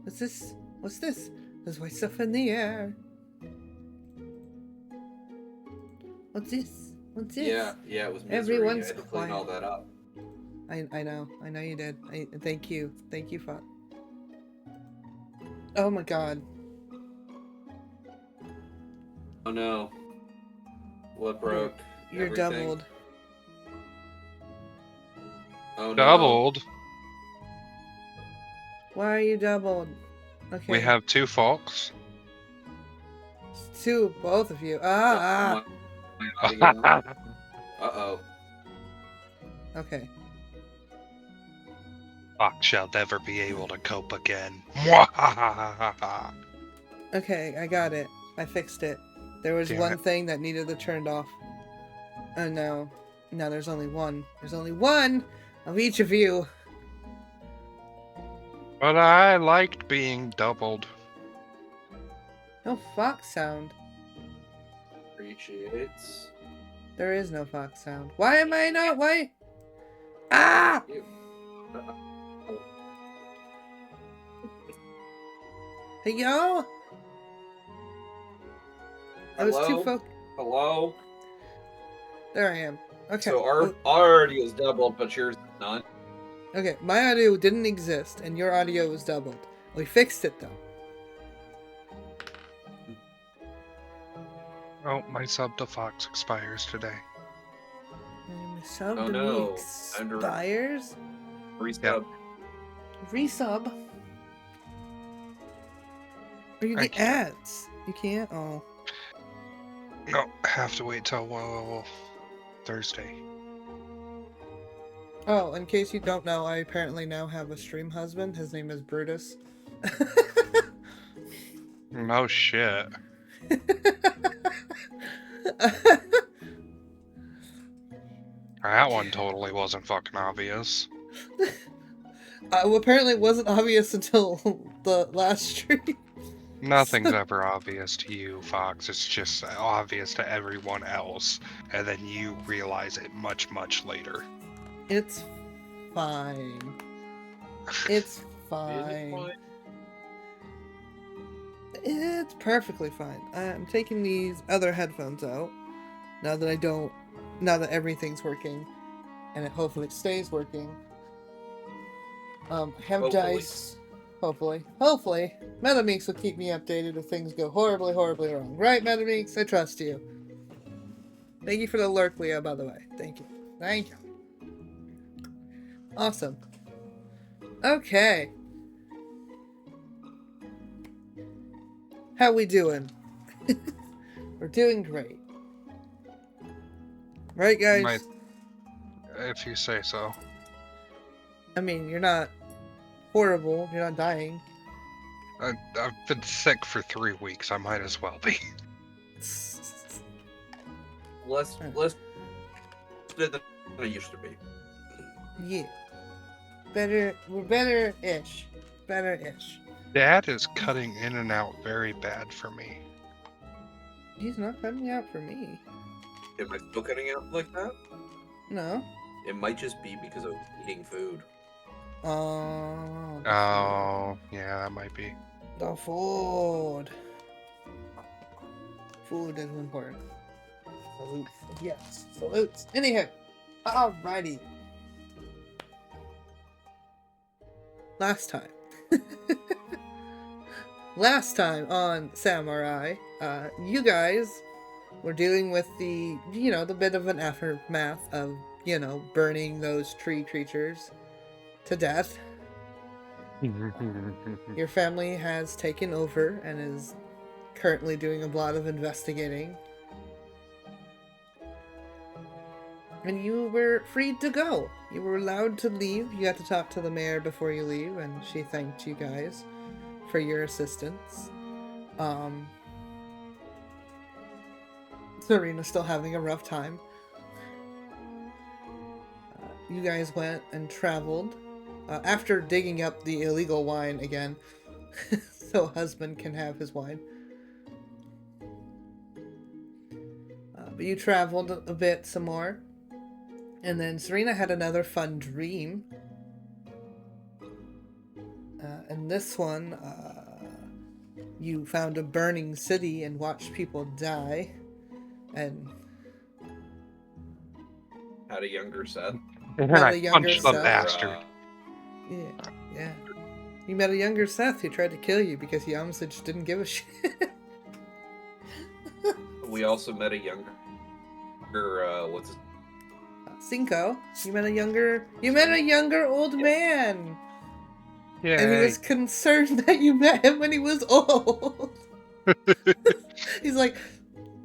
What's this? What's this? There's white stuff in the air. What's this? What's this? Yeah, it was misery. Everyone's I had to clean all that up. I know you did. Thank you, Falk. Oh my god. Oh no. What broke? You're everything? doubled. Oh no. Doubled? Why are you doubled? Okay. We have 2 Falks. It's two, both of you. Ah. Uh-oh. Okay. Fox shall never be able to cope again. Okay, I got it. I fixed it. There was one thing that needed to be turned off. And now there's only one. There's only one of each of you. But I liked being doubled. No fox sound. Appreciates. There is no fox sound. Why am I not white? Ah! Hey, yo! I was too focused. Hello? There I am. Okay. So our audio is doubled, but yours is not. Okay, my audio didn't exist, and your audio was doubled. We fixed it, though. Oh, my sub to Fox expires today. My sub Oh, to no. me expires? Resub. Resub? Or you get ads? You can't? Oh. No, have to wait till Thursday. Oh, in case you don't know, I apparently now have a stream husband. His name is Brutus. No shit. That one totally wasn't fucking obvious. Well, apparently it wasn't obvious until the last stream. Nothing's ever obvious to you, Fox. It's just obvious to everyone else, and then you realize it much, much later. It's fine. It's fine. It's perfectly fine. I'm taking these other headphones out now that everything's working, and it hopefully stays working. Have dice. Hopefully. Metameeks will keep me updated if things go horribly, horribly wrong. Right, Metameeks? I trust you. Thank you for the lurk, Leo, by the way. Thank you. Awesome. Okay. How we doing? We're doing great. Right, guys? If you say so. I mean, you're not horrible. You're not dying. I've been sick for 3 weeks. I might as well be. Less than I used to be. Yeah. We're better-ish. Dad is cutting in and out very bad for me. He's not cutting out for me. Am I still cutting out like that? No. It might just be because of eating food. Oh, yeah, that might be. the food. Food is important. Salutes. Yes, salutes. Anyhow, alrighty. Last time on Samurai, you guys were dealing with the bit of an aftermath of, burning those tree creatures to death. Your family has taken over and is currently doing a lot of investigating. And you were free to go. You were allowed to leave. You had to talk to the mayor before you leave, and she thanked you guys for your assistance. Serena's still having a rough time. You guys went and traveled after digging up the illegal wine again, so husband can have his wine. But you traveled a bit some more. And then Serena had another fun dream. And In this one, you found a burning city and watched people die, and Had a younger Seth. And Had I a younger punched the Seth. bastard. yeah. You met a younger Seth who tried to kill you because he honestly just didn't give a shit. We also met a younger, what's his? Cinco. You met a younger old man. Yeah. And he was concerned that you met him when he was old. He's like,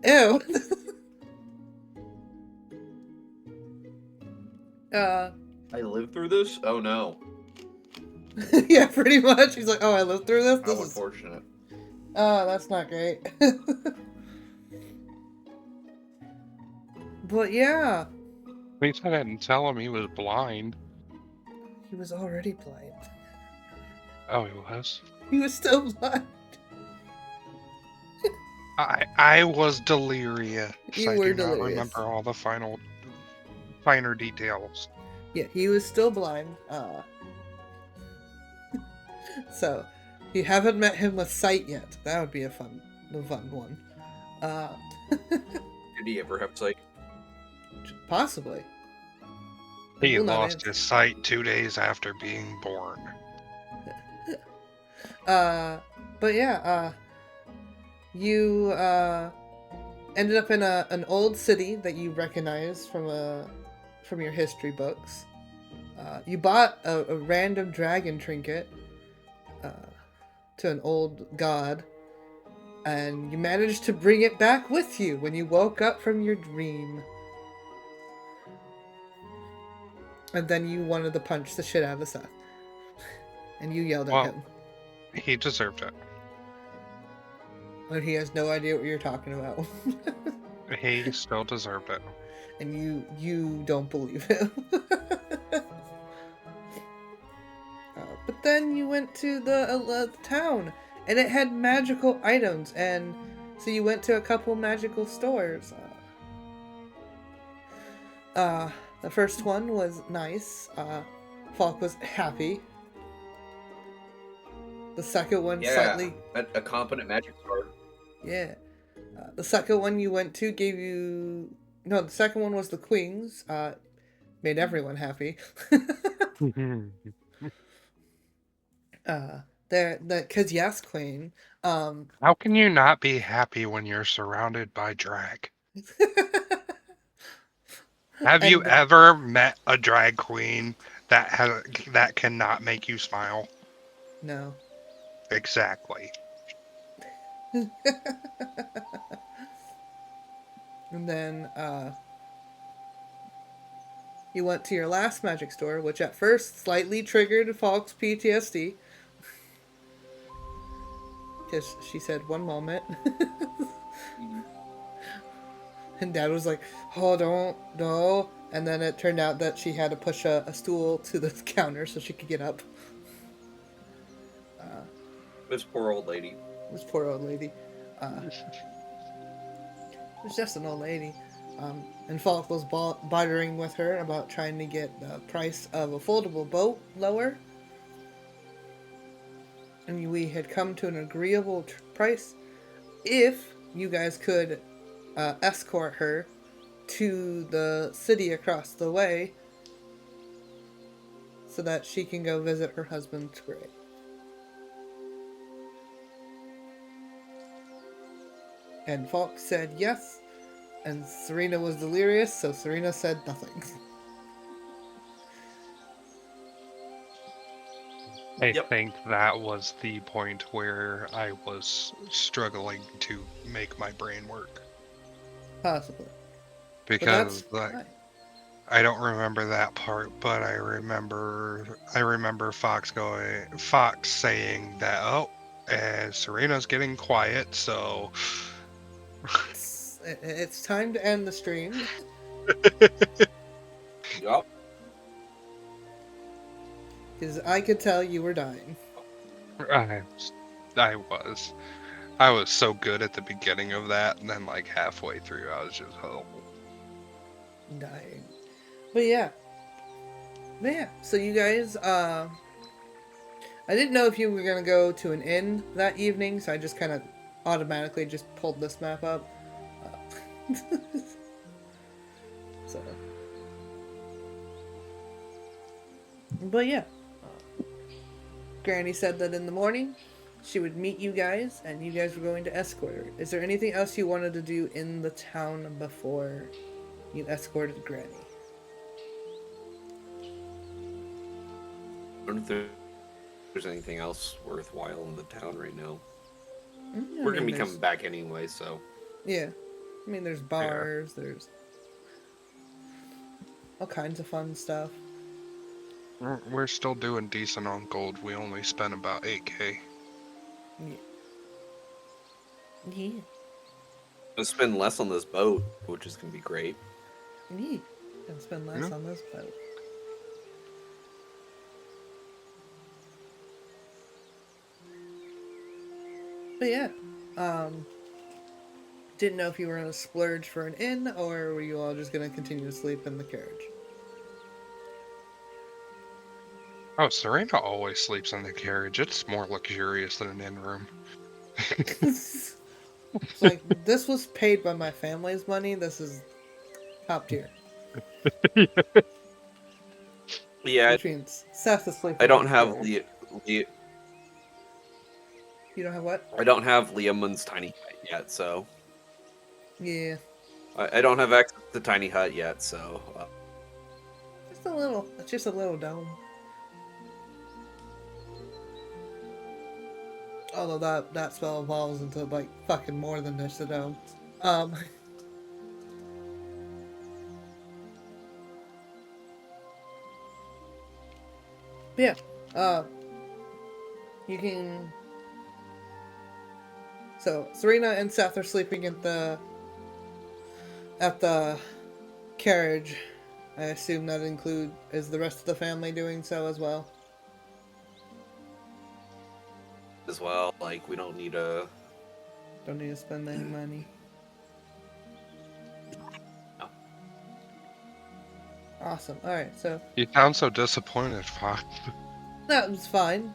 ew. I lived through this? Oh no. Yeah, pretty much. He's like, oh, I lived through this? How This is... unfortunate. Oh, that's not great. But yeah. At least I didn't tell him he was blind. He was already blind. Oh, he was? He was still blind. I was delirious. You I were do not delirious. remember all the finer details. Yeah, he was still blind. So, you haven't met him with sight yet. That would be a fun one. Did he ever have sight? Possibly. He Will not lost answer. his sight 2 days after being born. But yeah, you ended up in an old city that you recognize from your history books. You bought a random dragon trinket to an old god, and you managed to bring it back with you when you woke up from your dream. And then you wanted to punch the shit out of Seth. And you yelled at him. He deserved it. But he has no idea what you're talking about. He still deserved it. And you don't believe him. But then you went to the town, and it had magical items, and so you went to a couple magical stores. The first one was nice. Falk was happy. The second one slightly... a competent magic store. Yeah. The second one you went to gave you... No, the second one was the Queen's. Made everyone happy. Cause yes, Queen. How can you not be happy when you're surrounded by drag? Have you ever met a drag queen that cannot make you smile? No. Exactly. And then you went to your last magic store, which at first slightly triggered Falk's PTSD. Because she said, one moment. And Dad was like, oh, don't, no. And then it turned out that she had to push a stool to the counter so she could get up. This poor old lady. This poor old lady. It was just an old lady. And Falk was bartering with her about trying to get the price of a foldable boat lower. And we had come to an agreeable price if you guys could escort her to the city across the way so that she can go visit her husband's grave. And Falk said yes, and Serena was delirious, so Serena said nothing. I think that was the point where I was struggling to make my brain work. Possibly. Because I don't remember that part, but I remember Fox saying that, and Serena's getting quiet, so it's time to end the stream. Yup. Because I could tell you were dying. I was so good at the beginning of that, and then like halfway through I was just dying. But yeah, so you guys I didn't know if you were gonna go to an inn that evening, so I just kind of automatically just pulled this map up. So, but yeah, Granny said that in the morning she would meet you guys, and you guys were going to escort her. Is there anything else you wanted to do in the town before you escorted Granny? I don't think there's anything else worthwhile in the town right now. We're gonna be coming back anyway, so. Yeah. I mean, there's bars, there's all kinds of fun stuff. We're still doing decent on gold. We only spent about 8K. Yeah. Yeah. We'll spend less on this boat, which is gonna be great. Yeah. And spend less on this boat. But yeah, didn't know if you were gonna splurge for an inn, or were you all just gonna continue to sleep in the carriage? Oh, Serena always sleeps in the carriage. It's more luxurious than an inn room. It's like, this was paid by my family's money. This is top tier. Yeah. Which means Seth is sleeping. I don't have the. You don't have what? I don't have Liamon's tiny hut yet, so. Yeah. I don't have access to tiny hut yet, so. Just a little. It's just a little dome. Although that spell evolves into like fucking more than just a dome. But yeah. You can. So Serena and Seth are sleeping at the carriage. I assume that is the rest of the family doing so as well? As well, like, we don't need to spend any money. No. Awesome. Alright, so... You sound so disappointed, Fox. That was fine.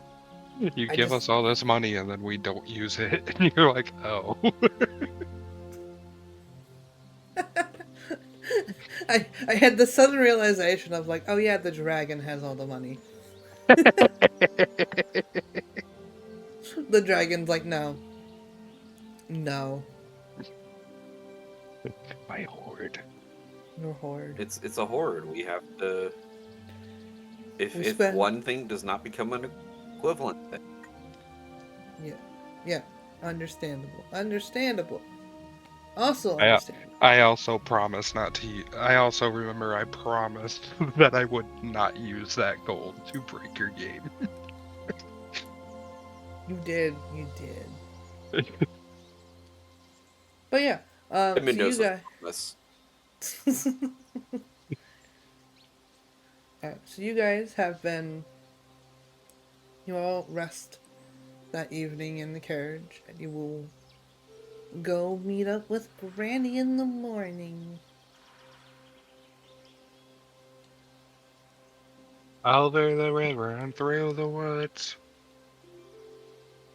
You give us all this money and then we don't use it, and you're like, oh. I had the sudden realization of like, oh yeah, the dragon has all the money. The dragon's like, no. No. My hoard. Your hoard. It's a hoard. We have to. If one thing does not become an equivalent thing. Yeah. Understandable. Also understandable. I also promised not to. I also remember I promised that I would not use that gold to break your game. You did. But yeah, so you guys. Alright, so you guys have been. You all rest that evening in the carriage, and you will go meet up with Granny in the morning. Over the river and through the woods.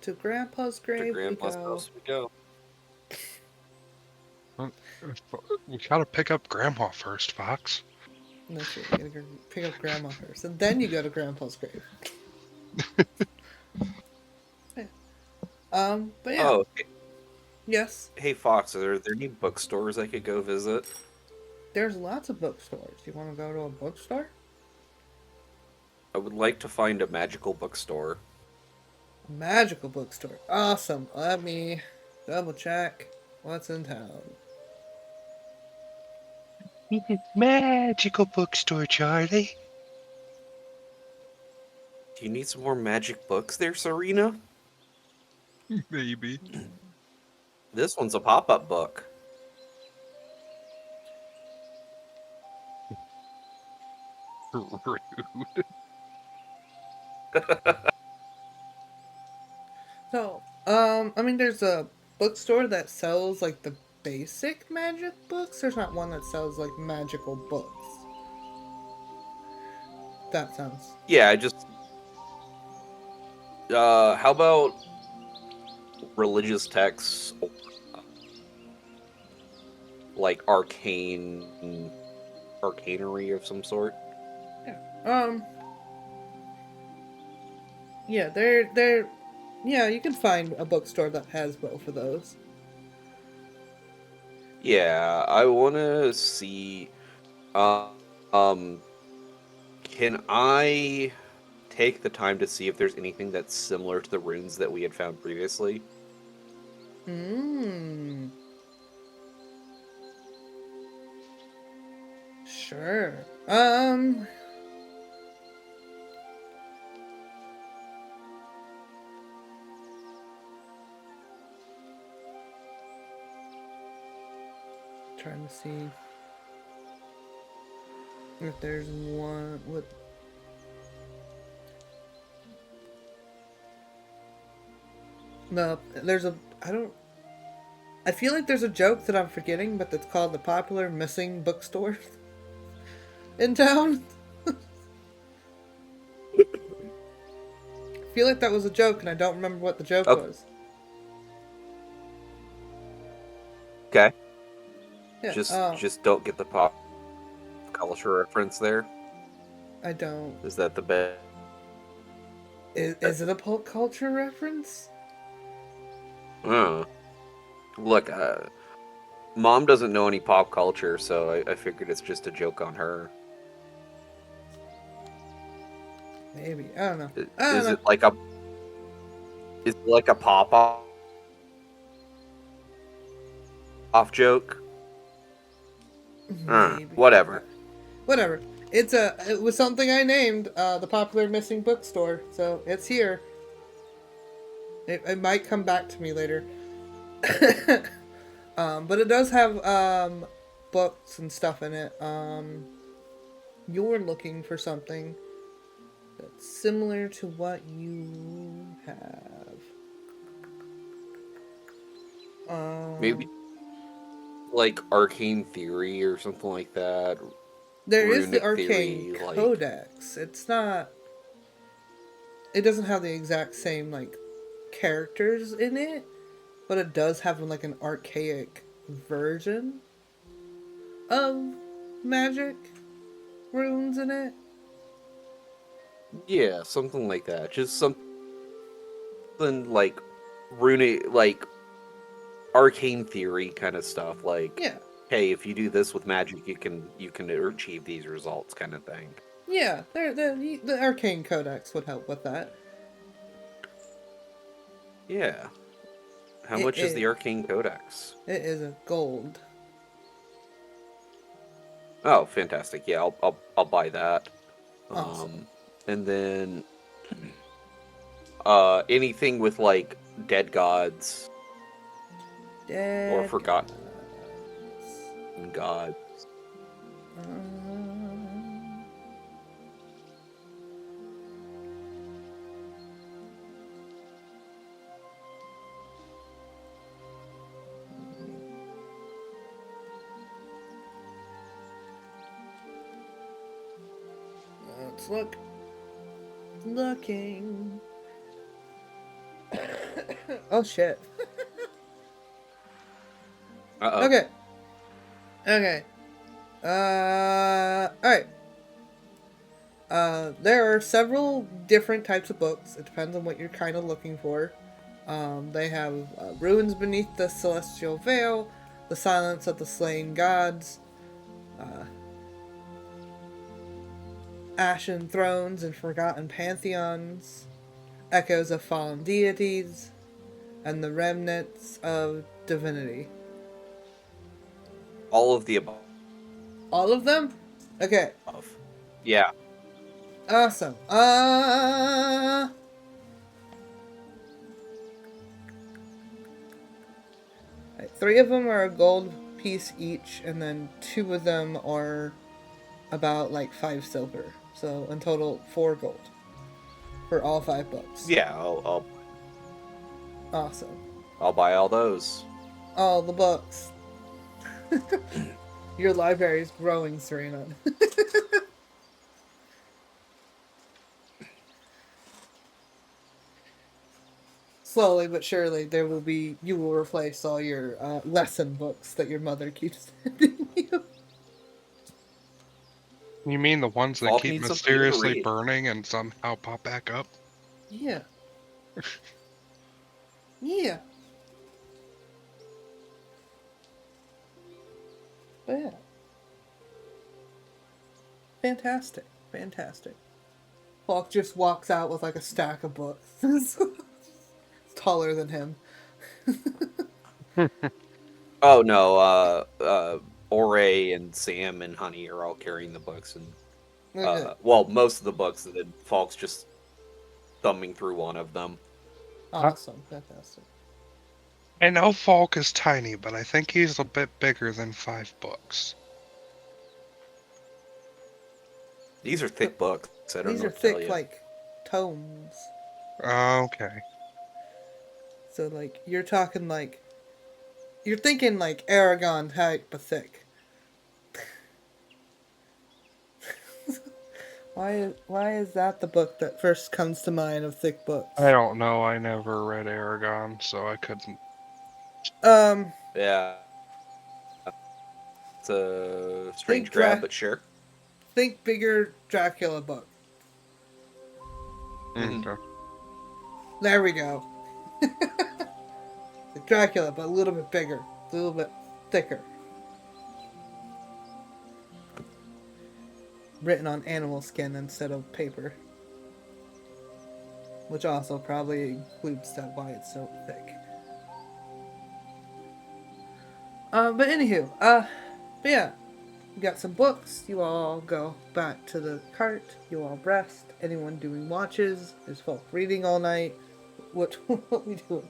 To Grandpa's grave house we go. We gotta pick up Grandma first, Fox. No shit, you gotta go pick up Grandma first, and then you go to Grandpa's grave. But yeah. Oh. Yes. Hey Fox, are there any bookstores I could go visit? There's lots of bookstores. You want to go to a bookstore? I would like to find a magical bookstore. Magical bookstore. Awesome. Let me double check what's in town. Magical bookstore, Charlie. Do you need some more magic books there, Serena? Maybe. This one's a pop-up book. Rude. So, I mean, there's a bookstore that sells like the basic magic books. There's not one that sells like magical books. That sounds. Yeah, How about religious texts, like arcanery of some sort? Yeah. Yeah, yeah, you can find a bookstore that has both of those. Yeah, I want to see. Um, can I take the time to see if there's anything that's similar to the runes that we had found previously? Sure. Trying to see if there's one with. No, there's a. I don't. I feel like there's a joke that I'm forgetting, but that's called the popular missing bookstore in town. I feel like that was a joke, and I don't remember what the joke was. Okay. Yeah, just don't get the pop culture reference there. I don't. Is that the best? Is it a pop culture reference? Look, Mom doesn't know any pop culture, so I figured it's just a joke on her. Maybe. I don't know. Is it like a pop off joke? Maybe. Whatever. Whatever. It was something I named the popular missing bookstore, so it's here. It might come back to me later. But it does have books and stuff in it. You're looking for something that's similar to what you have. Maybe like arcane theory or something like that. There is the arcane codex. It's not. It doesn't have the exact same like characters in it, but it does have like an archaic version of magic runes in it. Yeah, something like that. Just something like runic, like arcane theory kind of stuff. Like, yeah, hey, if you do this with magic, you can achieve these results, kind of thing. Yeah, the arcane codex would help with that. Yeah. How much is the arcane codex? It is a gold. Oh, fantastic! Yeah, I'll buy that. Awesome. And then, anything with like dead gods or forgotten gods. Let's look. Looking. Oh shit. Uh-oh. Okay. Alright. There are several different types of books. It depends on what you're kind of looking for. They have Ruins Beneath the Celestial Veil, The Silence of the Slain Gods, Ashen Thrones and Forgotten Pantheons, Echoes of Fallen Deities, and The Remnants of Divinity. All of the above. All of them? Okay. Yeah. Awesome. Three of them are a gold piece each, and then two of them are about like 5 silver. So in total, 4 gold for all 5 books. Yeah, I'll Awesome. I'll buy all those. All the books. Your library is growing, Serena. slowly but surely, you will replace all your lesson books that your mother keeps sending you. You mean the ones that Falk keep needs something new to mysteriously read. burning and somehow pop back up? Yeah. Yeah. But yeah. Fantastic. Fantastic. Falk just walks out with like a stack of books. Taller than him. Oh no, Ore and Sam and Honey are all carrying the books, and Okay. well, most of the books, and then Falk's just thumbing through one of them. Awesome. Fantastic. I know Falk is tiny, but I think he's a bit bigger than 5 books. These are thick books. I don't These know are what to tell thick, you. like, tomes. Okay. So, like, you're talking, like, you're thinking, like, Aragon type, but thick. Why is that the book that first comes to mind of thick books? I don't know. I never read Aragon, so I couldn't. Yeah, it's a strange grab, but sure. Think bigger Dracula book. Okay. There we go. Like Dracula, but a little bit bigger, a little bit thicker. Written on animal skin instead of paper. Which also probably includes that why it's so thick. But anywho, but yeah, you got some books. You all go back to the cart. You all rest. Anyone doing watches? Is Falk reading all night? What we doing?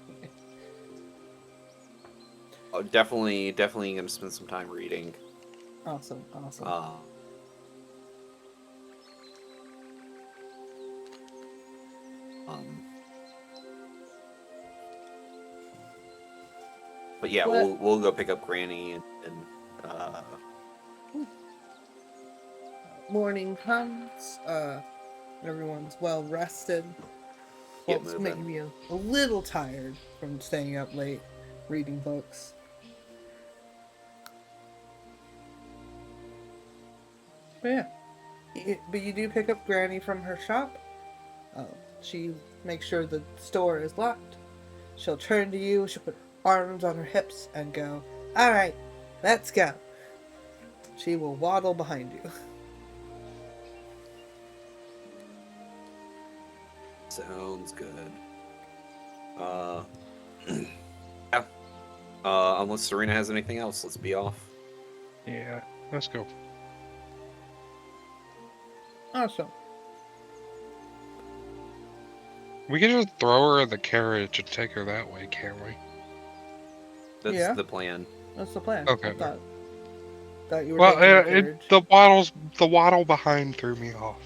Oh, definitely gonna spend some time reading. Awesome. But yeah, we'll go pick up Granny and morning comes. Everyone's well rested. get Falk's moving. maybe a little tired from staying up late reading books. But yeah, but you do pick up Granny from her shop. She makes sure the store is locked. She'll turn to you. She'll put her arms on her hips and go, "All right, let's go." She will waddle behind you. Sounds good. Yeah. Unless Serena has anything else, let's be off. Yeah, let's go. Awesome. We can just throw her in the carriage and take her that way, can't we? That's the plan. That's the plan. Okay. I thought you were taking the carriage. The waddle behind threw me off.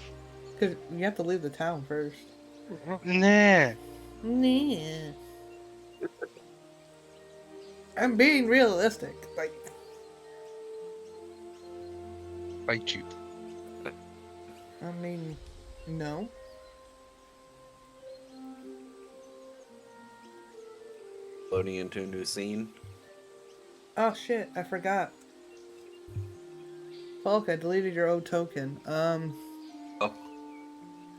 Because you have to leave the town first. Nah. I'm being realistic. Like, Bite you. I mean, no. Loading into a new scene. Oh shit, I forgot. Falk, I deleted your old token. Oh.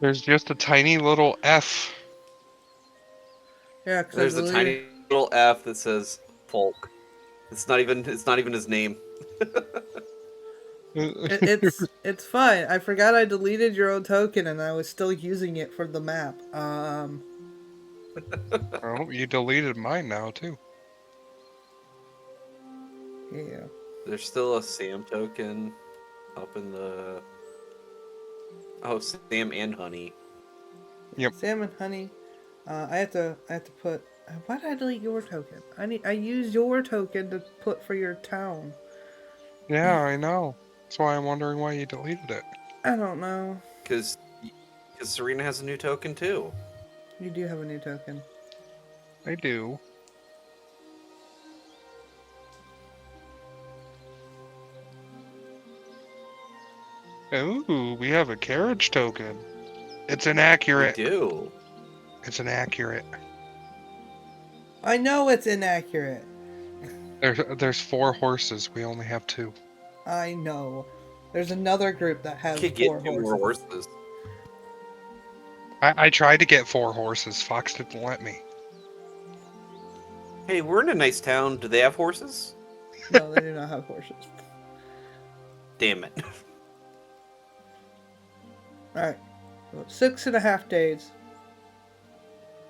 There's just a tiny little F. Yeah, because There's a tiny little F that says Falk. It's not even his name. It's fine. I forgot I deleted your old token and I was still using it for the map. Oh, you deleted mine now too. Yeah. There's still a Sam token up in the. Oh, Sam and Honey. Yep. Sam and Honey. I have to put. Why did I delete your token? I use your token to put for your town. Yeah, I know. That's why I'm wondering why you deleted it. I don't know. Because Serena has a new token too. You do have a new token. I do. Ooh, we have a carriage token. It's inaccurate. We do. It's inaccurate. I know it's inaccurate. There's 4 horses. We only have 2. I know. There's another group that has Could 4 get 2 more horses. I tried to get 4 horses. Fox didn't let me. Hey, we're in a nice town. Do they have horses? No, they do not have horses. Damn it. Alright. So 6.5 days.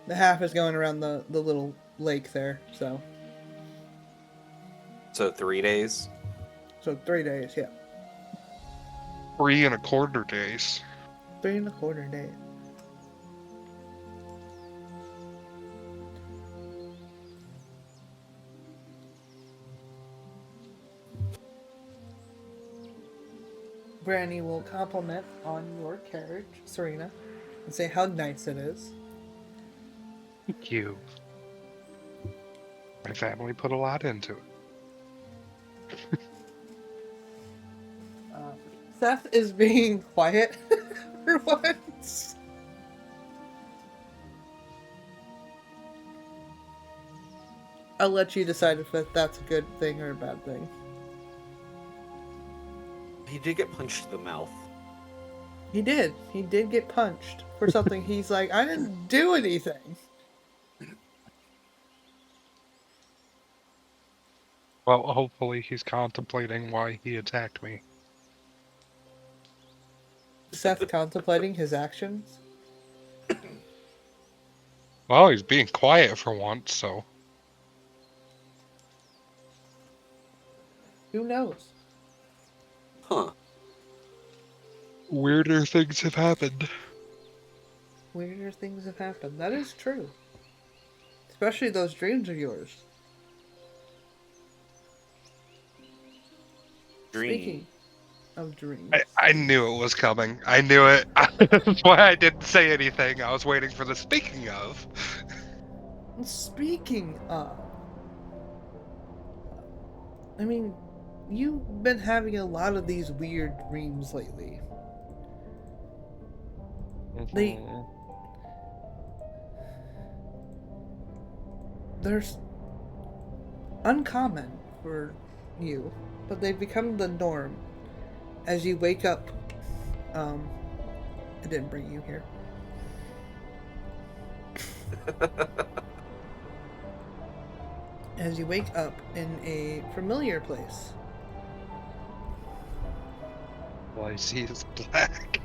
The half is going around the little lake there, so. So 3 days? So 3 days, yeah. 3.25 days. 3.25 days. Brandy will compliment on your carriage, Serena, and say how nice it is. Thank you. My family put a lot into it. Seth is being quiet for once. I'll let you decide if that's a good thing or a bad thing. He did get punched in the mouth. He did. He did get punched for something he's like, I didn't do anything. Well, hopefully he's contemplating why he attacked me. Seth contemplating his actions? Well, he's being quiet for once, so. Who knows? Huh. Weirder things have happened. Weirder things have happened. That is true. Especially those dreams of yours. Speaking of dreams. I knew it was coming. I knew it. That's why I didn't say anything. I was waiting for the speaking of. Speaking of. I mean, you've been having a lot of these weird dreams lately. They're uncommon for you, but they've become the norm. As you wake up, I didn't bring you here. As you wake up in a familiar place. All I see is black.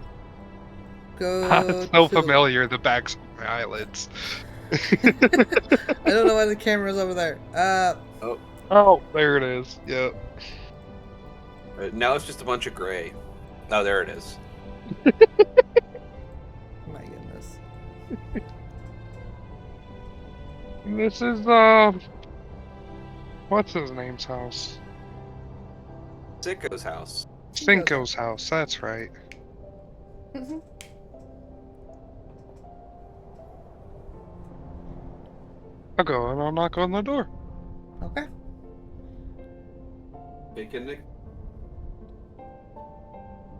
Go so familiar, the backs of my eyelids. I don't know why the camera's over there. Oh, there it is. Yep. Now it's just a bunch of gray. Oh, there it is. My goodness. This is, what's his name's house? Sicko's house. Cinco's house, that's right. Mm-hmm. I'll go and I'll knock on the door. Okay. Bacon Nick.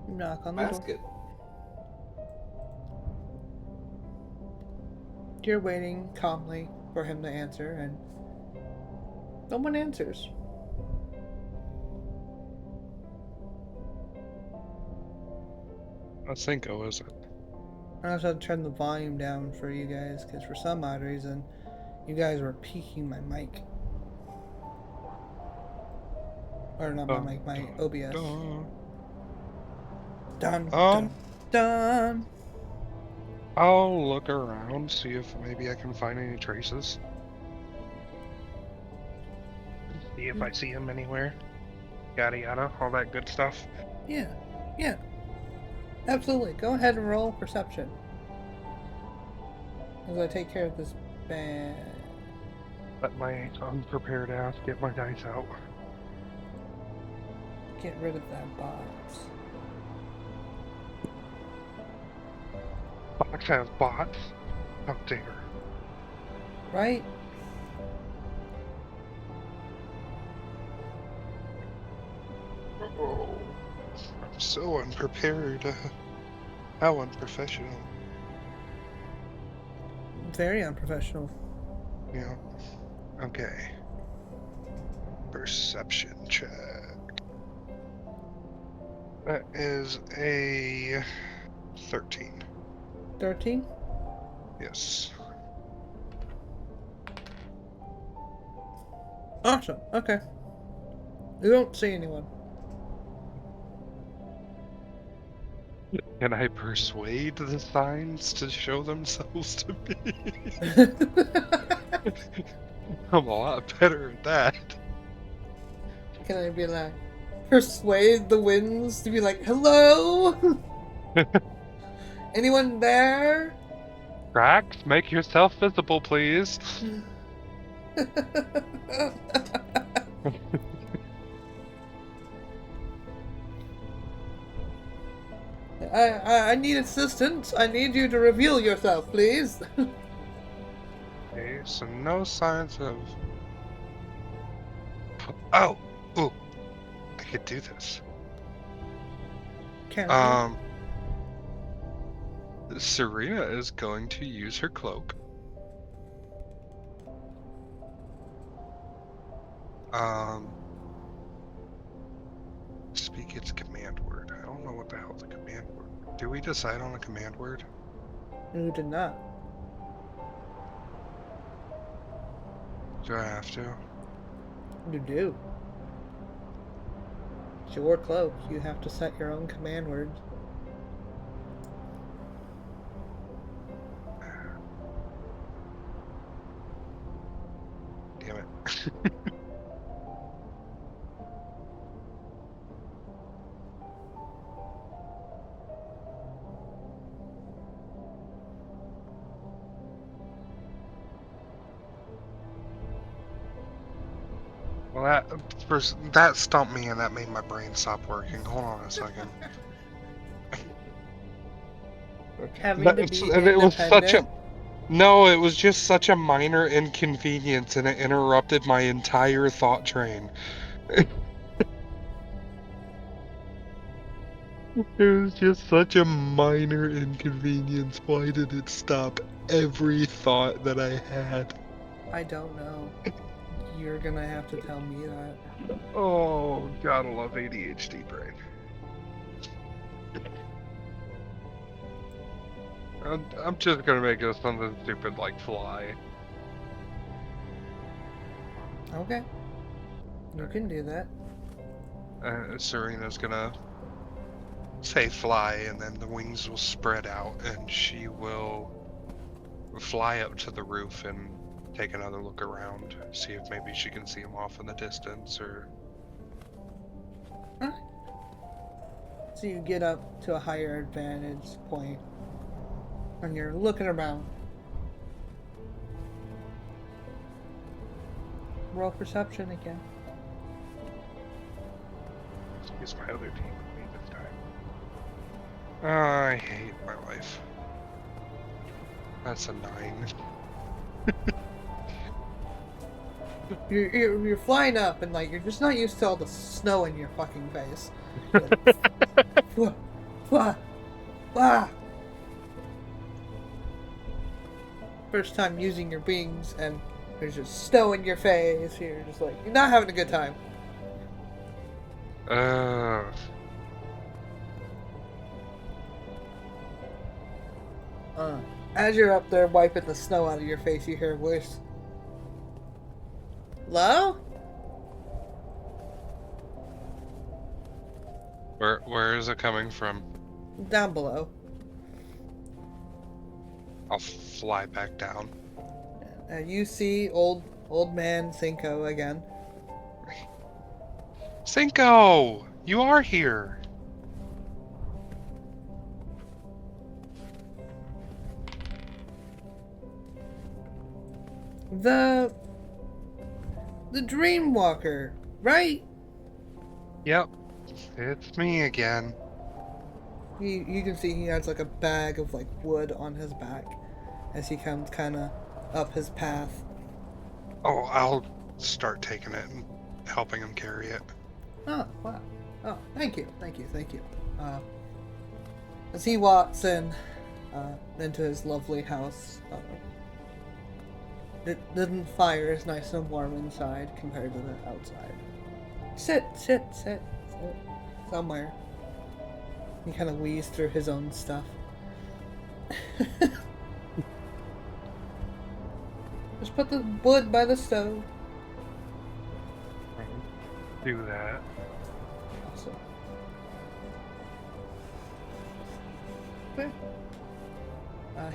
Knock on the Basket. door. You're waiting calmly for him to answer, and no one answers. That's Cinco, is it? I also have to turn the volume down for you guys, because for some odd reason, you guys were peaking my mic. Or not my mic, my OBS. Dun. I'll look around, see if maybe I can find any traces. See if I see him anywhere. Yada yada, all that good stuff. Yeah. Absolutely. Go ahead and roll perception. As I take care of this bad. Let my unprepared ass get my dice out. Get rid of that box. Fox has bots? How dare. Right? Oh, I'm so unprepared. How unprofessional. Very unprofessional. Yeah. Okay. Perception check. That is a 13. 13? Yes. Awesome. Okay. You don't see anyone. Can I persuade the signs to show themselves to me? I'm a lot better at that. Can I be like, persuade the winds to be like, hello? Anyone there? Krax, make yourself visible, please. I need assistance. I need you to reveal yourself, please. Okay, so no signs of... Oh! Ooh! I could do this. Can Serena is going to use her cloak. Speak its command word. I don't know what the hell the command word. Do we decide on a command word? you did not. Do I have to? You do. It's your cloak. You have to set your own command words. Damn it. Well, that stumped me and that made my brain stop working. Hold on a second. Having to be independent. No, it was just such a minor inconvenience and it interrupted my entire thought train. It was just such a minor inconvenience. Why did it stop every thought that I had? I don't know. You're gonna have to tell me that. Oh, gotta love ADHD brain. I'm just gonna make it something stupid like fly. Okay. You can do that. Serena's gonna say fly, and then the wings will spread out, and she will fly up to the roof and take another look around, see if maybe she can see him off in the distance, or... Huh? So you get up to a higher advantage point, and you're looking around. Roll perception again. Use my other team with me this time. I hate my life. That's a 9. You're flying up, and like you're just not used to all the snow in your fucking face. Like, wah, wah. First time using your wings, and there's just snow in your face. You're just like, you're not having a good time. As you're up there wiping the snow out of your face, you hear a voice. Hello? Where is it coming from? Down below. I'll fly back down. You see old man Cinco again. Cinco! You are here! The Dreamwalker, right? Yep. It's me again. You can see he has like a bag of like wood on his back as he comes kind of up his path. Oh, I'll start taking it and helping him carry it. Oh, wow. Oh, thank you. As he walks in into his lovely house, It doesn't fire as nice and warm inside compared to the outside. Sit. Somewhere. He kind of wheezes through his own stuff. Just put the wood by the stove. Do that. Awesome. Okay.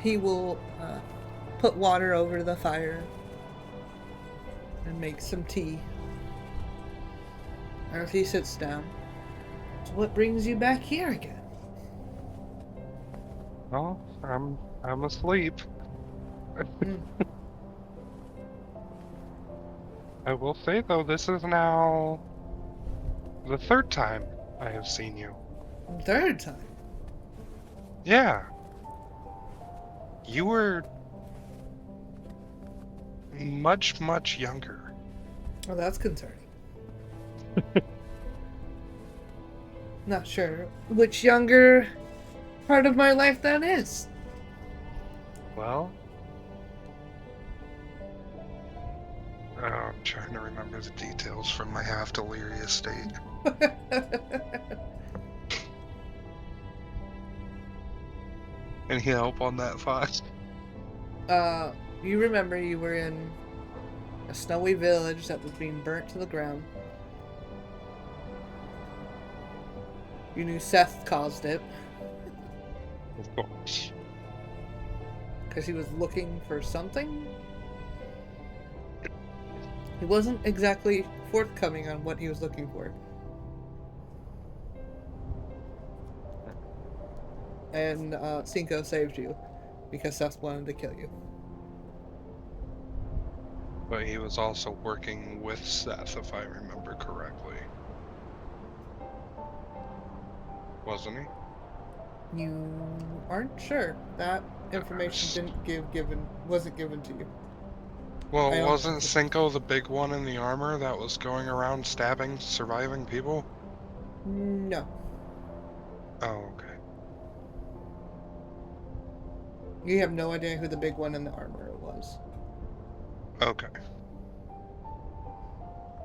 He will put water over the fire and make some tea. As he sits down. So what brings you back here again? Oh, I'm asleep. I will say though, this is now the third time I have seen you. Third time? Yeah. You were much, much younger. Oh, that's concerning. Not sure which younger part of my life that is. Well, I'm trying to remember the details from my half-delirious state. Any help on that, Fox? You remember you were in a snowy village that was being burnt to the ground. You knew Seth caused it. Of course. Because he was looking for something? He wasn't exactly forthcoming on what he was looking for. And Cinco saved you because Seth wanted to kill you. But he was also working with Seth, if I remember correctly. Wasn't he? You aren't sure. That information wasn't given to you. Well, wasn't Cinco the big one in the armor that was going around stabbing surviving people? No. Oh, okay. You have no idea who the big one in the armor was. Okay.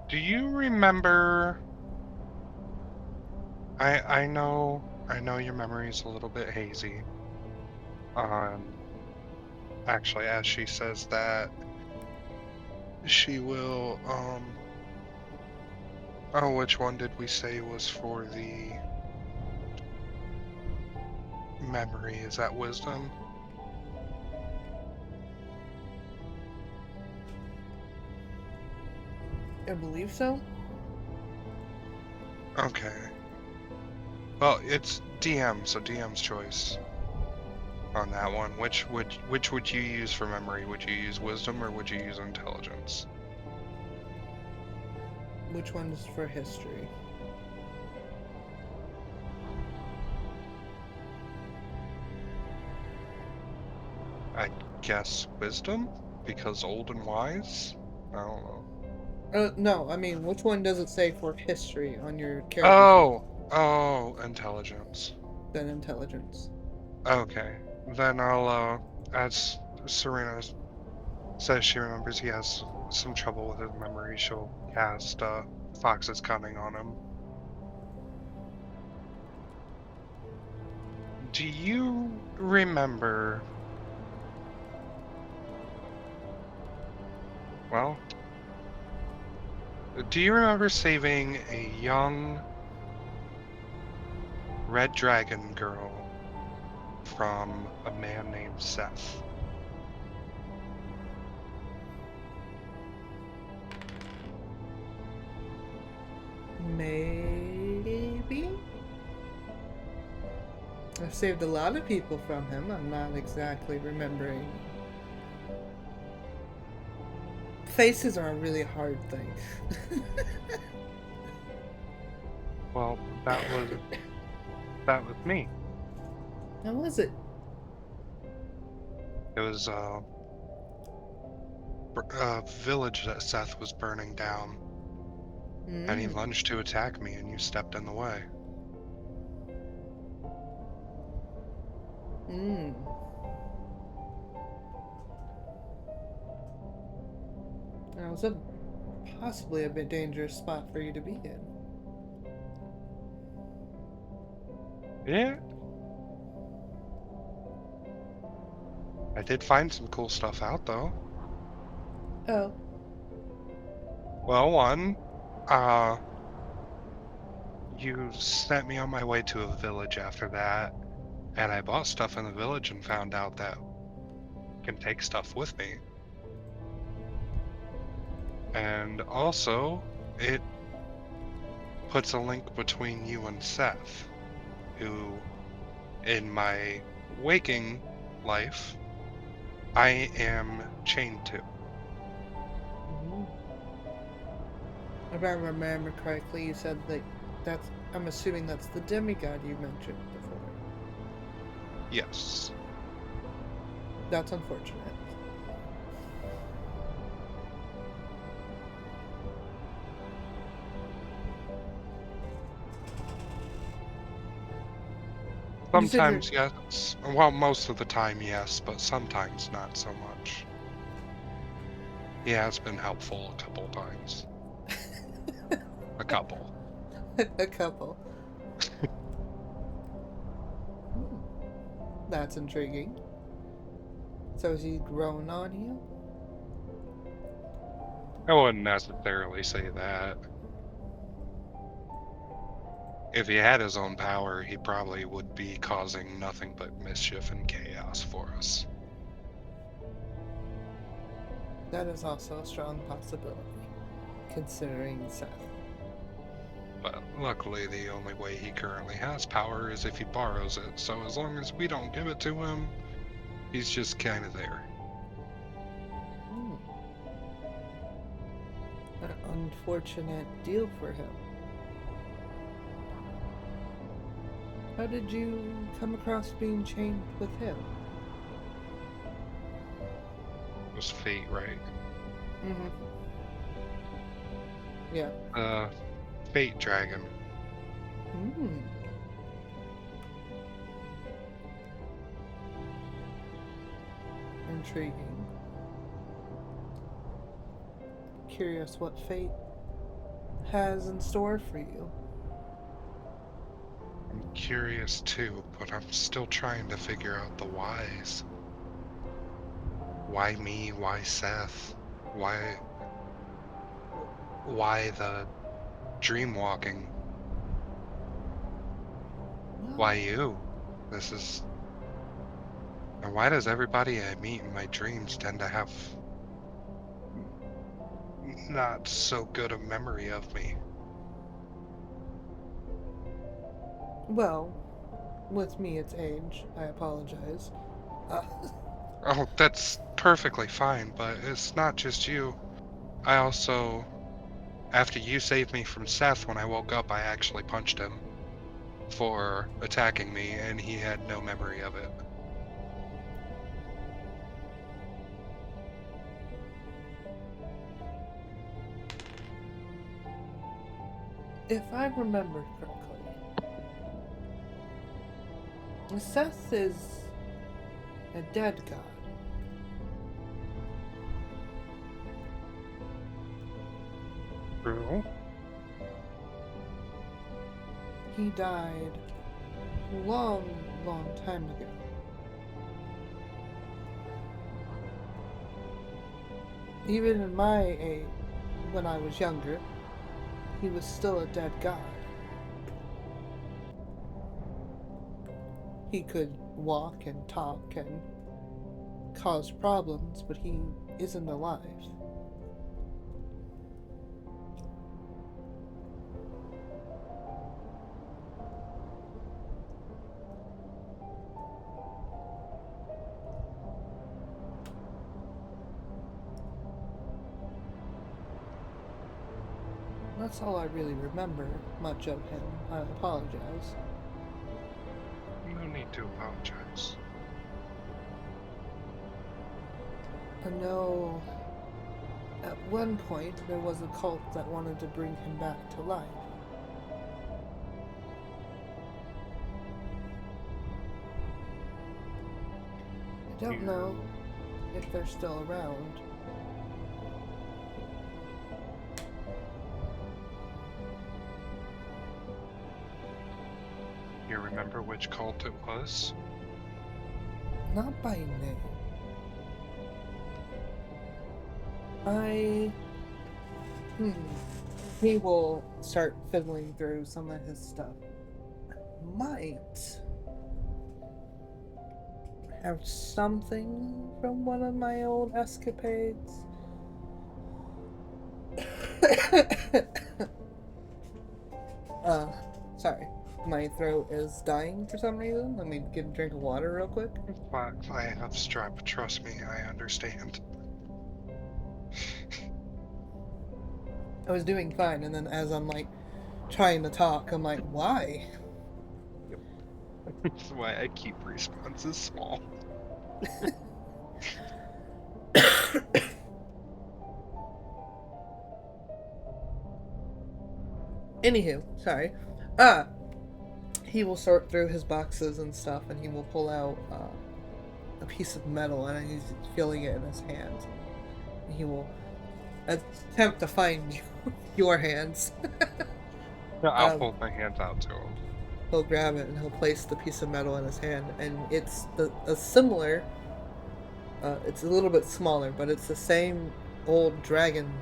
Do you remember... I know your memory's a little bit hazy. Actually, as she says that, she will, oh, which one did we say was for the memory? Is that wisdom? I believe so. Okay. Well, it's DM, so DM's choice on that one. Which would you use for memory? Would you use wisdom or would you use intelligence? Which one's for history? I guess wisdom? Because old and wise? I don't know. No, I mean, which one does it say for history on your character? Oh, intelligence. Then intelligence. Okay, then I'll, as Serena says she remembers he has some trouble with his memory, she'll cast, Fox's Cunning on him. Do you remember... Well... Do you remember saving a young red dragon girl from a man named Seth? Maybe? I've saved a lot of people from him. I'm not exactly remembering. Faces are a really hard thing. Well, that was me. How was it? It was a village that Seth was burning down. And he lunged to attack me and you stepped in the way. It's possibly a bit dangerous spot for you to be in. Yeah. I did find some cool stuff out, though. Oh. Well, one, you sent me on my way to a village after that, and I bought stuff in the village and found out that I can take stuff with me. And also, it puts a link between you and Seth, who, in my waking life, I am chained to. Mm-hmm. If I remember correctly, you said that I'm assuming that's the demigod you mentioned before. Yes. That's unfortunate. Sometimes yes. Well, most of the time yes, but sometimes not so much. He has been helpful a couple times. A couple. A couple. That's intriguing. So is he grown on you? I wouldn't necessarily say that. If he had his own power, he probably would be causing nothing but mischief and chaos for us. That is also a strong possibility, considering Seth. But luckily, the only way he currently has power is if he borrows it, so as long as we don't give it to him, he's just kind of there. An unfortunate deal for him. How did you come across being chained with him? It was fate, right? Mm-hmm. Yeah. Fate dragon. Intriguing. Curious what fate has in store for you. I'm curious too, but I'm still trying to figure out the whys. Why me? Why Seth? Why the dream walking? Why you? This is... And why does everybody I meet in my dreams tend to have not so good a memory of me? Well, with me it's age. I apologize. Oh, that's perfectly fine, but it's not just you. I also... After you saved me from Seth when I woke up, I actually punched him for attacking me, and he had no memory of it. If I remember correctly, Seth is a dead god. True. He died long, long time ago. Even in my age, when I was younger, he was still a dead god. He could walk and talk and cause problems, but he isn't alive. That's all I really remember much of him. I apologize. No need to apologize. I know at one point there was a cult that wanted to bring him back to life. I don't know if they're still around. remember which cult it was? Not by name. He will start fiddling through some of his stuff. Might have something from one of my old escapades. Sorry. My throat is dying for some reason. Let me get a drink of water real quick. I have strep. Trust me, I understand. I was doing fine, and then as I'm like trying to talk, I'm like, why? Yep. That's why I keep responses small. Anywho, sorry. He will sort through his boxes and stuff, and he will pull out a piece of metal, and he's feeling it in his hands. And he will attempt to find your hands. I'll hold my hands out to him. He'll grab it and he'll place the piece of metal in his hand, and it's a similar. It's a little bit smaller, but it's the same old dragon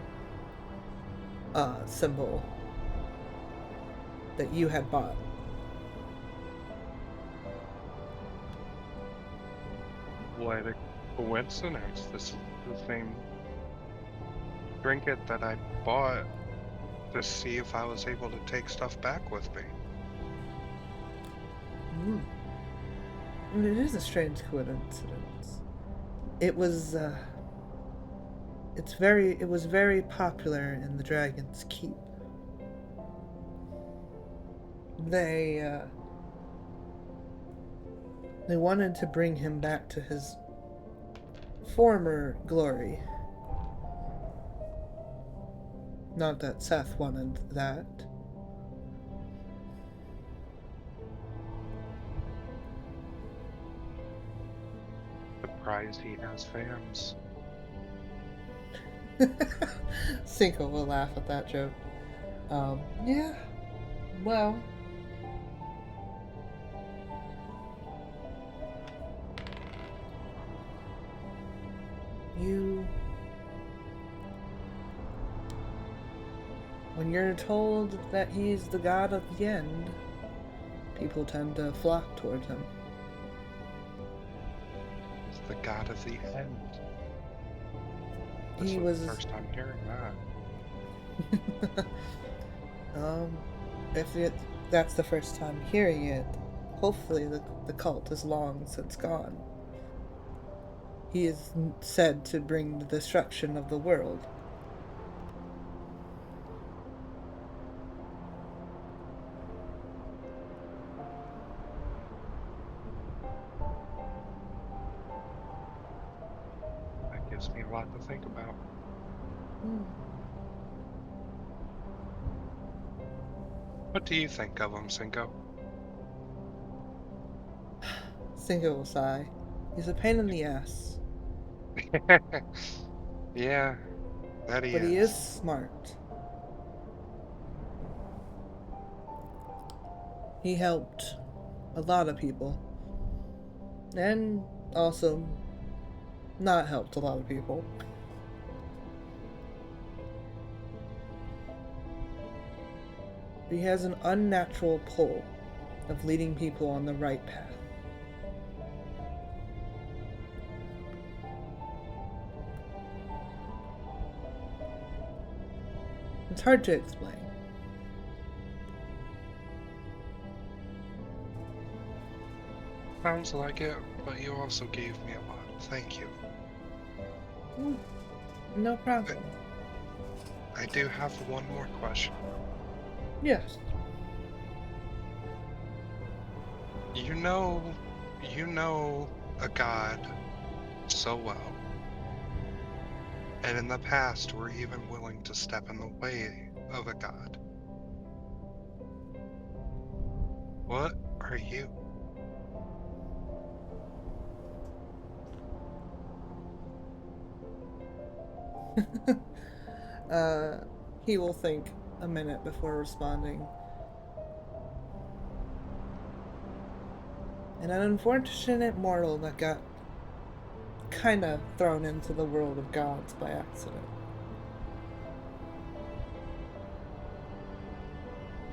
symbol that you had bought. What a coincidence. This is the same trinket that I bought to see if I was able to take stuff back with me. It is a strange coincidence. It was very popular in the Dragon's Keep. They wanted to bring him back to his former glory. Not that Seth wanted that. Surprised he has fans. Cinco will laugh at that joke. Yeah. Well. When you're told that he's the god of the end, people tend to flock towards him. He's the god of the end. He was the first time hearing that. If that's the first time hearing it, hopefully the cult is long since gone. He is said to bring the destruction of the world. That gives me a lot to think about. What do you think of him, Cinco? Cinco will sigh. He's a pain in the ass. Yeah, that he is. But he is smart. He helped a lot of people. And also not helped a lot of people. He has an unnatural pull of leading people on the right path. It's hard to explain. Sounds like it, but you also gave me a lot. Thank you. No problem. I do have one more question. Yes. You know a god so well. And in the past, were even willing to step in the way of a god. What are you? He will think a minute before responding. and an unfortunate mortal that got kind of thrown into the world of gods by accident.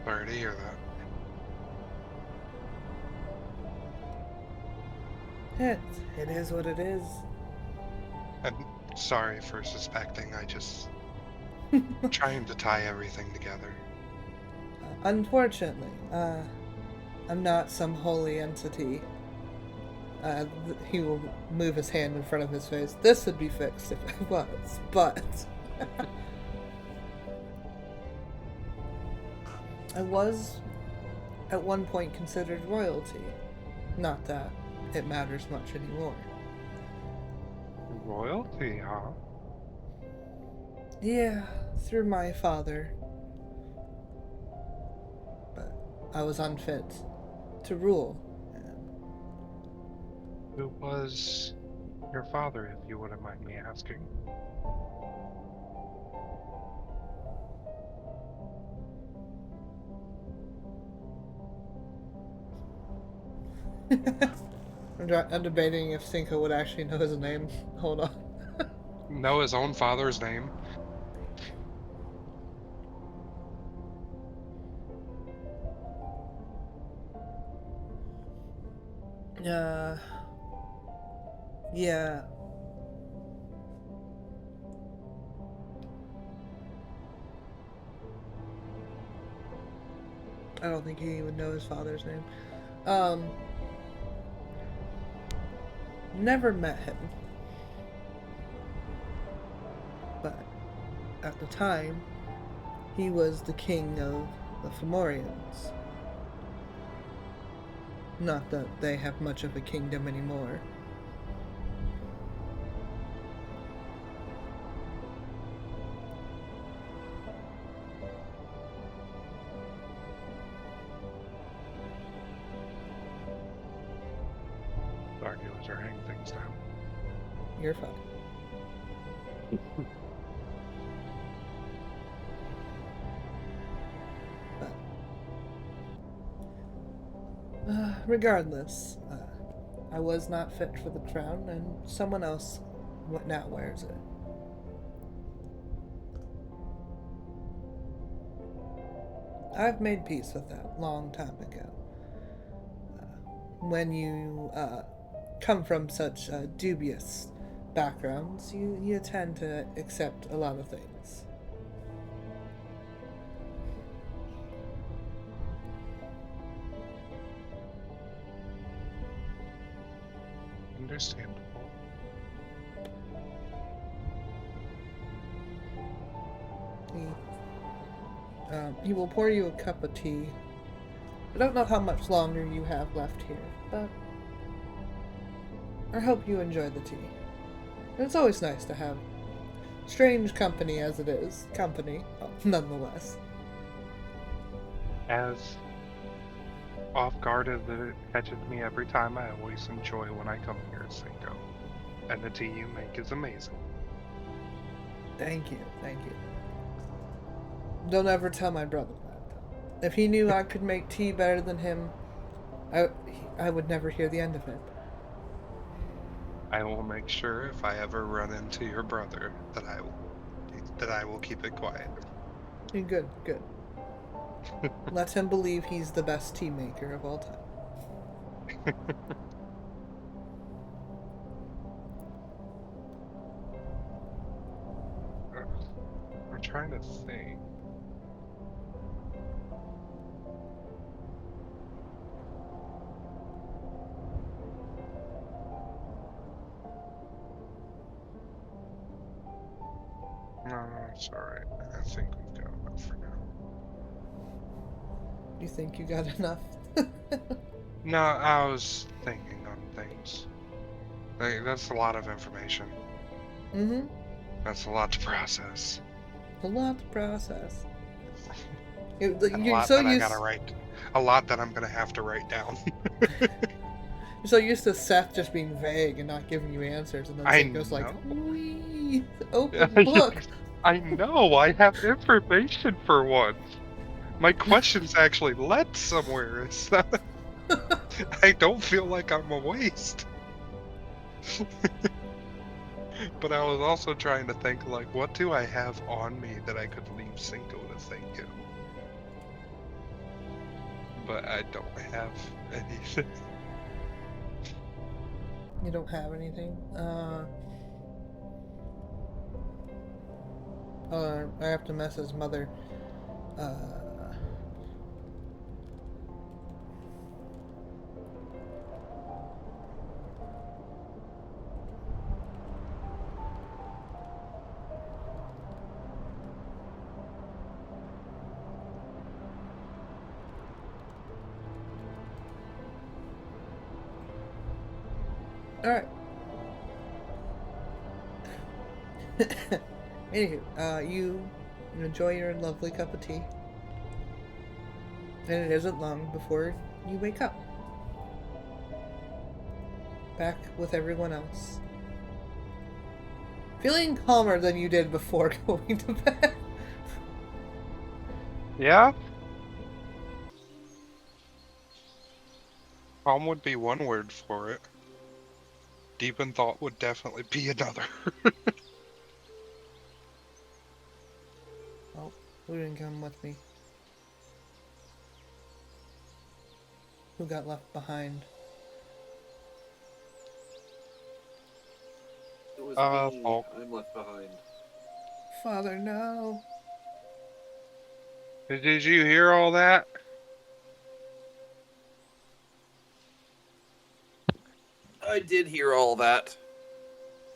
Sorry to hear It is what it is. that. And sorry for suspecting. I just trying to tie everything together. Unfortunately, I'm not some holy entity. He will move his hand in front of his face. This would be fixed if I was, but I was at one point considered royalty. Not that it matters much anymore. Royalty, huh? Yeah, through my father. But I was unfit to rule. Who was your father, if you wouldn't mind me asking? I'm debating if Cinco would actually know his name. Hold on. Know his own father's name? Yeah. I don't think he would know his father's name. Never met him. But at the time, he was the king of the Fomorians. Not that they have much of a kingdom anymore. Arguments or hang things down. You're fine. Regardless, I was not fit for the crown, and someone else now wears it. I've made peace with that long time ago. When you come from such dubious backgrounds, you tend to accept a lot of things. Understandable. He will pour you a cup of tea. I don't know how much longer you have left here, but I hope you enjoy the tea. It's always nice to have strange company as it is. Company, nonetheless. As off guard as it catches me every time, I always enjoy when I come here, Cinco. And the tea you make is amazing. Thank you. Don't ever tell my brother that. If he knew I could make tea better than him, I would never hear the end of it. I will make sure if I ever run into your brother that I will keep it quiet. Good. Let him believe he's the best tea maker of all time. I'm trying to think. No, it's alright. I think we've got enough for now. You think you got enough? No, I was thinking on things. That's a lot of information. Mm-hmm. That's a lot to process. A lot to process. A lot that I'm gonna have to write down. You're so used to Seth just being vague and not giving you answers, and then Cinco's like, "Wee, open book." I know. I have information for once. My questions actually led somewhere. It's not. I don't feel like I'm a waste. But I was also trying to think, like, what do I have on me that I could leave Cinco to thank him? But I don't have anything. You don't have anything? I have to message Mother. Alright. Anywho, you enjoy your lovely cup of tea. And it isn't long before you wake up. Back with everyone else. Feeling calmer than you did before going to bed. Yeah? Calm would be one word for it. Deep in thought would definitely be another. Oh, who didn't come with me? Who got left behind? It was me. Falk. I'm left behind. Father, no. Did you hear all that? I did hear all that.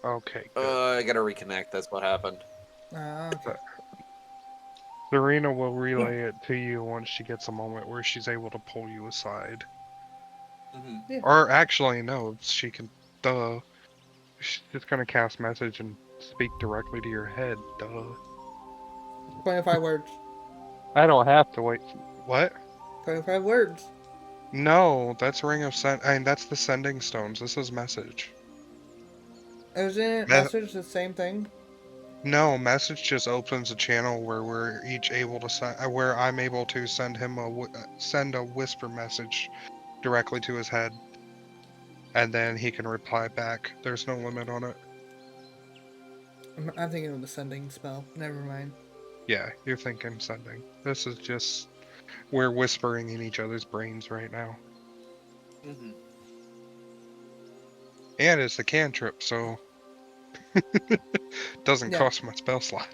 Okay, good. I gotta reconnect. That's what happened. Okay. Serena will relay it to you once she gets a moment where she's able to pull you aside. Mm-hmm. Yeah. Or actually, no, she can. Duh. She's just gonna cast message and speak directly to your head. Duh. 25 words. I don't have to wait. What? 25 words. No, that's Ring of Send. I mean, that's the Sending Stones. This is message. Isn't message the same thing? No, message just opens a channel where we're each able to send, where I'm able to send him send a whisper message directly to his head, and then he can reply back. There's no limit on it. I'm thinking of the sending spell. Never mind. Yeah, you're thinking sending. This is just we're whispering in each other's brains right now. Mm-hmm. And it's the cantrip, so doesn't cost my spell slot.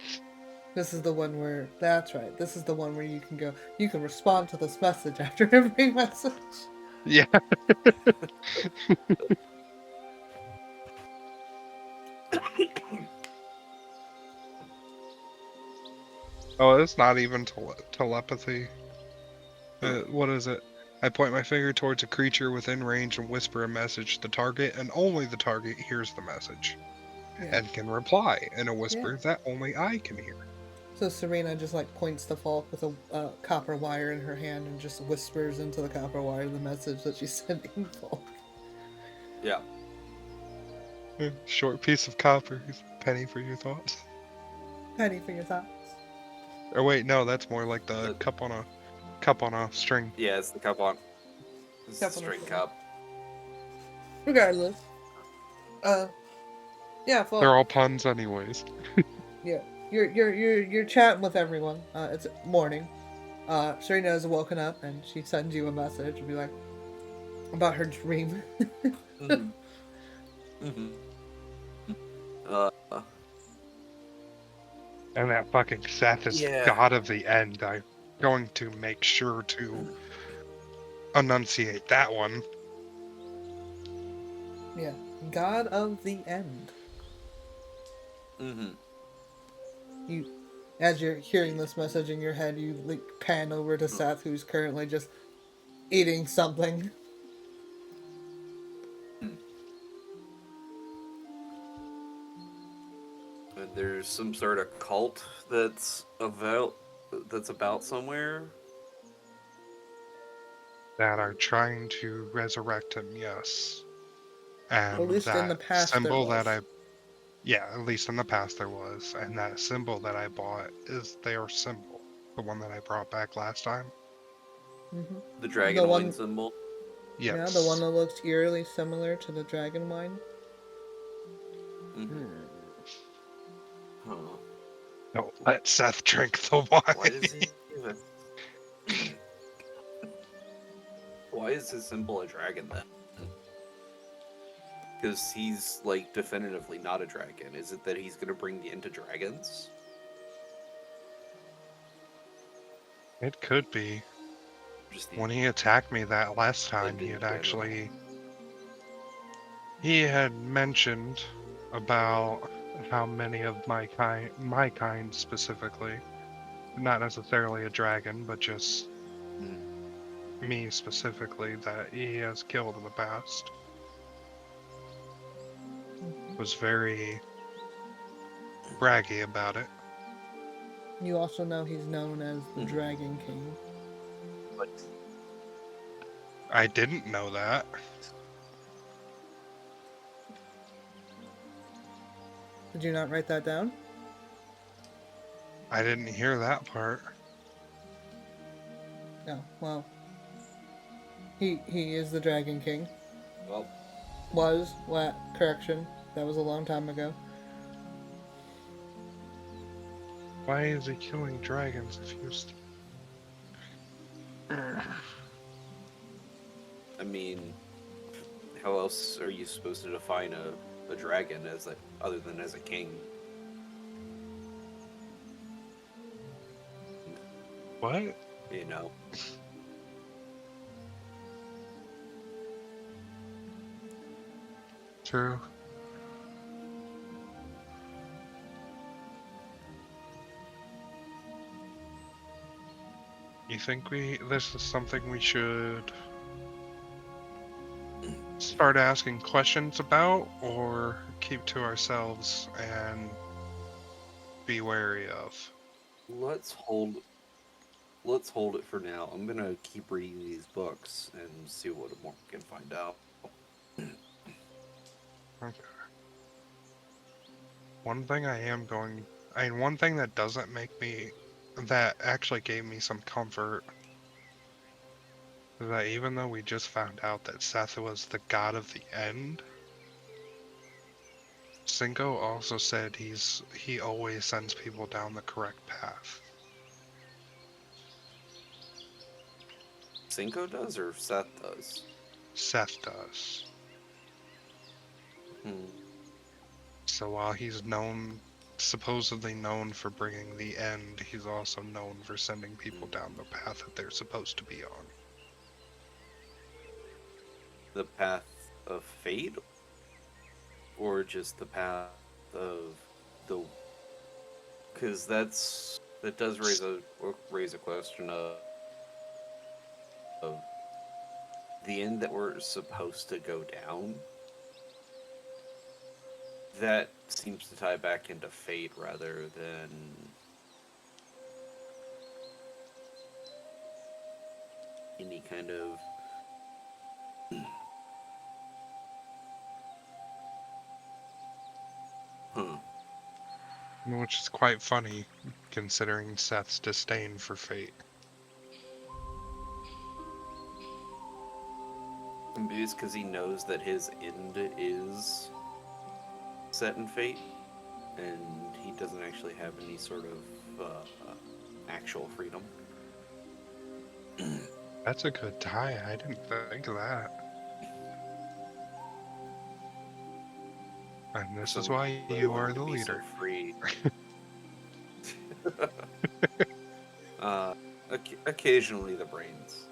This is the one where, that's right, this is the one where you can go, you can respond to this message after every message. Yeah. Oh, it's not even telepathy. What is it? I point my finger towards a creature within range and whisper a message. The target, and only the target, hears the message. Yeah. And can reply in a whisper that only I can hear. So Serena just like points to Falk with a copper wire in her hand and just whispers into the copper wire the message that she's sending Falk. Yeah. Short piece of copper, penny for your thoughts. Penny for your thoughts. Or wait, no, that's more like the cup on a string. Yeah, it's the cup on. It's a string cup. Regardless. Yeah, Falk. They're all puns anyways. Yeah. You're chatting with everyone. It's morning. Serena has woken up and she sends you a message and be like about her dream. Mm-hmm. Mm-hmm. And that fucking Seth is God of the End. I'm going to make sure to enunciate that one. Yeah. God of the End. Mm-hmm. You, as you're hearing this message in your head, you like pan over to Seth, who's currently just eating something. And there's some sort of cult that's about somewhere. That are trying to resurrect him, yes. And at least that in the past symbol there was. that at least in the past there was. And that symbol that I bought is their symbol. The one that I brought back last time. Mm-hmm. The dragon wing symbol? Yes. Yeah, the one that looks eerily similar to the dragon wine. Mm-hmm. Huh. Don't let Seth drink the wine. Why does he even... Why is his symbol a dragon then? Because he's, like, definitively not a dragon. Is it that he's going to bring the end to dragons? It could be. Just When he attacked me that last time, ending general. He had mentioned about how many of my kind specifically, not necessarily a dragon, but just me specifically, that he has killed in the past. Was very braggy about it. You also know he's known as the Dragon King. What? I didn't know that. Did you not write that down? I didn't hear that part. No. Well, he is the Dragon King. Well, Correction. That was a long time ago. Why is he killing dragons if he was... I mean, how else are you supposed to define a dragon as other than as a king? What? You know. True. You think this is something we should start asking questions about, or keep to ourselves and be wary of? Let's hold it for now. I'm gonna keep reading these books and see what more we can find out. Okay. One thing one thing that doesn't make me, that actually gave me some comfort, is that even though we just found out that Seth was the god of the end, Cinco also said he always sends people down the correct path. Cinco does or Seth does? Seth does. Hmm. So while he's supposedly known for bringing the end, he's also known for sending people down the path that they're supposed to be on. The path of fate? Or just the path of the... Because that does raise a question of the end that we're supposed to go down. That seems to tie back into fate rather than any kind of Which is quite funny, considering Seth's disdain for fate. Maybe it's because he knows that his end is set in fate, and he doesn't actually have any sort of actual freedom. That's a good tie. I didn't think of that. And this is why you are the leader. So free. Occasionally the brains.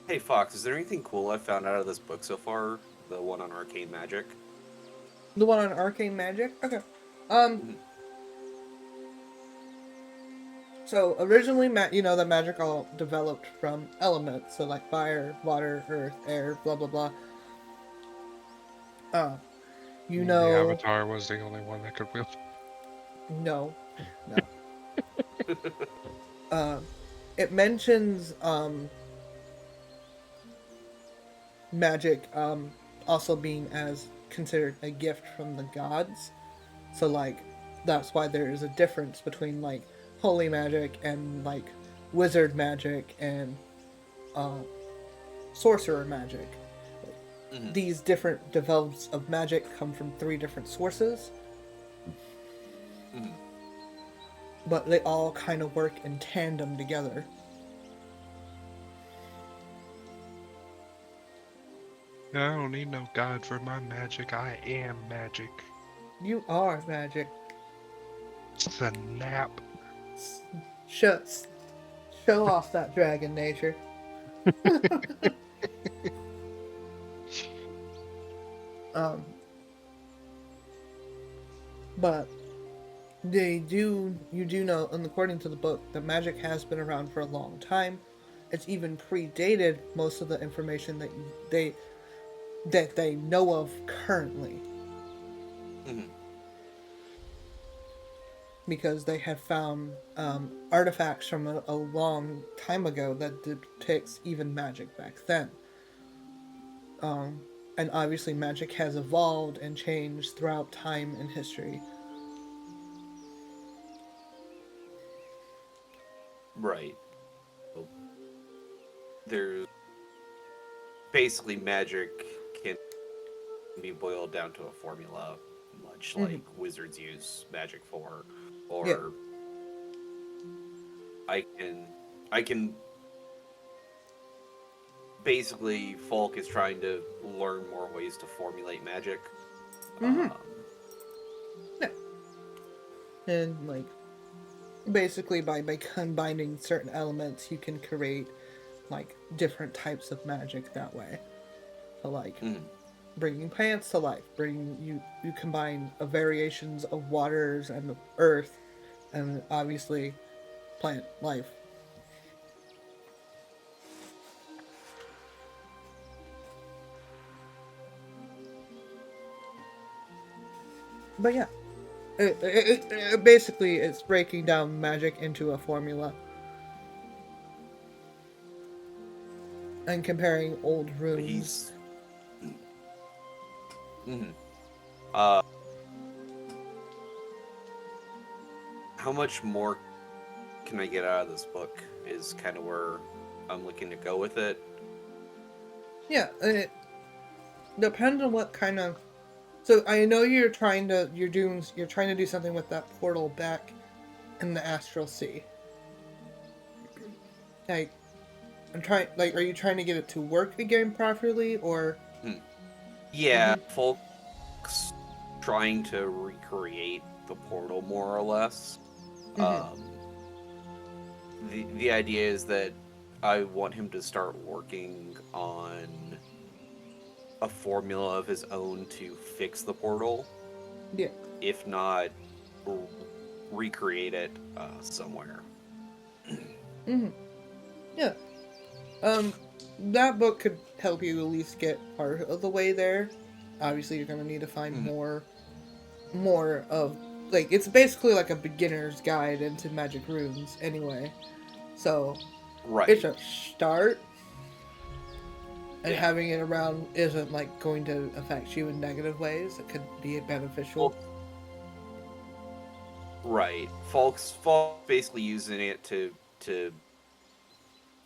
Hey Fox, is there anything cool I found out of this book so far? The one on arcane magic? The one on arcane magic? Okay. So originally, the magic all developed from elements, so like fire, water, earth, air, blah blah blah. The Avatar was the only one that could wield. No. It mentions magic also being as considered a gift from the gods. So like that's why there is a difference between like holy magic and like wizard magic and sorcerer magic. Mm-hmm. These different develops of magic come from 3 different sources, Mm-hmm. but they all kind of work in tandem together. I don't need no god for my magic. I am magic. You are magic. Snap. Show off that dragon nature. um, but you do know, and according to the book, that magic has been around for a long time. It's even predated most of the information that they know of currently. Mm-hmm. Because they had found artifacts from a long time ago that depicts even magic back then. And obviously magic has evolved and changed throughout time and history. Right. There's basically magic can be boiled down to a formula, much like wizards use magic for, or Yeah. I can basically Falk is trying to learn more ways to formulate magic. Yeah. And like basically by combining certain elements you can create like different types of magic that way. So like bringing plants to life, bringing you combine variations of waters and earth, and obviously plant life. But yeah, basically it's breaking down magic into a formula and comparing old runes. Mm-hmm. How much more can I get out of this book is kind of where I'm looking to go with it. Yeah, and it depends on what kind of. So I know you're trying to do something with that portal back in the astral sea. Like, are you trying to get it to work again properly, or? Yeah, folks trying to recreate the portal more or less. The idea is that I want him to start working on a formula of his own to fix the portal. Yeah. If not, recreate it somewhere. Yeah. That book could help you at least get part of the way there. Obviously, you're gonna need to find more of like it's basically like a beginner's guide into magic runes anyway. So it's a start, and having it around isn't like going to affect you in negative ways. It could be beneficial. Right. Falk's basically using it to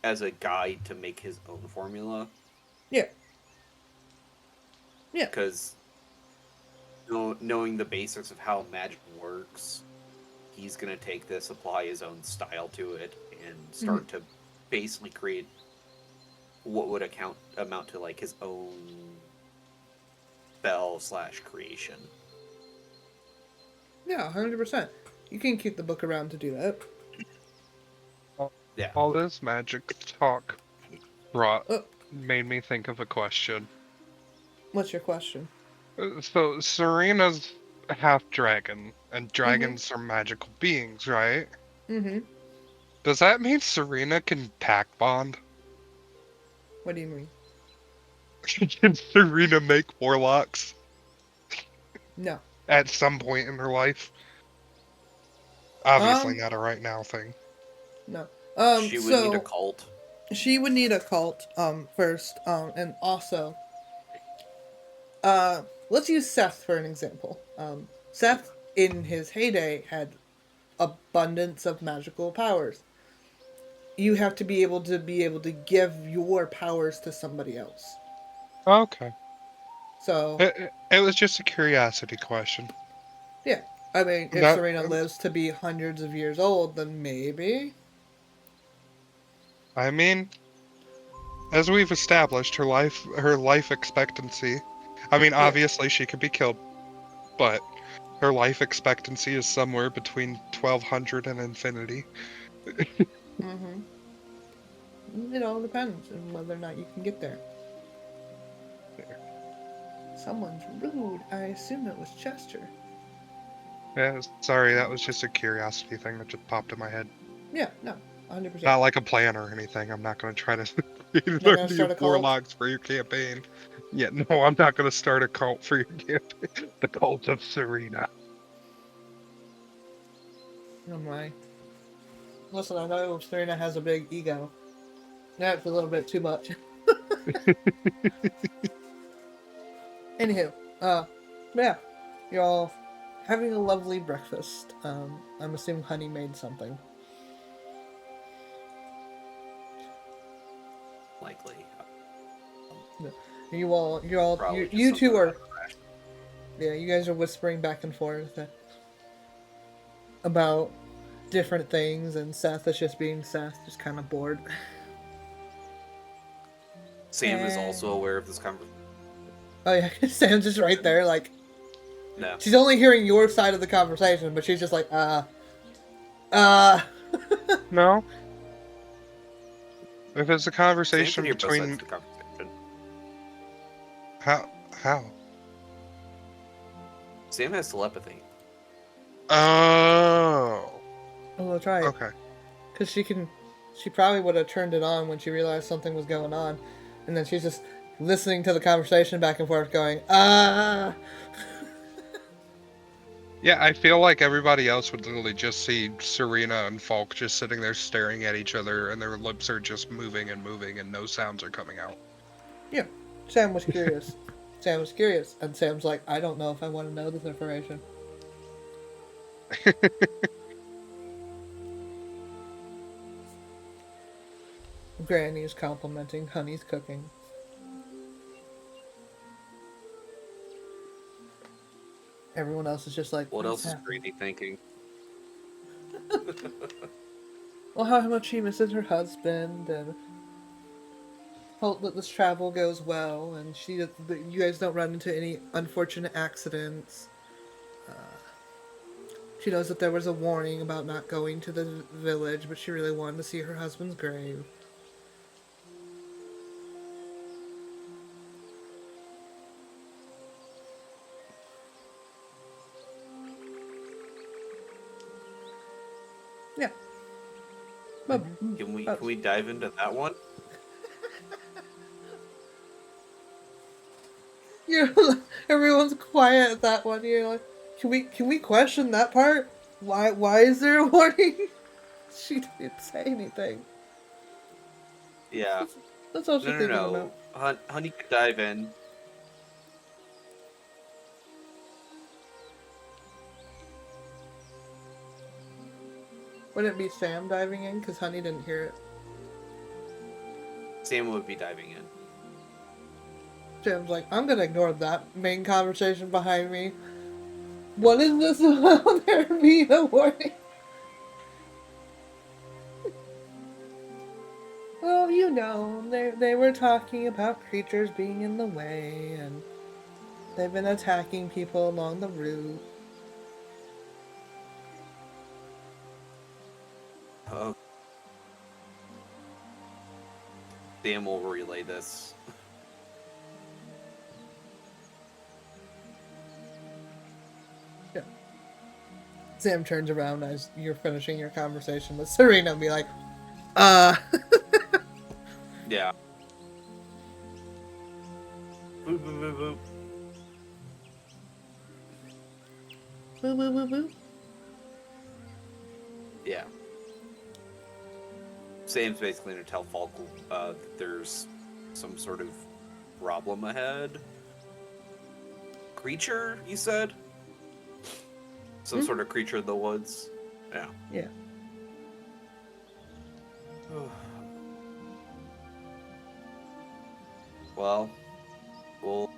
as a guide to make his own formula. Yeah. Yeah. Because knowing the basics of how magic works, he's gonna take this, apply his own style to it, and start to basically create what would amount to like his own spell/creation. Yeah, 100%. You can keep the book around to do that. Yeah. All this magic talk made me think of a question. What's your question? So Serena's half dragon, and dragons are magical beings, right? Does that mean Serena can pack bond? What do you mean? Can Serena make warlocks? No. At some point in her life? Obviously not a right now thing. No. She would need a cult. She would need a cult, first, and also, let's use Seth for an example. Seth, in his heyday, had abundance of magical powers. you have to be able to give your powers to somebody else. Okay. So it was just a curiosity question. Yeah, I mean, if That Serena lives to be hundreds of years old, then maybe. I mean, as we've established, her life expectancy. I mean, obviously she could be killed, but her life expectancy is somewhere between 1200 and infinity. Mm-hmm. It all depends on whether or not you can get there. Someone's rude. I assume it was Chester. Yeah, sorry, that was just a curiosity thing that just popped in my head. Yeah, no, 100%. Not like a plan or anything. I'm not going to try to create Not gonna start a cult? warlocks for your campaign. Yeah, no, I'm not going to start a cult for your campaign. The cult of Serena. Oh my. Listen, I know Serena has a big ego. That's a little bit too much. Anywho, yeah, you're all having a lovely breakfast. I'm assuming Honey made something. Likely. You two are. Yeah, you guys are whispering back and forth about different things, and Seth is just being Seth, just kind of bored. Sam is also aware of this conversation. Oh yeah, Sam's just right there, like. No. She's only hearing your side of the conversation, but she's just like, No. If it's a conversation Sam can hear between. both sides of the conversation. How? Sam has telepathy. Oh. Oh, that's right. Okay. Because she probably would have turned it on when she realized something was going on, and then she's just listening to the conversation back and forth, going, Yeah, I feel like everybody else would literally just see Serena and Falk just sitting there staring at each other, and their lips are just moving, and no sounds are coming out. Yeah, Sam was curious. Sam was curious, and Sam's like, I don't know if I want to know this information. Granny is complimenting Honey's cooking. Everyone else is just like, what else is Granny thinking? Well, how much she misses her husband, and hope that this travel goes well, and that you guys don't run into any unfortunate accidents. She knows that there was a warning about not going to the village, but she really wanted to see her husband's grave. Yeah. But, Can we dive into that one? Everyone's quiet at that one. You're like, can we question that part? Why is there a warning? She didn't say anything. Yeah. That's all she's thinking about. Honey could dive in. Wouldn't it be Sam diving in? Because Honey didn't hear it. Sam would be diving in. Sam's like, I'm gonna ignore that main conversation behind me. What is this about there being a warning? Well, you know, they were talking about creatures being in the way, and they've been attacking people along the route. Sam will relay this. Yeah. Sam turns around as you're finishing your conversation with Serena and be like, Yeah. Boop, boop, boop, boop. Boo, boo, boo, boo. Yeah. Sam's basically going to tell Falk that there's some sort of problem ahead. Creature, you said? Some sort of creature in the woods? Yeah. Yeah. Well, we'll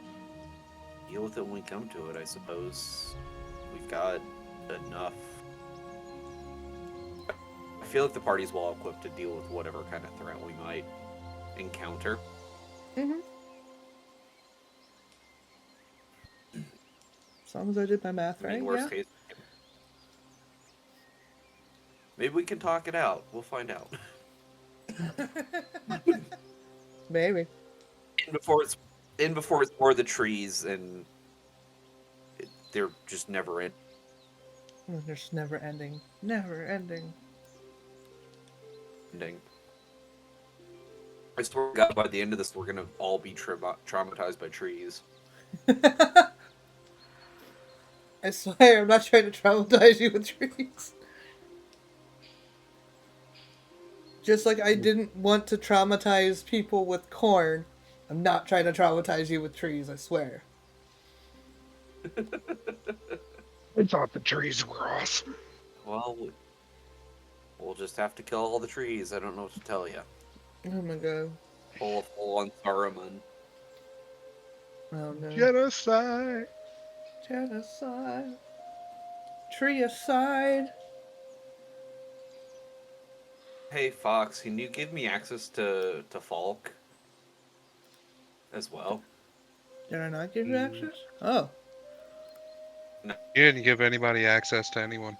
deal with it when we come to it, I suppose. We've got enough. I feel like the party's well equipped to deal with whatever kind of threat we might encounter. Mm-hmm. As long as I did my math right, Worst case, maybe we can talk it out. We'll find out. Maybe. before it's more the trees and they're just never in. They're just never ending. Never ending. I swear to God, by the end of this, we're gonna all be traumatized by trees. I swear, I'm not trying to traumatize you with trees. Just like I didn't want to traumatize people with corn, I'm not trying to traumatize you with trees, I swear. I thought the trees were awesome. Well, we'll just have to kill all the trees. I don't know what to tell you. Oh my god. Full on Saruman. Oh no. Genocide. Genocide. Tree aside. Hey Fox, can you give me access to Falk as well? Did I not give you access? Oh. No. You didn't give anybody access to anyone.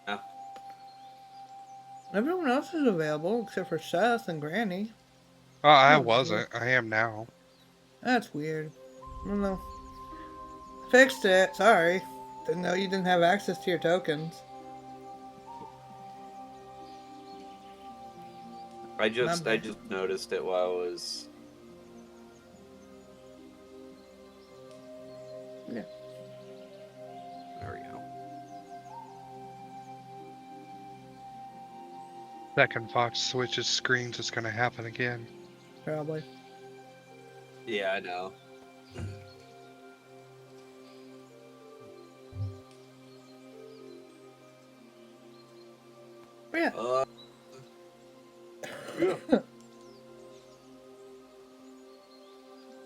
No. Everyone else is available except for Seth and Granny. Oh, I wasn't. I am now. That's weird. I don't know. Fixed it. Sorry. Didn't know you didn't have access to your tokens. I just noticed it while I was. Yeah. There we go. Second Fox switches screens, it's gonna happen again. Probably. Yeah, I know. Yeah. Yeah.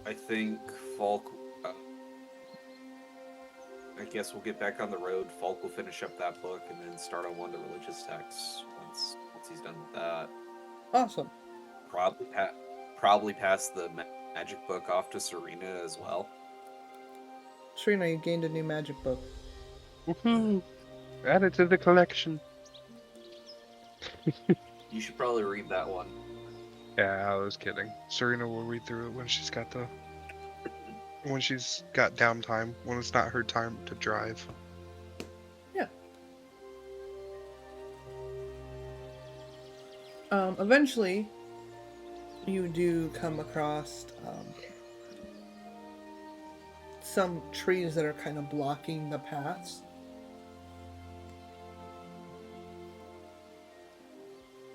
I think Falk. I guess we'll get back on the road. Falk will finish up that book and then start on one of the religious texts once he's done with that. Awesome. Probably pass the magic book off to Serena as well. Serena, you gained a new magic book. Woohoo! Add it to the collection. You should probably read that one. Yeah, I was kidding. Serena will read through it when she's got downtime, when it's not her time to drive. Yeah. Eventually, you do come across some trees that are kind of blocking the paths.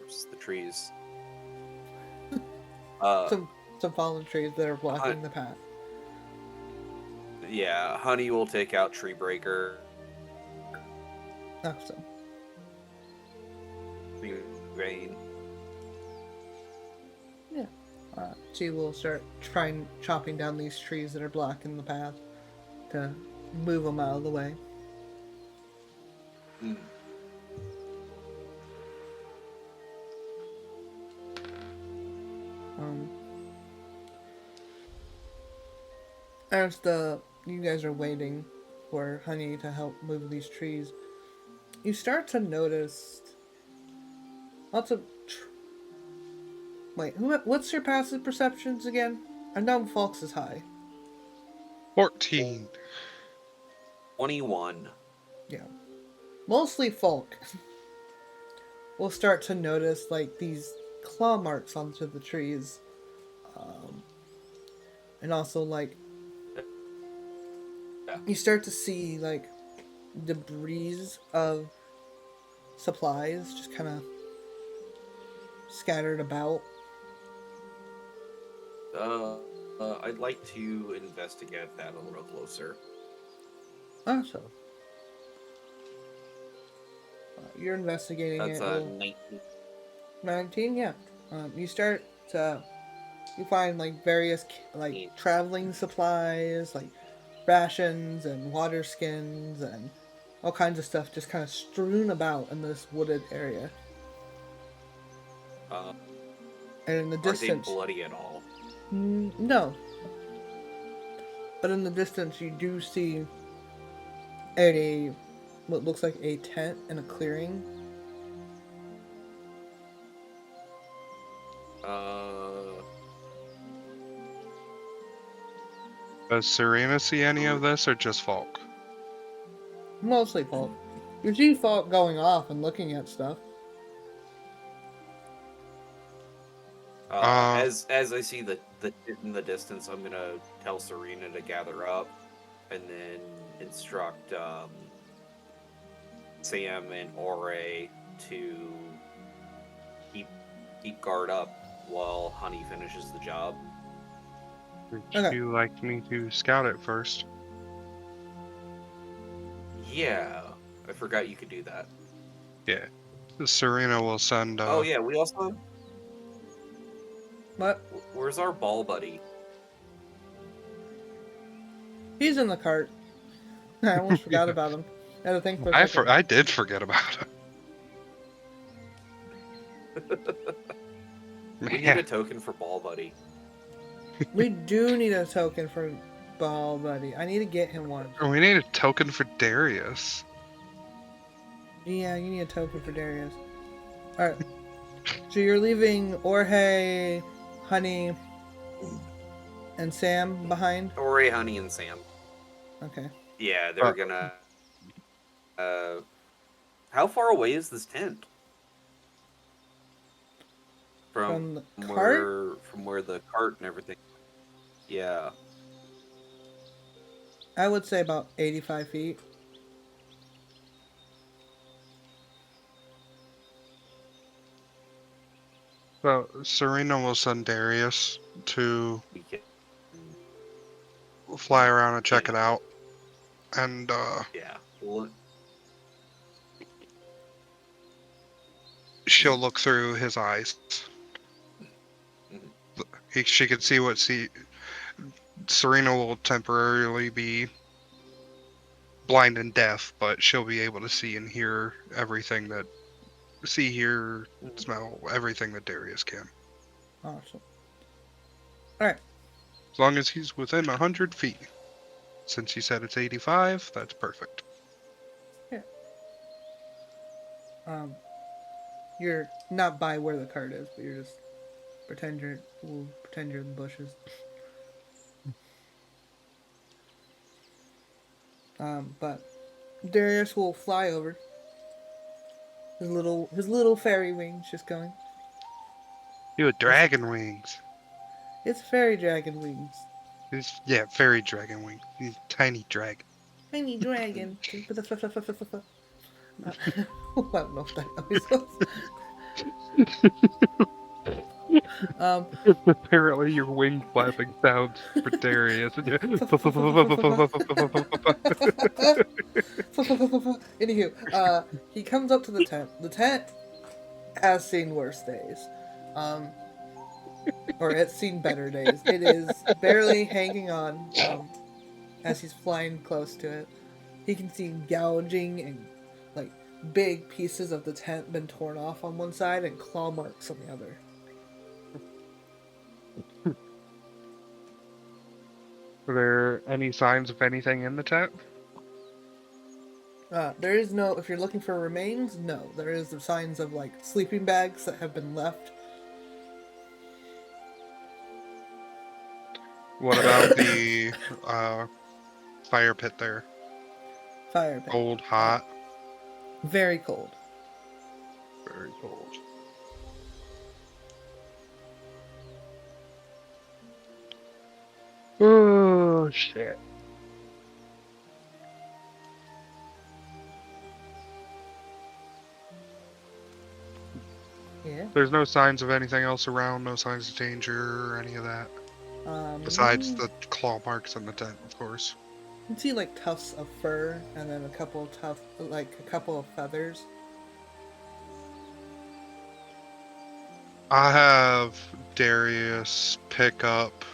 Versus the trees. Some fallen trees that are blocking the path. Yeah, Honey will take out Tree Breaker. Awesome. Rain. Yeah. She will start trying chopping down these trees that are blocking the path to move them out of the way. Mm. As you guys are waiting for Honey to help move these trees, you start to notice lots of. Wait, what's your passive perceptions again? I know Falk's is high. 14. 21. Yeah. Mostly Falk will start to notice like these claw marks onto the trees. And also like you start to see like debris of supplies just kind of scattered about. I'd like to investigate that a little closer. Awesome. you're investigating That's it. a 19. 19, yeah. You start to you find like various like traveling supplies, like rations and water skins and all kinds of stuff just kind of strewn about in this wooded area. And in the Are they distance, bloody at all? no. But in the distance, you do see a what looks like a tent in a clearing. Does Serena see any of this, or just Falk? Mostly Falk. You see Falk going off and looking at stuff. As I see the in the distance, I'm gonna tell Serena to gather up, and then instruct Sam and Ore to keep guard up while Honey finishes the job. Would you like me to scout it first? Yeah, I forgot you could do that. Yeah. Serena will send. Oh yeah, we also. What? Where's our ball buddy? He's in the cart. I almost forgot about him. I had to think for a second. I did forget about him. We need a token for ball buddy. We do need a token for ball buddy. I need to get him one. We need a token for Darius. Yeah, you need a token for Darius. Alright. So you're leaving Orhe, Honey, and Sam behind? Ore, Honey, and Sam. Okay. Yeah, they're gonna... how far away is this tent? From the cart? From where the cart and everything... Yeah. I would say about 85 feet. So Serena will send Darius to fly around and check it out. And yeah. She'll look through his eyes. She can see what Serena will temporarily be blind and deaf, but she'll be able to see and hear everything that hear, smell everything that Darius can. Awesome. Alright. As long as he's within 100 feet. Since you said it's 85, that's perfect. Yeah. You're not by where the cart is, but you're just pretend you're in the bushes. But Darius will fly over. His little fairy wings just going. You have dragon wings. It's fairy dragon wings. Yeah, fairy dragon wings. He's tiny dragon. Tiny dragon. I don't know if that noise was. Apparently your wing flapping sounds for Darius. Anywho, he comes up to the tent. The tent has seen worse days. Or it's seen better days. It is barely hanging on as he's flying close to it. He can see gouging and like big pieces of the tent been torn off on one side and claw marks on the other. Are there any signs of anything in the tent? There is no, if you're looking for remains, no. There is the signs of like sleeping bags that have been left. What about the fire pit there? Fire pit. Cold, hot? Very cold. Very cold. Oh, shit. Yeah. There's no signs of anything else around, no signs of danger or any of that. Besides the claw marks on the tent, of course. You can see like tufts of fur and then a couple of feathers. I have Darius pick up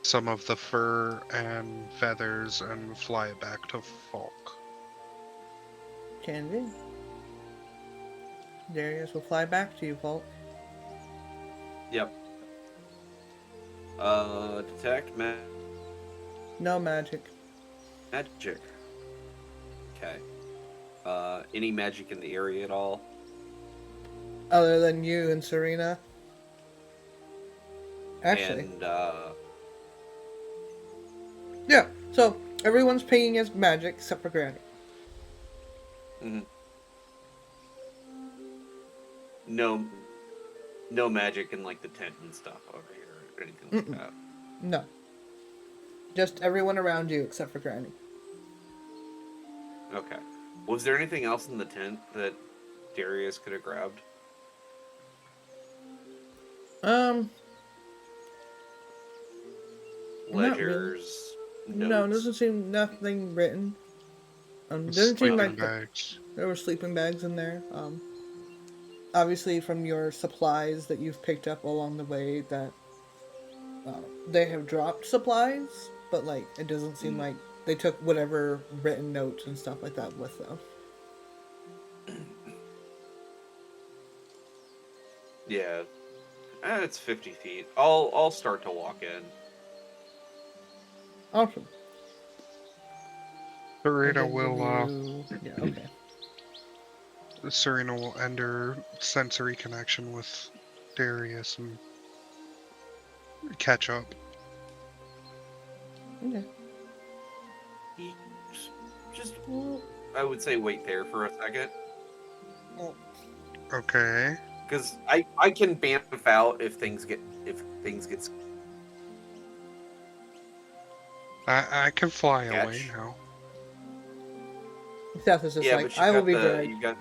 some of the fur and feathers and fly it back to Falk. Can do. Darius will fly back to you, Falk. Yep. Detect No magic. magic. Okay. Any magic in the area at all? Other than you and Serena? Actually. And, Yeah, so everyone's pinging as magic except for Granny. mhm. No, no magic in, like, the tent and stuff over here or anything like that. No. Just everyone around you except for Granny. Okay. Was there anything else in the tent that Darius could have grabbed? Not really. Ledgers, No, notes. doesn't seem nothing written. Doesn't seem Sleeping like bags. there were sleeping bags in there. Obviously from your supplies that you've picked up along the way that they have dropped supplies, but like it doesn't seem like they took whatever written notes and stuff like that with them. Yeah. It's 50 feet. I'll start to walk in. Awesome. Serena will Yeah, okay. Serena will end her sensory connection with Darius and catch up. Okay. Just, I would say wait there for a second. Okay. Because I can bamf out if things get I can fly catch. away now. Seth is just Yeah, like, but you I will got be the brave. you got.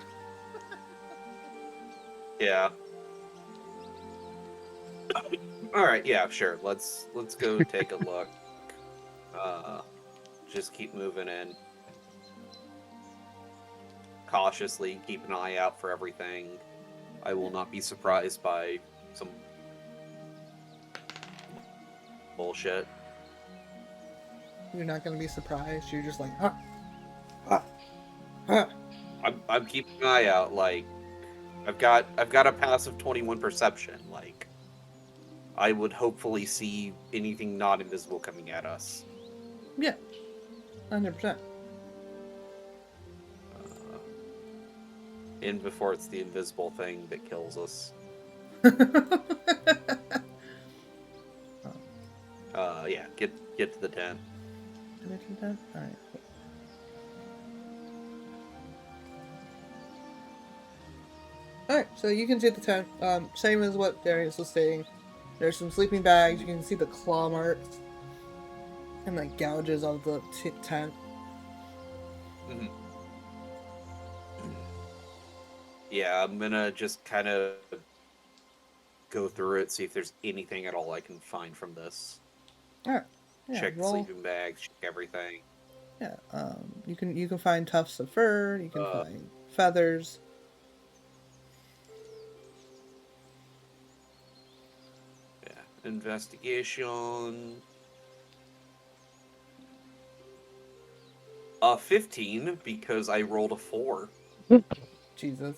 Yeah. All right. Yeah. Sure. Let's go take a look. Just keep moving in. Cautiously, keep an eye out for everything. I will not be surprised by some bullshit. You're not gonna be surprised. You're just like, huh, huh, huh. I'm keeping an eye out. Like, I've got a passive 21 perception. Like, I would hopefully see anything not invisible coming at us. Yeah, 100%. In before it's the invisible thing that kills us. Yeah, get to the tent. All right. Alright, so you can see the tent. Same as what Darius was saying. There's some sleeping bags. You can see the claw marks and like gouges of the tent. Mm-hmm. Yeah, I'm gonna just kind of go through it, see if there's anything at all I can find from this. Alright. Yeah, check the sleeping bags, check everything. Yeah, you can find tufts of fur, you can find feathers. Yeah, investigation. 15 because I rolled a 4. Jesus.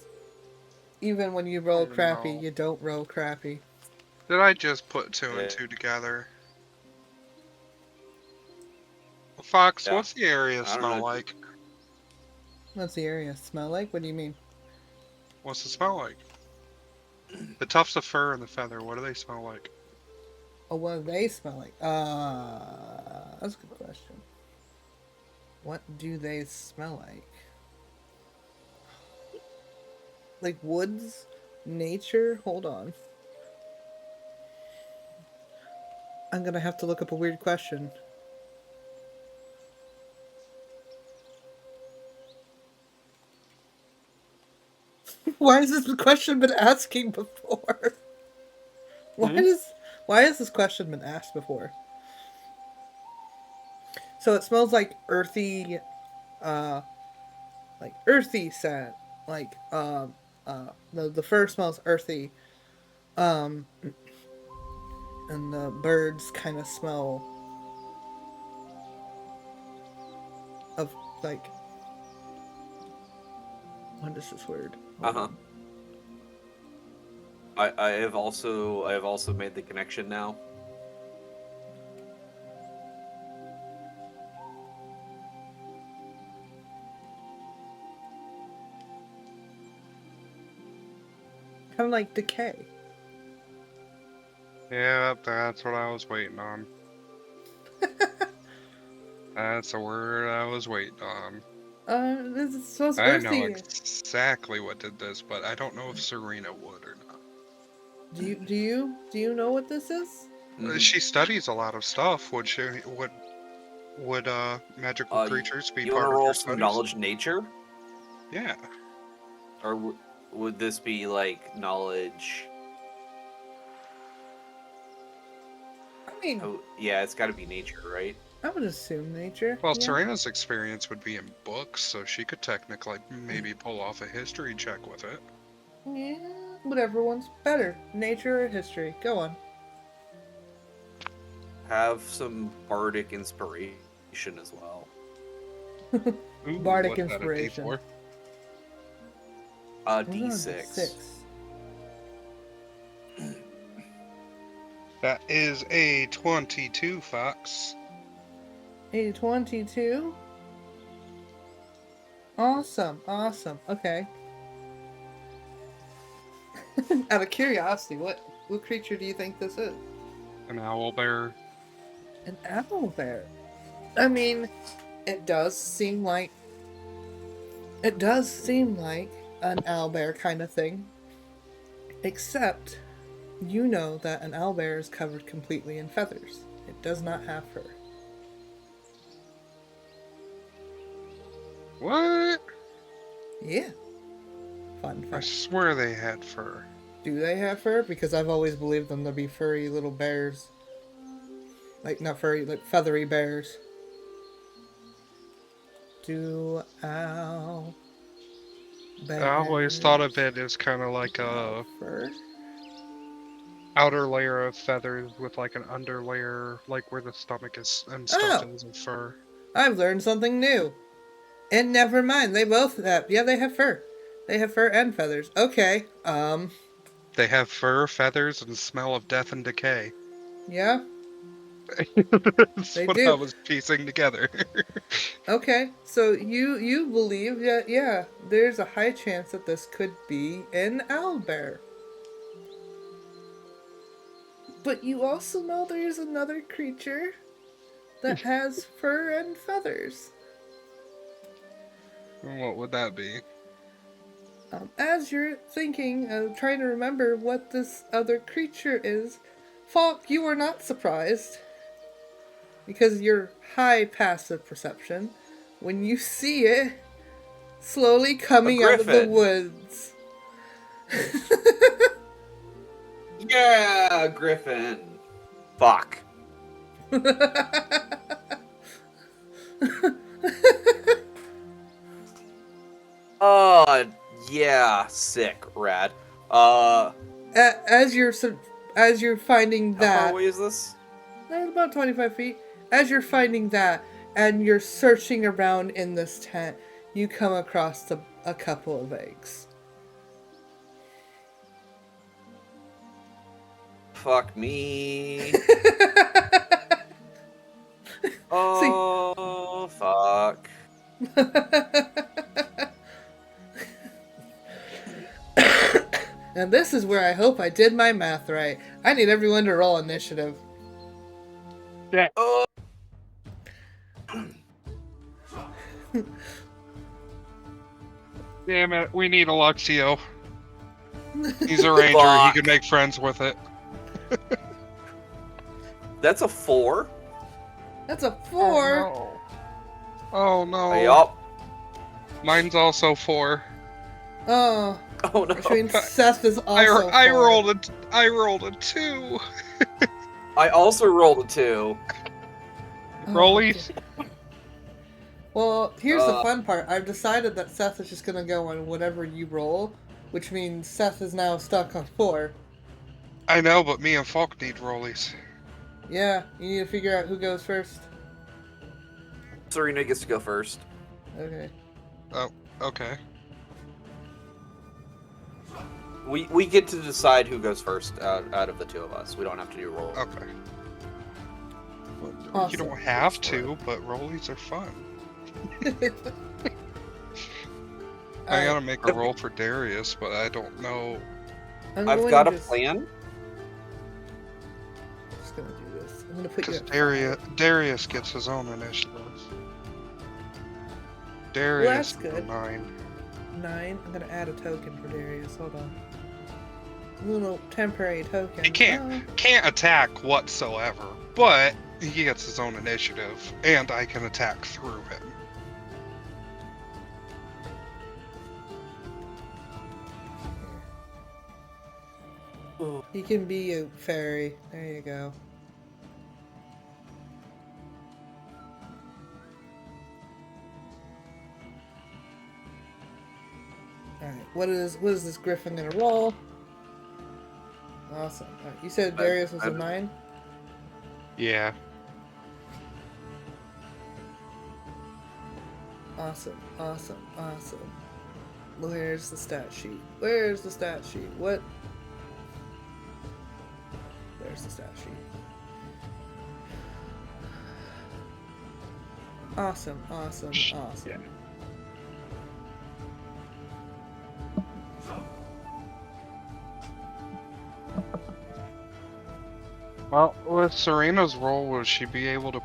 Even when you roll crappy, you don't roll crappy. Did I just put 2 and 2 together? Fox, Yeah. what's the area smell like? What's the area smell like? What do you mean? What's it smell like? The tufts of fur and the feather, what do they smell like? Oh, what do they smell like? That's a good question. What do they smell like? Like woods? Nature? Hold on. I'm gonna have to look up a weird question. Why has this question been asking before? Why has this question been asked before? So it smells like earthy scent. Like the fur smells earthy. Um, and the birds kind of smell of, like, what is this word? I have also made the connection now. Kind of like decay. Yeah, that's what I was waiting on. That's the word I was waiting on. This is so I know earthy. exactly what did this, but I don't know if Serena would or not. Do you know what this is? She studies a lot of stuff. Would magical creatures be you part want to of roll her some studies? knowledge nature? Yeah. Or would this be like knowledge? I mean, yeah, it's got to be nature, right? I would assume nature. Well, yeah. Serena's experience would be in books, so she could technically maybe pull off a history check with it. Yeah, whatever one's better, nature or history. Go on. Have some bardic inspiration as well. Ooh, Bardic what's inspiration. That, a D4? D6. That is a 22, Fox. A 22? Awesome, awesome. Okay. Out of curiosity, what creature do you think this is? An owlbear. An owlbear. I mean, it does seem like an owlbear kind of thing. Except, you know that an owlbear is covered completely in feathers. It does not have fur. What? Yeah. Fun fact. I swear they had fur. Do they have fur? Because I've always believed them to be furry little bears. Like, not furry, like feathery bears. Do owl bears I always thought of it as kind of like a fur? outer layer of feathers with like an underlayer, like where the stomach is and stuff is of fur. I've learned something new. And never mind, they both have. Yeah, they have fur. They have fur and feathers. Okay. They have fur, feathers, and smell of death and decay. Yeah. That's they what do. I was piecing together. Okay, so you believe that, yeah, there's a high chance that this could be an owlbear. But you also know there's another creature that has fur and feathers. What would that be? As you're thinking of trying to remember what this other creature is, Falk, you are not surprised. Because your high passive perception, when you see it slowly coming out of the woods. Yeah, griffin. Fuck. Yeah, sick, rad. As you're finding that. How far away is this? About 25 feet. As you're finding that, and you're searching around in this tent, you come across a couple of eggs. Fuck me. Oh, fuck. And this is where I hope I did my math right. I need everyone to roll initiative. Yeah. Damn it, we need Alexio. He's a ranger, he can make friends with it. That's a 4. That's a 4? Oh no. Yup. Mine's also 4. Oh. Oh no. Which means Seth is also I rolled a 2. I also rolled a 2. Rollies? Well, here's the fun part. I've decided that Seth is just gonna go on whatever you roll, which means Seth is now stuck on 4. I know, but me and Falk need rollies. Yeah, you need to figure out who goes first. Serena gets to go first. Okay. Oh, okay. We get to decide who goes first out of the two of us. We don't have to do roll. Okay. Awesome. You don't have to, but rollies are fun. I gotta make a roll for Darius, but I don't know. I've got a plan. I'm just gonna do this. I'm gonna put you Because Darius gets his own initiative. Darius well, that's good. 9. 9. I'm gonna add a token for Darius. Hold on. A little temporary token. He can't attack whatsoever, but he gets his own initiative, and I can attack through him. He can be a fairy. There you go. Alright, what is this griffin gonna roll? Awesome. Right, you said Darius was a 9? Yeah. Awesome. Where's the stat sheet? What? There's the stat sheet. Awesome. Yeah. Well, with Serena's roll, will she be able to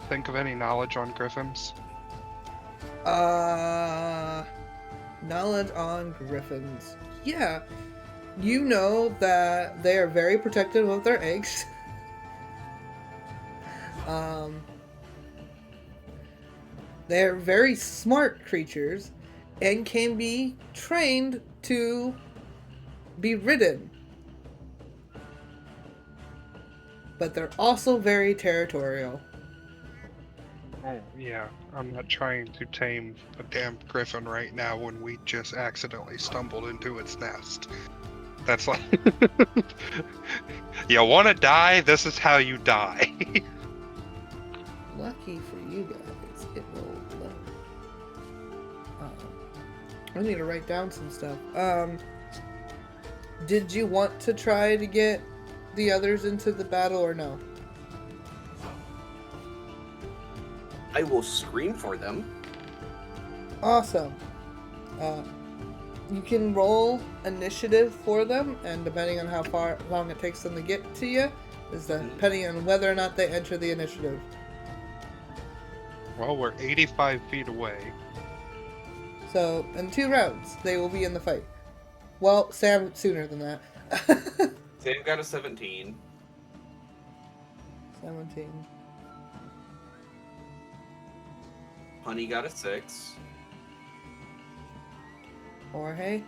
think of any knowledge on griffins? Knowledge on griffins. Yeah. You know that they are very protective of their eggs. They're very smart creatures and can be trained to be ridden. But they're also very territorial. Oh, yeah. I'm not trying to tame a damn griffin right now when we just accidentally stumbled into its nest. That's like... You want to die? This is how you die. Lucky for you guys, it rolled low. I need to write down some stuff. Did you want to try to get the others into the battle or no? I will scream for them. Awesome. You can roll initiative for them, and depending on how long it takes them to get to you, is depending on whether or not they enter the initiative. Well, we're 85 feet away. So, in 2 rounds, they will be in the fight. Well, Sam sooner than that. Sam got a 17. 17. Honey got a 6. Jorge?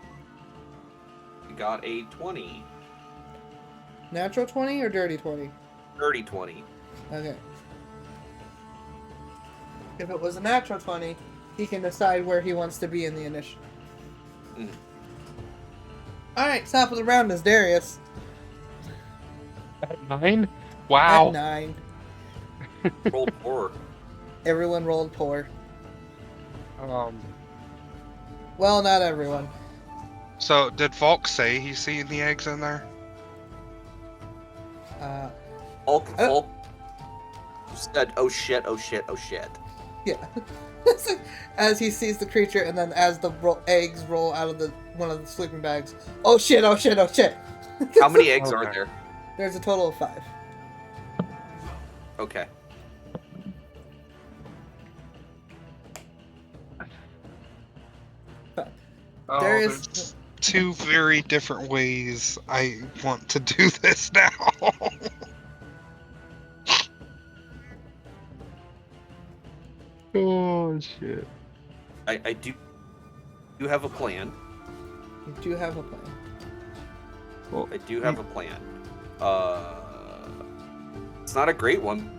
Got a 20. Natural 20 or dirty 20? Dirty 20. Okay. If it was a natural 20, he can decide where he wants to be in the initiative. Alright, top of the round is Darius. At 9? Wow. At 9. Rolled poor. Everyone rolled poor. Well, not everyone. So, did Falk say he's seen the eggs in there? Falk said, oh shit. Yeah. As he sees the creature, and then as the eggs roll out of one of the sleeping bags. Oh shit. How many eggs are there? There's a total of 5. Okay. There's 2 very different ways I want to do this now. Oh, shit. I do have a plan. You do have a plan. Well, I do have a plan. It's not a great one,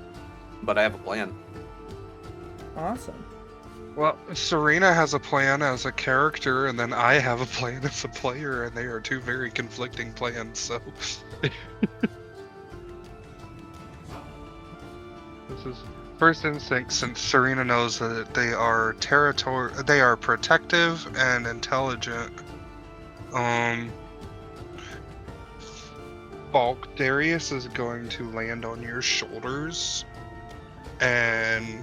but I have a plan. Awesome. Well, Serena has a plan as a character, and then I have a plan as a player, and they are two very conflicting plans, so... This is first instinct, since Serena knows that they are protective and intelligent. Falk, Darius is going to land on your shoulders and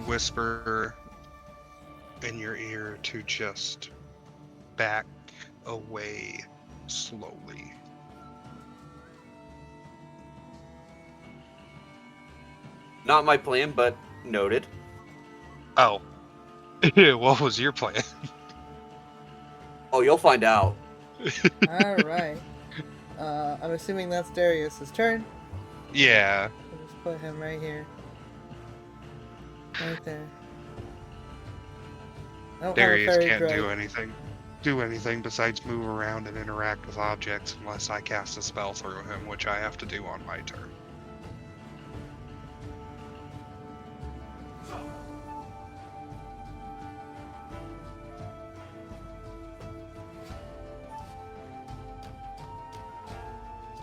whisper in your ear to just back away slowly. Not my plan, but noted. Oh. What was your plan? Oh, you'll find out. Alright. I'm assuming that's Darius's turn. Yeah. We'll just put him right here. Right there. Darius can't do anything besides move around and interact with objects unless I cast a spell through him, which I have to do on my turn.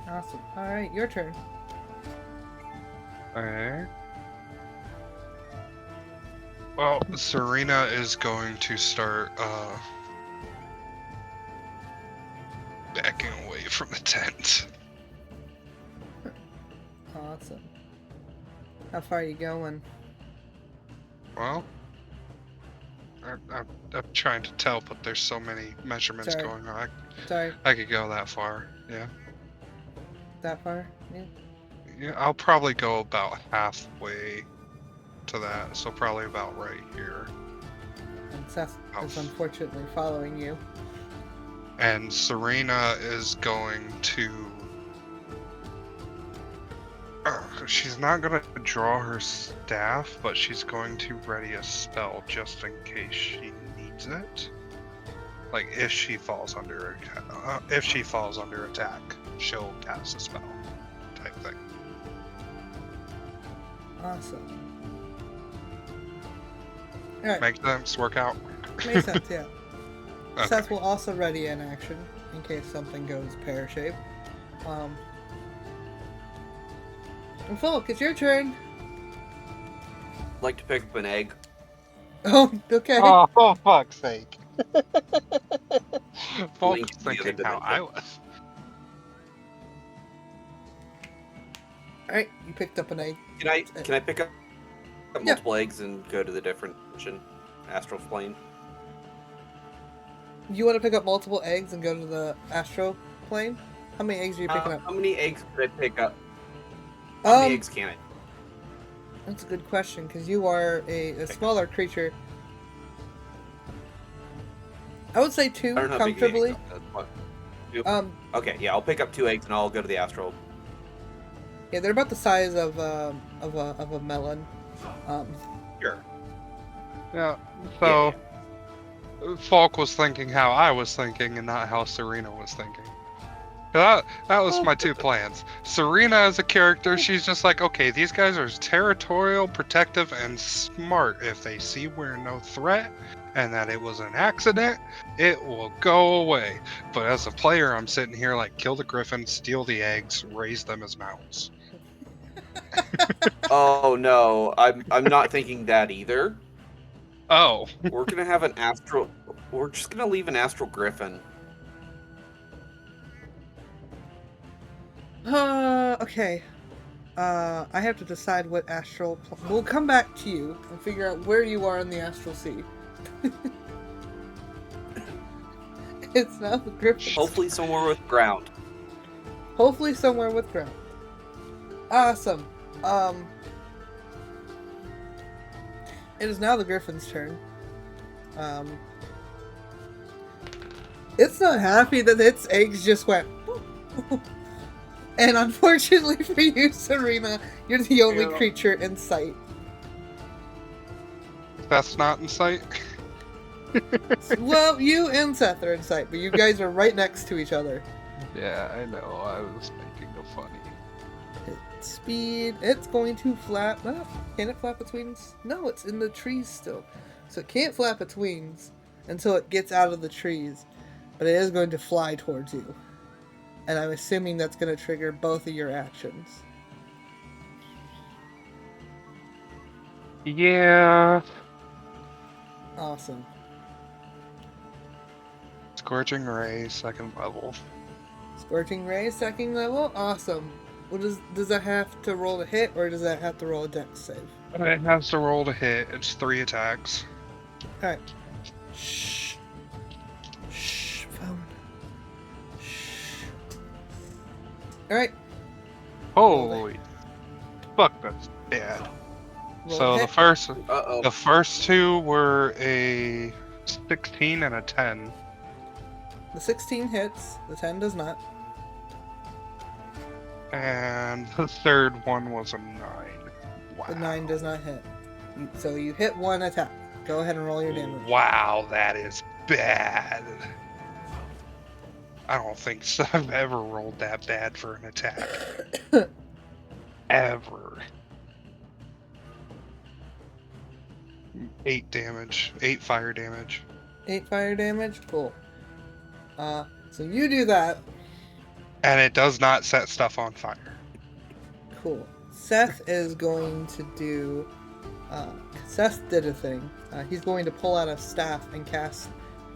Awesome. Alright, your turn. Okay. Well, Serena is going to start backing away from the tent. Awesome. How far are you going? Well, I'm trying to tell, but there's so many measurements going on. I could go that far, yeah. That far? Yeah. Yeah, I'll probably go about halfway to that, so probably about right here. And Seth is unfortunately following you. And Serena is going to... she's not going to draw her staff, but she's going to ready a spell just in case she needs it. Like, if she falls under attack, she'll cast a spell type thing. Awesome. Alright. Make sense? Work out? Makes sense, yeah. Okay. Seth will also ready an action in case something goes pear-shaped. And Falk, it's your turn. I'd like to pick up an egg. Oh, okay. Oh, for fuck's sake. Falk Link was to the other thinking how dimension. I was. Alright, you picked up an egg. Can I pick up multiple eggs and go to the different dimension? Astral plane? You want to pick up multiple eggs and go to the astral plane? How many eggs are you picking up? How many eggs can I pick up? How many eggs can I? That's a good question, because you are a smaller creature. I would say 2, I don't know how big the eggs comfortably. are. Two? Okay, yeah, I'll pick up 2 eggs and I'll go to the astral. Yeah, they're about the size of a melon. Sure. Yeah, so... Falk was thinking how I was thinking and not how Serena was thinking. That was my 2 plans. Serena as a character, she's just like, okay, these guys are territorial, protective, and smart. If they see we're no threat and that it was an accident, it will go away. But as a player, I'm sitting here like, kill the griffin, steal the eggs, raise them as mounts. Oh no, I'm not thinking that either. Oh. We're gonna have an astral. We're just gonna leave an astral griffin. Okay. I have to decide what astral... We'll come back to you and figure out where you are in the astral sea. It's now the griffin. Hopefully somewhere with ground. Hopefully somewhere with ground. Awesome. It is now the griffin's turn. It's not happy that its eggs just went... And unfortunately for you, Serena, you're the only creature in sight. That's not in sight? Well, you and Seth are in sight, but you guys are right next to each other. Yeah, I know. I was making a funny. Its speed. It's going to flap. Oh, can it flap its wings? No, it's in the trees still. So it can't flap its wings until it gets out of the trees. But it is going to fly towards you. And I'm assuming that's going to trigger both of your actions. Yeah. Awesome. Scorching Ray, 2nd level. Scorching Ray, 2nd level? Awesome. What does that have to roll to hit, or does that have to roll a dex save? It has to roll to hit. It's 3 attacks. Alright. Shh. Shh, phone. Shh. Alright. Holy fuck, that's bad. So the first two were a 16 and a 10. The 16 hits, the 10 does not. And the third one was a 9. Wow. The 9 does not hit. So you hit 1 attack. Go ahead and roll your damage. Wow, that is bad. I don't think so. I've ever rolled that bad for an attack. Ever. 8 damage. 8 fire damage. 8 fire damage? Cool. So you do that. And it does not set stuff on fire. Cool. Seth is going to do... Seth did a thing. He's going to pull out a staff and cast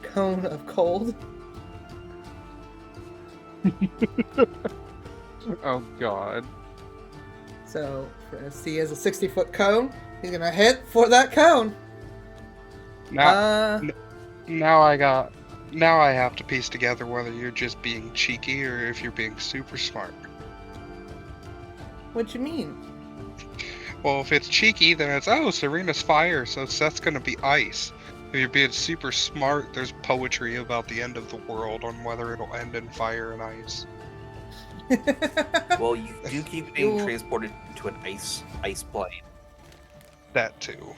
Cone of Cold. Oh god. So, he has a 60-foot cone. He's gonna hit for that cone. Now I have to piece together whether you're just being cheeky or if you're being super smart. What you mean? Well, if it's cheeky, then it's, oh, Serena's fire, so Seth's gonna be ice. If you're being super smart, there's poetry about the end of the world on whether it'll end in fire and ice. Well, you do keep being transported to an ice plane. That too.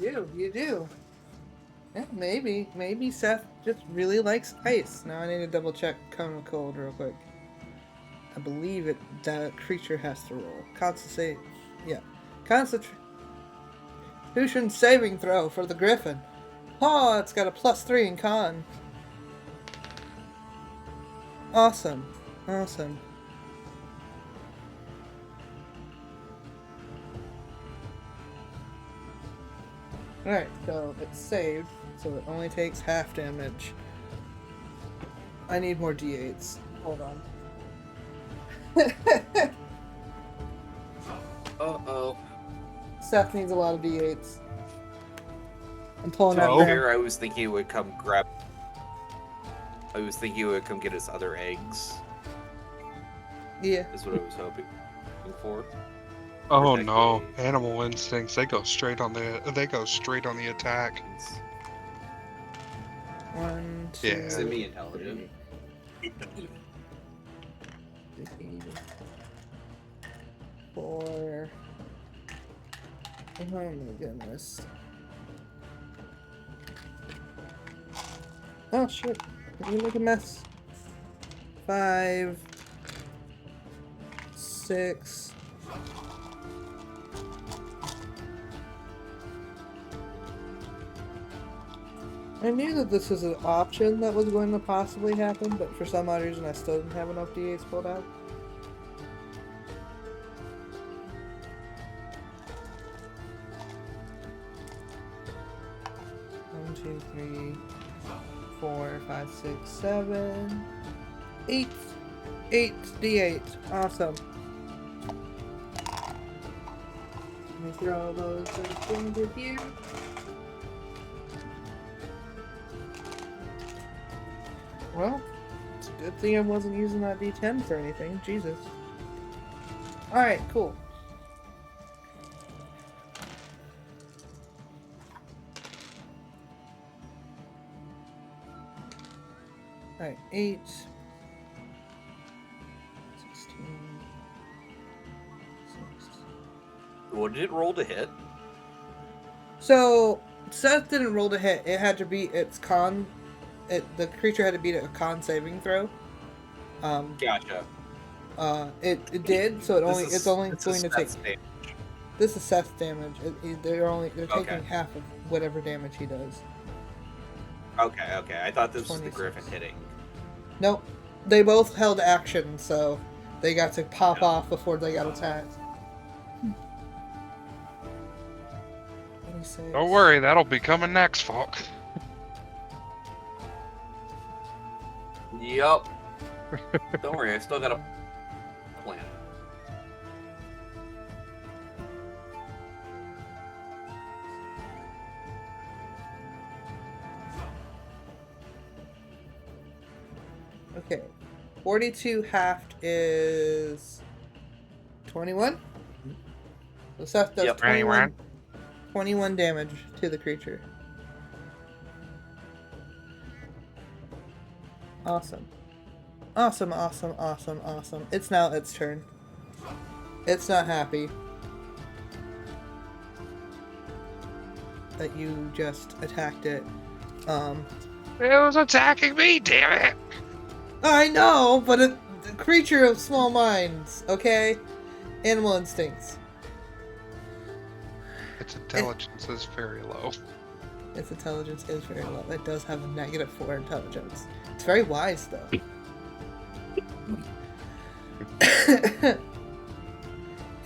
You do. Yeah, maybe Seth just really likes ice. Now I need to double check Cone of Cold real quick. I believe that creature has to roll. Constitution saving throw for the Griffin. Oh, it's got a +3 in con. Awesome. Alright, so it's saved, so it only takes half damage. I need more d8s. Hold on. Uh-oh. Seth needs a lot of d8s. I'm pulling To out be there. fair, I was thinking it would come get us other eggs. Yeah. Is what I was hoping for. Oh no, animal instincts, they go straight on the attack. 1, 2, Yeah. Semi-intelligent. 3, 4. Oh my goodness. Oh shit. You look a mess. 5, 6. I knew that this was an option that was going to possibly happen, but for some odd reason I still didn't have enough d8s pulled out. One, 2, 3, 4, 5, 6, 7, 8. 8 d8. Awesome. Let me throw those things in here. Well, it's a good thing I wasn't using that d10 for anything. Jesus. Alright, cool. Alright, 8. 16. 6. What did it roll to hit? So, Seth didn't roll to hit. It had to beat its the creature had to beat a con saving throw. Gotcha. It did, so it's only going to take. Damage. This is Seth's damage. They're taking Okay. half of whatever damage he does. Okay. I thought this was the 26. Griffin hitting. Nope. They both held action, so they got to pop off before they got attacked. 26. Don't worry, that'll be coming next, Falk. Yup. Don't worry, I still got a plan. Okay. 42 halved is 21. So Seth does Yep. 21 damage to the creature. Awesome. Awesome. It's now its turn. It's not happy that you just attacked it. It was attacking me, damn it! I know, but a creature of small minds, okay? Animal instincts. Its intelligence is very low. Its intelligence is very low. It does have a -4 intelligence. It's very wise, though.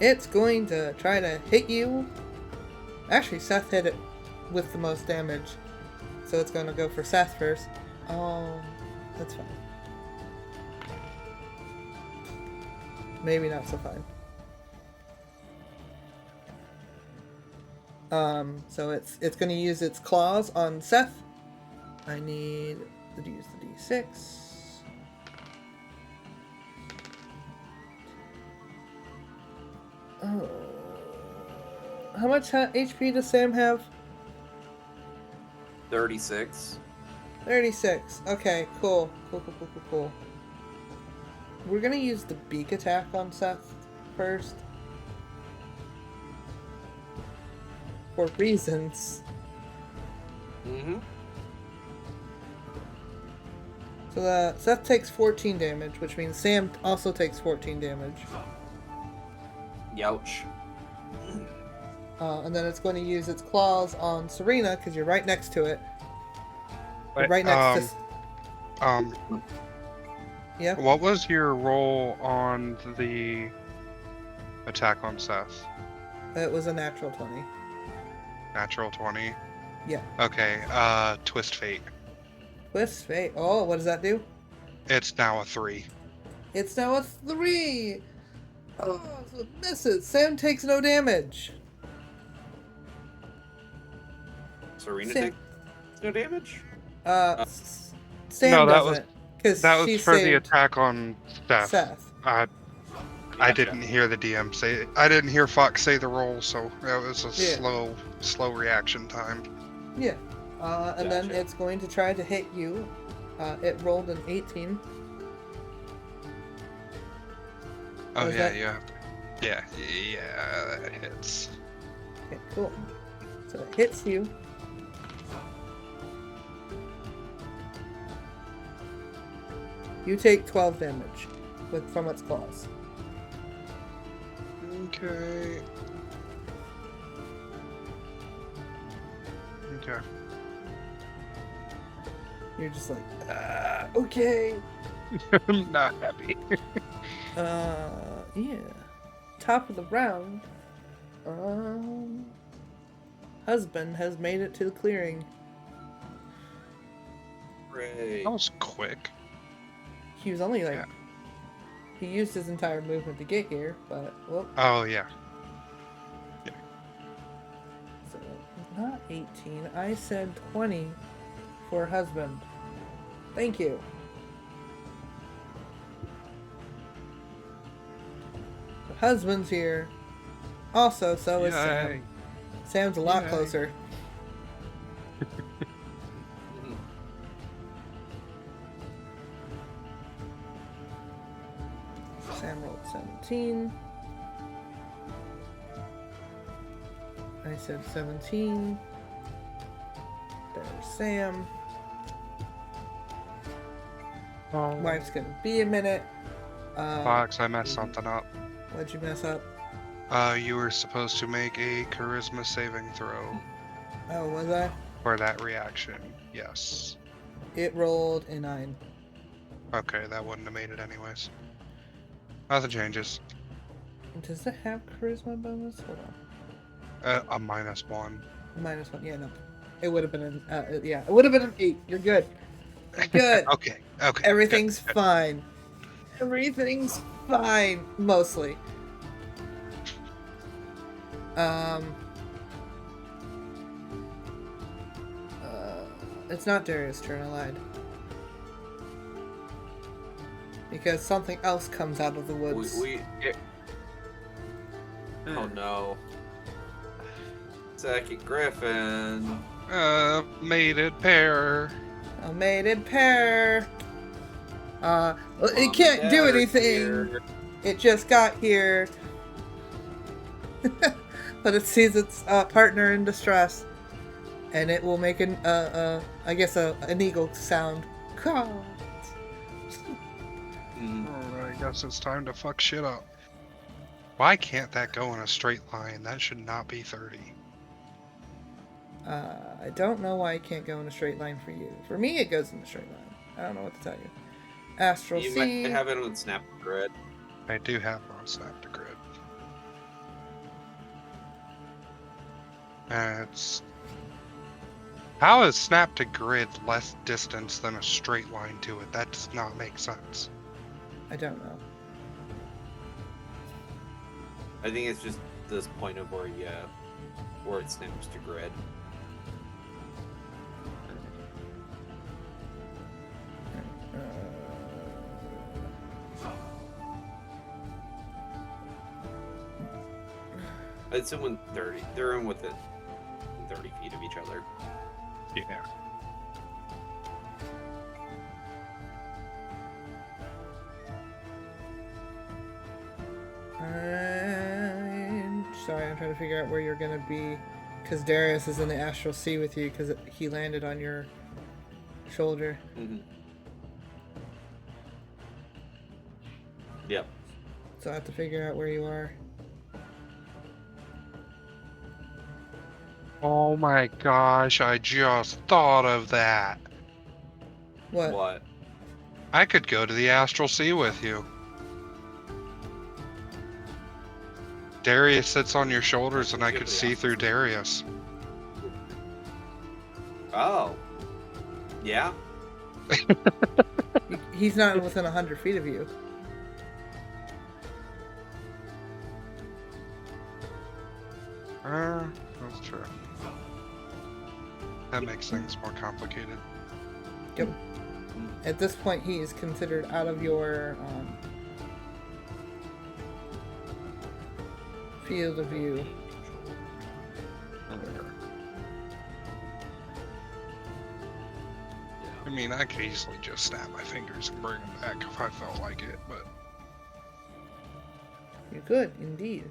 It's going to try to hit you. Actually, Seth hit it with the most damage. So it's going to go for Seth first. Oh, that's fine. Maybe not so fine. So it's going to use its claws on Seth. I need to use the D6. How much HP does Sam have? 36. 36. Okay, cool. Cool. We're gonna use the beak attack on Seth first. For reasons. Mm-hmm. So Seth takes 14 damage, which means Sam also takes 14 damage. Youch. And then it's going to use its claws on Serena, because you're right next to it. You're Wait, right next to... Yeah? What was your roll on the attack on Seth? It was a natural 20. Natural 20? Yeah. Okay, Twist Fate. Twist Fate. Oh, what does that do? It's now a 3. It's now a 3! Oh, so it misses. Sam takes no damage. Serena takes no damage? Sam No, that doesn't. That was for the attack on Seth. I Gotcha. didn't hear the DM say. I didn't hear Fox say the roll, so it was a slow reaction time. Yeah. And then it's going to try to hit you. It rolled an 18. Oh yeah. Yeah, that hits. Okay, cool. So it hits you. You take 12 damage from its claws. Okay. You're just like, okay. I'm not happy. Yeah. Top of the round. Husband has made it to the clearing. Hooray. That was quick. He was only like... He used his entire movement to get here, but... Well, Oh, yeah. so, not 18. I said 20 for husband. Thank you. The husband's here. Also, so is Sam. Sam's a lot closer. Sam rolled 17. I said 17. There's Sam. Oh. Wife's gonna be a minute. Fox, I messed something up. What'd you mess up? You were supposed to make a charisma saving throw. Oh, was I? For that reaction, yes. It rolled a 9. Okay, that wouldn't have made it anyways. Nothing changes. Does it have charisma bonus? Hold on. A -1. -1, yeah, no. It would have been it would have been an 8. You're good. You're good. Okay. Everything's good. fine. Everything's fine, mostly. It's not Darius' turn, I lied. Because something else comes out of the woods. Oh no. Second Griffin. Mated pair. A mated pair. It can't do anything. Here. It just got here. But it sees its partner in distress. And it will make an eagle sound. Alright, I guess it's time to fuck shit up. Why can't that go in a straight line? That should not be 30. I don't know why it can't go in a straight line for you. For me, it goes in a straight line. I don't know what to tell you. Astral You Sea. might have it on Snap Grid. I do have it on Snap to Grid. How is Snap to Grid less distance than a straight line to it? That does not make sense. I don't know. I think it's just this point of where it snaps to grid. I'd assume when 30, they're in within 30 feet of each other. Yeah. Sorry, I'm trying to figure out where you're gonna be, because Darius is in the Astral Sea with you, because he landed on your shoulder. Mm-hmm. Yep. So I have to figure out where you are. Oh my gosh, I just thought of that. What? I could go to the Astral Sea with you. Darius sits on your shoulders and I could see through Darius. Oh. Yeah? He's not within 100 feet of you. That's true. That makes things more complicated. Yep. At this point, he is considered out of your field of view. I mean, I could easily just snap my fingers and bring him back if I felt like it, but... You could, indeed.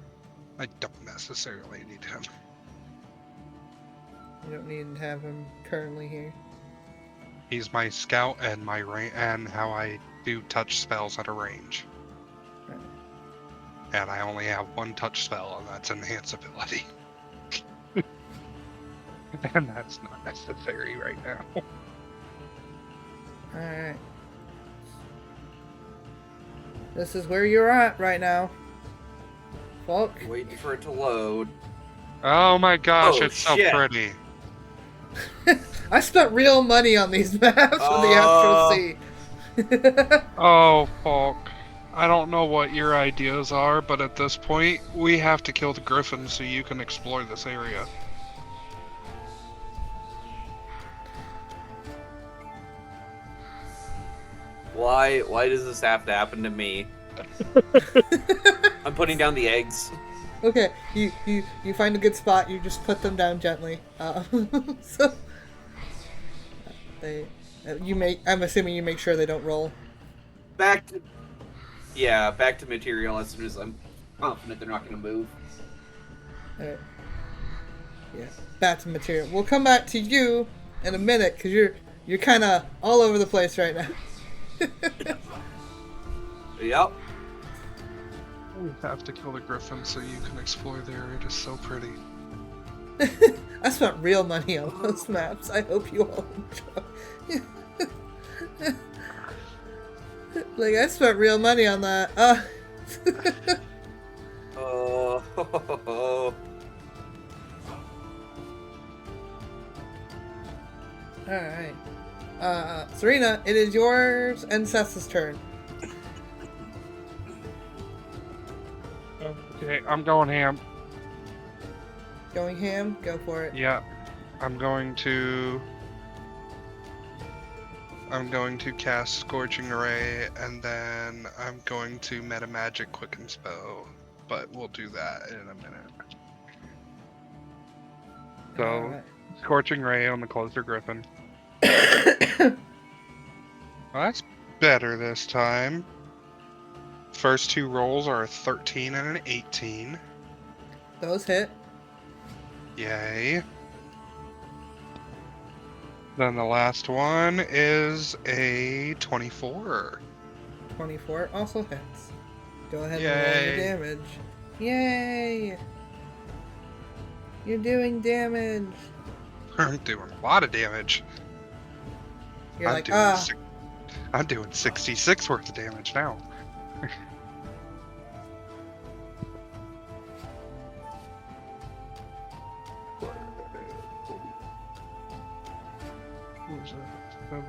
I don't necessarily need him. You don't need to have him currently here. He's my scout and my and how I do touch spells at a range. Right. And I only have one touch spell, and that's Enhance Ability. And that's not necessary right now. Alright. This is where you're at right now. Falk. Waiting for it to load. Oh my gosh, Oh, it's so shit. pretty. I spent real money on these maps for the Astral Sea. Oh, Falk. I don't know what your ideas are, but at this point, we have to kill the griffin so you can explore this area. Why does this have to happen to me? I'm putting down the eggs. Okay, you find a good spot, you just put them down gently. So I'm assuming you make sure they don't roll. Back to material as soon as I'm confident they're not going to move. Alright. Yeah, back to material. We'll come back to you in a minute, because you're kind of all over the place right now. Yep. We have to kill the griffin so you can explore there. It is so pretty. I spent real money on those maps. I hope you all enjoy. Like, I spent real money on that. Oh. Alright. Serena, it is yours and Seth's turn. Okay, I'm going ham. Going ham? Go for it. Yeah. I'm going to cast Scorching Ray, and then I'm going to Meta Magic Quicken Spell, but we'll do that in a minute. So, Alright. Scorching Ray on the closer griffin. Well, that's better this time. First two rolls are a 13 and an 18. Those hit. Yay. Then the last one is a 24. 24 also hits. Go ahead and roll your damage. Yay! You're doing damage. I'm doing a lot of damage. You're I'm doing 66 worth of damage now. What was that? 7,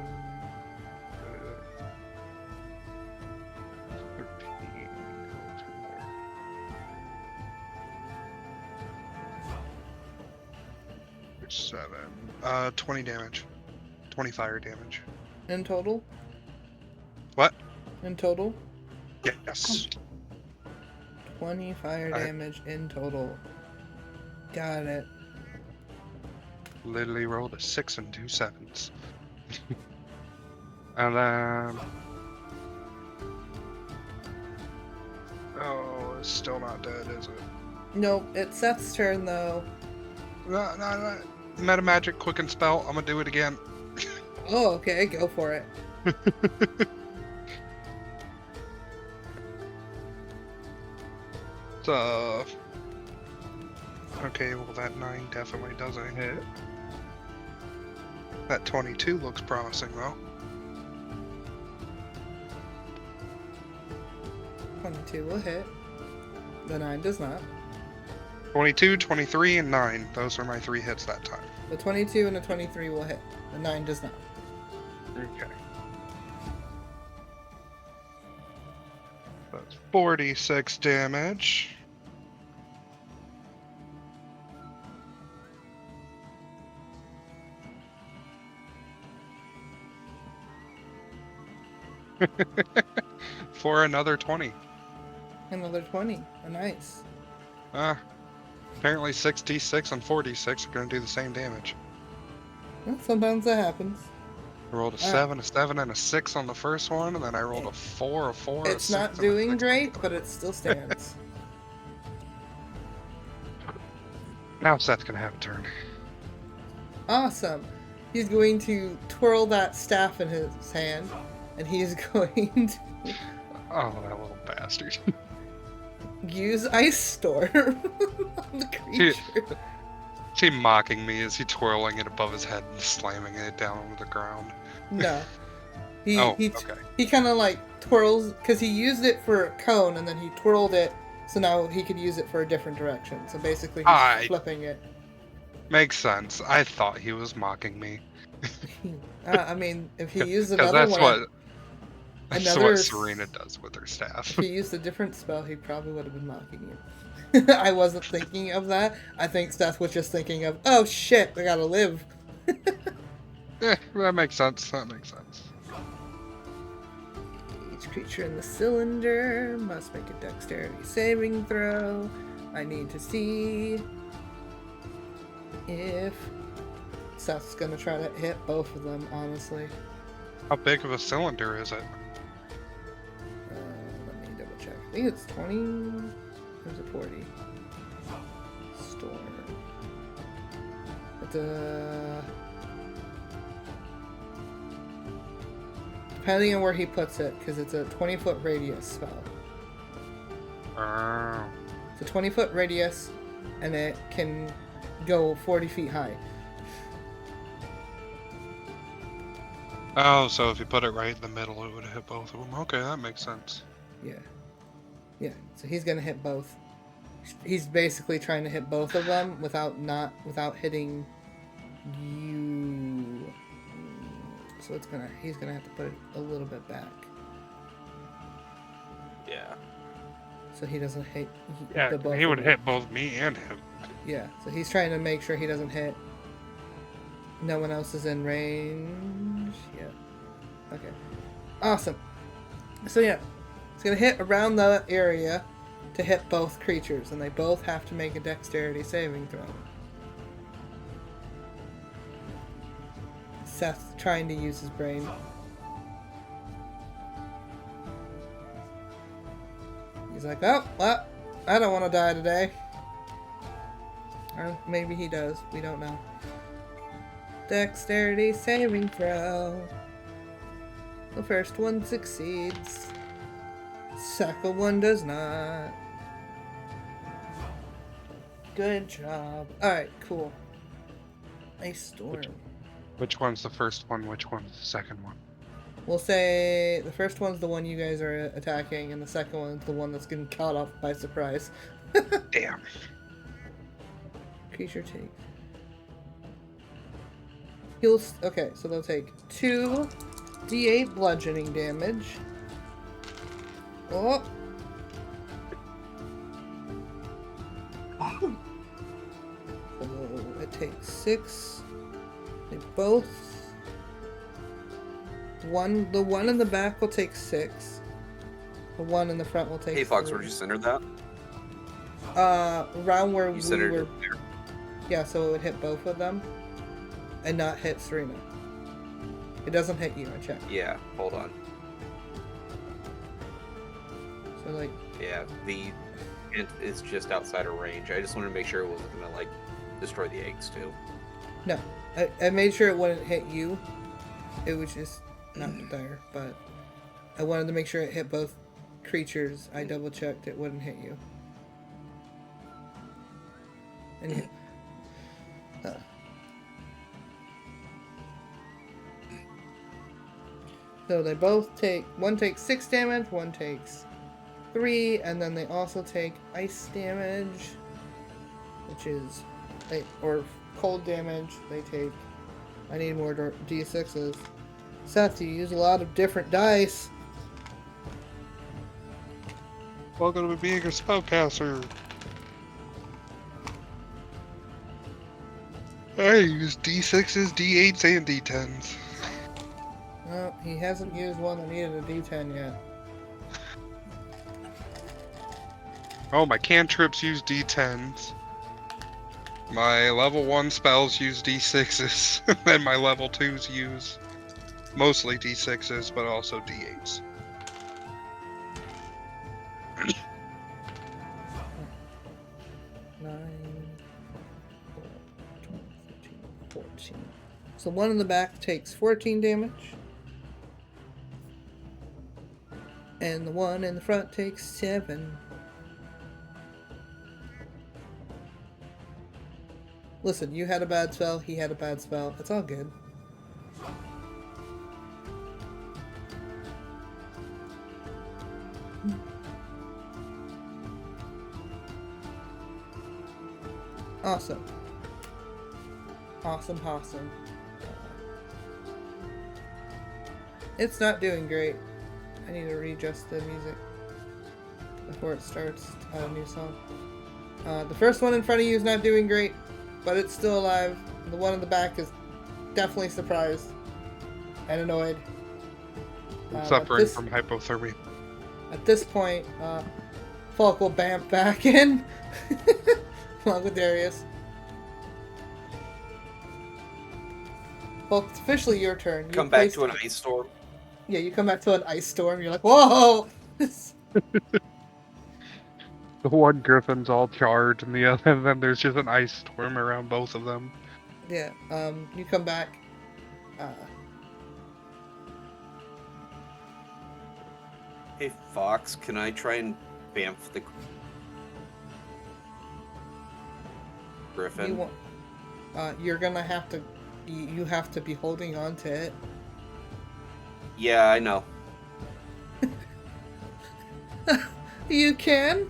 13. 7. 20 damage. 20 fire damage. In total? What? In total? Yes. 20 fire damage in total. Got it. Literally rolled a 6 and 2 7s. And then... Oh, it's still not dead, is it? Nope, it's Seth's turn though. No. Meta Magic Quicken Spell. I'm gonna do it again. Oh, okay, go for it. So... Okay, well that 9 definitely doesn't hit. That 22 looks promising though. 22 will hit. The 9 does not. 22, 23, and 9. Those are my 3 hits that time. The 22 and the 23 will hit. The 9 does not. Okay. That's 46 damage. For another 20. Another 20. Nice. Apparently 66 and 46 are going to do the same damage. Well, sometimes that happens. I rolled a 7, a 7, and a 6 on the first one, and then I rolled a 4, a 4, It's a 6, not doing great, but it still stands. Now Seth's going to have a turn. Awesome. He's going to twirl that staff in his hand, and he's going to... Oh, that little bastard. Use Ice Storm on the creature. Is he mocking me? Is he twirling it above his head and slamming it down onto the ground? No. He kind of like twirls, because he used it for a cone, and then he twirled it, so now he could use it for a different direction. So basically he's flipping it. Makes sense. I thought he was mocking me. I mean, if he used another one... That's what Serena does with her staff. If he used a different spell, he probably would have been mocking you. I wasn't thinking of that. I think Seth was just thinking of, oh shit, we gotta live. That makes sense. That makes sense. Each creature in the cylinder must make a dexterity saving throw. I need to see if Seth's gonna try to hit both of them, honestly. How big of a cylinder is it? Let me double check. I think it's 20. Or is it 40? Storm. It's depending on where he puts it, because it's a 20-foot radius spell. It's a 20-foot radius, and it can go 40 feet high. Oh, so if you put it right in the middle, it would hit both of them. Okay, that makes sense. Yeah. Yeah, so he's gonna hit both. He's basically trying to hit both of them without hitting you. So he's gonna have to put it a little bit back. Yeah. So he doesn't hit Yeah, both he would of you. hit both me and him. Yeah, so he's trying to make sure he doesn't hit. No one else is in range. Yeah. Okay. Awesome. So yeah, it's gonna hit around the area to hit both creatures, and they both have to make a dexterity saving throw. Seth's trying to use his brain. He's like, oh, well, I don't want to die today. Or maybe he does. We don't know. Dexterity saving throw. The first one succeeds. Second one does not. Good job. Alright, cool. Ice storm. Which one's the first one? Which one's the second one? We'll say the first one's the one you guys are attacking, and the second one's the one that's getting caught off by surprise. Damn. Creature takes. Okay, so they'll take 2d8 bludgeoning damage. Oh! So it takes 6. They both. The one in the back will take 6. The one in the front will take. Hey, Fox, 3. where'd you center that? Around where You centered we were. it there. Yeah, so it would hit both of them, and not hit Serena. It doesn't hit you. I checked. Yeah, hold on. So like. Yeah, the int is just outside of range. I just wanted to make sure it wasn't gonna like destroy the eggs too. No, I made sure it wouldn't hit you. It was just not there, but I wanted to make sure it hit both creatures. I double checked it wouldn't hit you. And you. So they both take. One takes 6 damage. One takes 3, and then they also take ice damage, which is or cold damage. They take. I need more d6s. Seth, you use a lot of different dice. Welcome to being a spellcaster. I use D6s, D8s, and D10s. No, he hasn't used one that needed a d10 yet. Oh, my cantrips use D10s. My level 1 spells use D6s. And my level 2s use mostly D6s, but also D8s. 9, 12, 13, 14. So one in the back takes 14 damage. And the one in the front takes 7. Listen, you had a bad spell, he had a bad spell. It's all good. Awesome. Awesome. It's not doing great. I need to readjust the music before it starts a new song. The first one in front of you is not doing great, but it's still alive. The one in the back is definitely surprised and annoyed. Suffering from hypothermia. At this point, Falk will bamf back in along with Darius. Falk, it's officially your turn. Come back to an ice storm. Yeah, you come back to an ice storm. You're like, whoa! The one griffin's all charred, and the other, and then there's just an ice storm around both of them. Yeah, you come back. Hey, Fox, can I try and bamf the griffin. You're gonna have to. You have to be holding on to it. Yeah, I know. You can?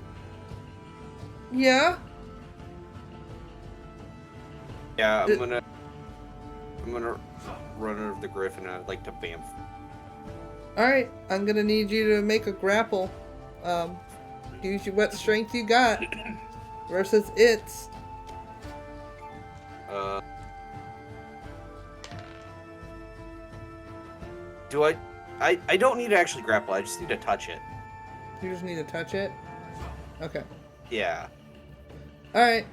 Yeah? Yeah, I'm gonna run over the griffin and I'd like to bamf. Alright, I'm gonna need you to make a grapple. Use what strength you got versus its. Do I don't need to actually grapple, I just need to touch it. You just need to touch it? Okay. Yeah. Alright.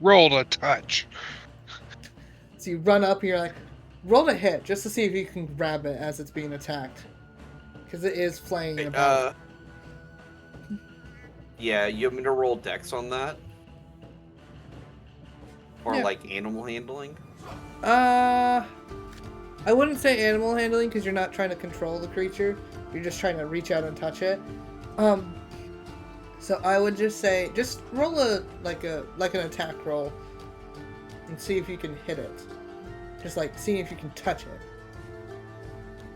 Roll to touch. So you run up and you're like, roll a hit just to see if you can grab it as it's being attacked. Because it is flaying about. Yeah, you want me to roll dex on that? Or Yeah. like animal handling? I wouldn't say animal handling because you're not trying to control the creature. You're just trying to reach out and touch it. So I would just say, just roll like an attack roll and see if you can hit it. Just like seeing if you can touch it.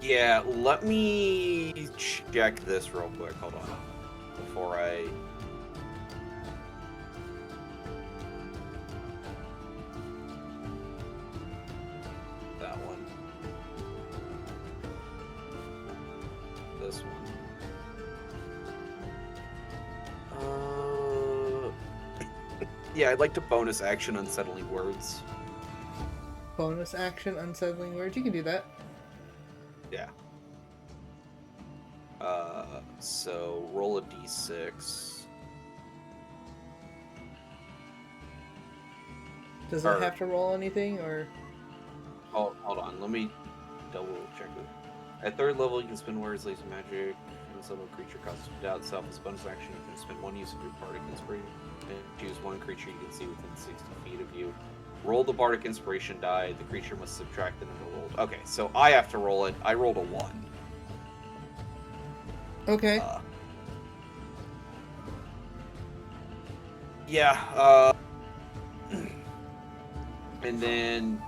Yeah, let me check this real quick. Hold on. Before I... That one. This one. Yeah, I'd like to bonus action unsettling words. Bonus action, unsettling words. You can do that. Yeah. So roll a d6. Does it have to roll anything, or? Hold on, let me double check it. At third level, you can spend words, laser magic, and summon a creature costs doubt itself as bonus action. You can spend one use of your bardic inspiration and choose one creature you can see within 60 feet of you. Roll the bardic inspiration die. The creature must subtract the number rolled. Okay, so I have to roll it. I rolled a 1. Okay. Yeah. And then,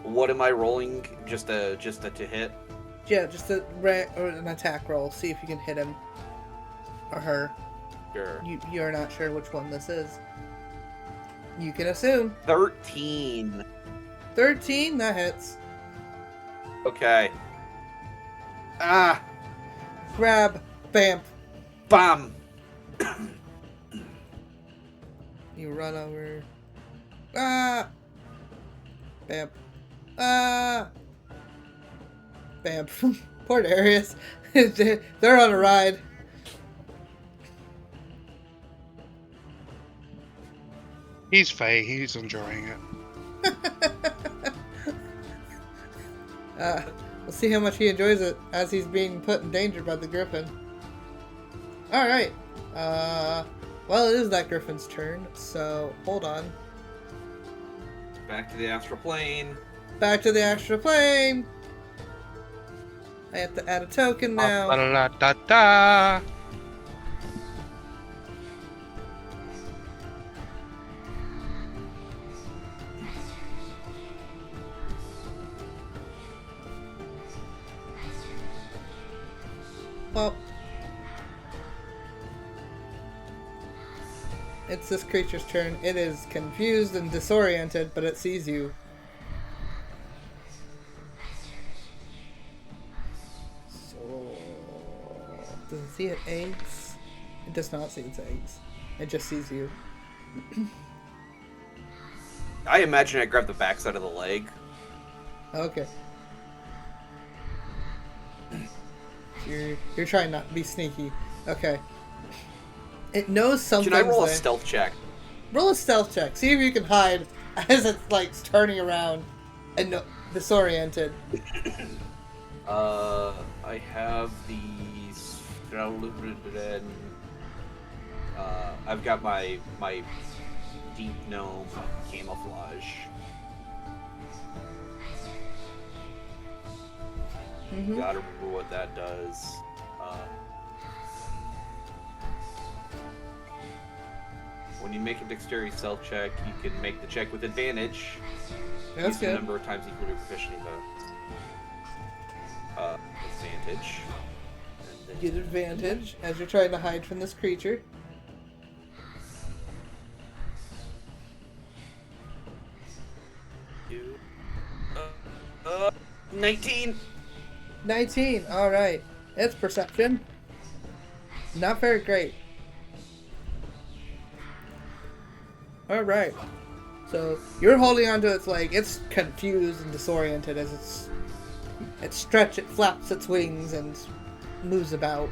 what am I rolling? Just a to hit? Yeah, just an attack roll. See if you can hit him or her. Sure. You're not sure which one this is. You can assume. 13. 13? That hits. Okay. Ah! Grab. Bam. Bam! You run over. Ah! Bam. Ah! Bam. Poor Darius. They're on a ride. He's fey. He's enjoying it. We'll see how much he enjoys it as he's being put in danger by the griffin. Alright. Well, it is that griffin's turn, so hold on. Back to the astral plane. Back to the astral plane! I have to add a token now. Da-da-da-da-da. Well, it's this creature's turn. It is confused and disoriented, but it sees you. So, does it see its eggs? It does not see its eggs. It just sees you. I imagine I grabbed the backside of the leg. Okay. You're trying not to be sneaky. Okay. It knows something. Can I roll a stealth check? Roll a stealth check. See if you can hide as it's like turning around and disoriented. I have the I've got my deep gnome camouflage. Mm-hmm. Gotta remember what that does. when you make a dexterity stealth check, you can make the check with advantage. That's good. The number of times equal to proficiency advantage. Get advantage as you're trying to hide from this creature. 19. 19. All right. It's perception. Not very great. All right. So you're holding onto its leg. It's confused and disoriented as it flaps its wings and moves about.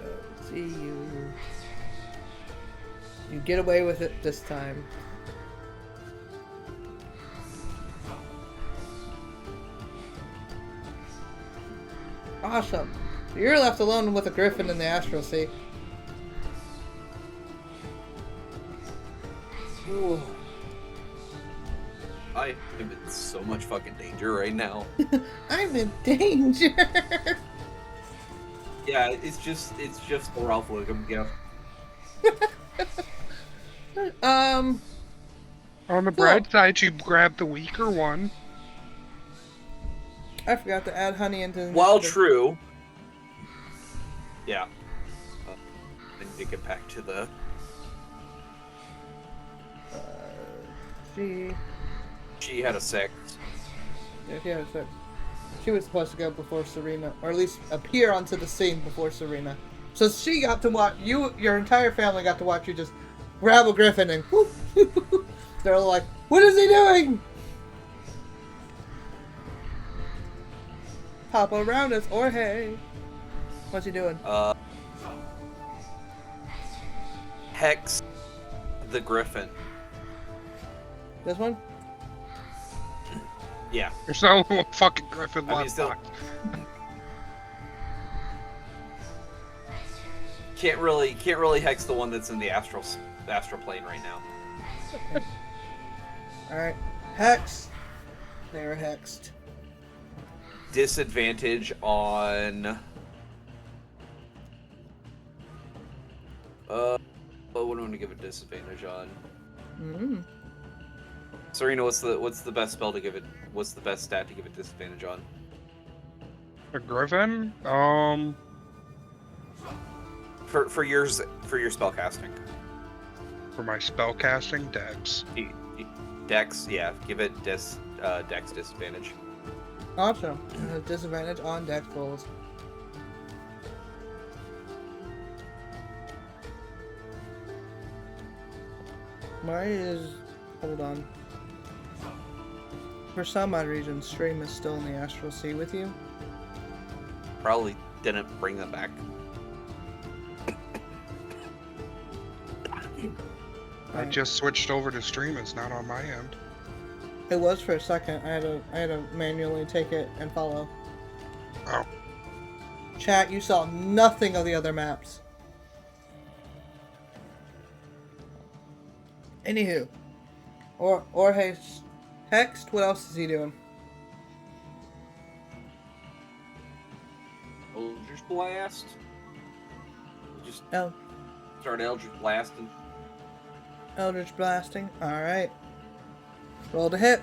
Let's see you. You get away with it this time. Awesome. So you're left alone with a griffin in the astral sea. Ooh. I am in so much fucking danger right now. I'm in danger. Yeah, it's just the Ralph Wiggum gift. On the bright side, you grab the weaker one. I forgot to add honey into the While true. Yeah. I need to get back to the... She had a 6. Yeah, she had a 6. She was supposed to go before Serena, or at least appear onto the scene before Serena. So she got to watch you. Your entire family got to watch you just grab a griffin and whoop. They're all like, "What is he doing?" Pop around us, or hey, what's he doing? Hex the griffin. This one? Yeah. There's no fucking griffin left. Still... Can't really hex the one that's in the astral plane right now. Okay. All right, hex. They're hexed. Disadvantage on. What do I want to give a disadvantage on? Serena, what's the best spell to give it? What's the best stat to give it disadvantage on? A griffin? For your spell casting. For my spell casting, Dex. Dex, yeah. Give it Dex disadvantage. Awesome. Disadvantage on Dex rolls. Mine is... Hold on. For some odd reason, Stream is still in the Astral Sea with you. Probably didn't bring them back. I just switched over to Stream. It's not on my end. It was for a second. I had to manually take it and follow. Oh. Chat, you saw nothing of the other maps. Anywho. Or Hexed, what else is he doing? Eldritch Blast. Just Oh. start Eldritch Blasting. Eldritch Blasting. Alright. Roll to hit.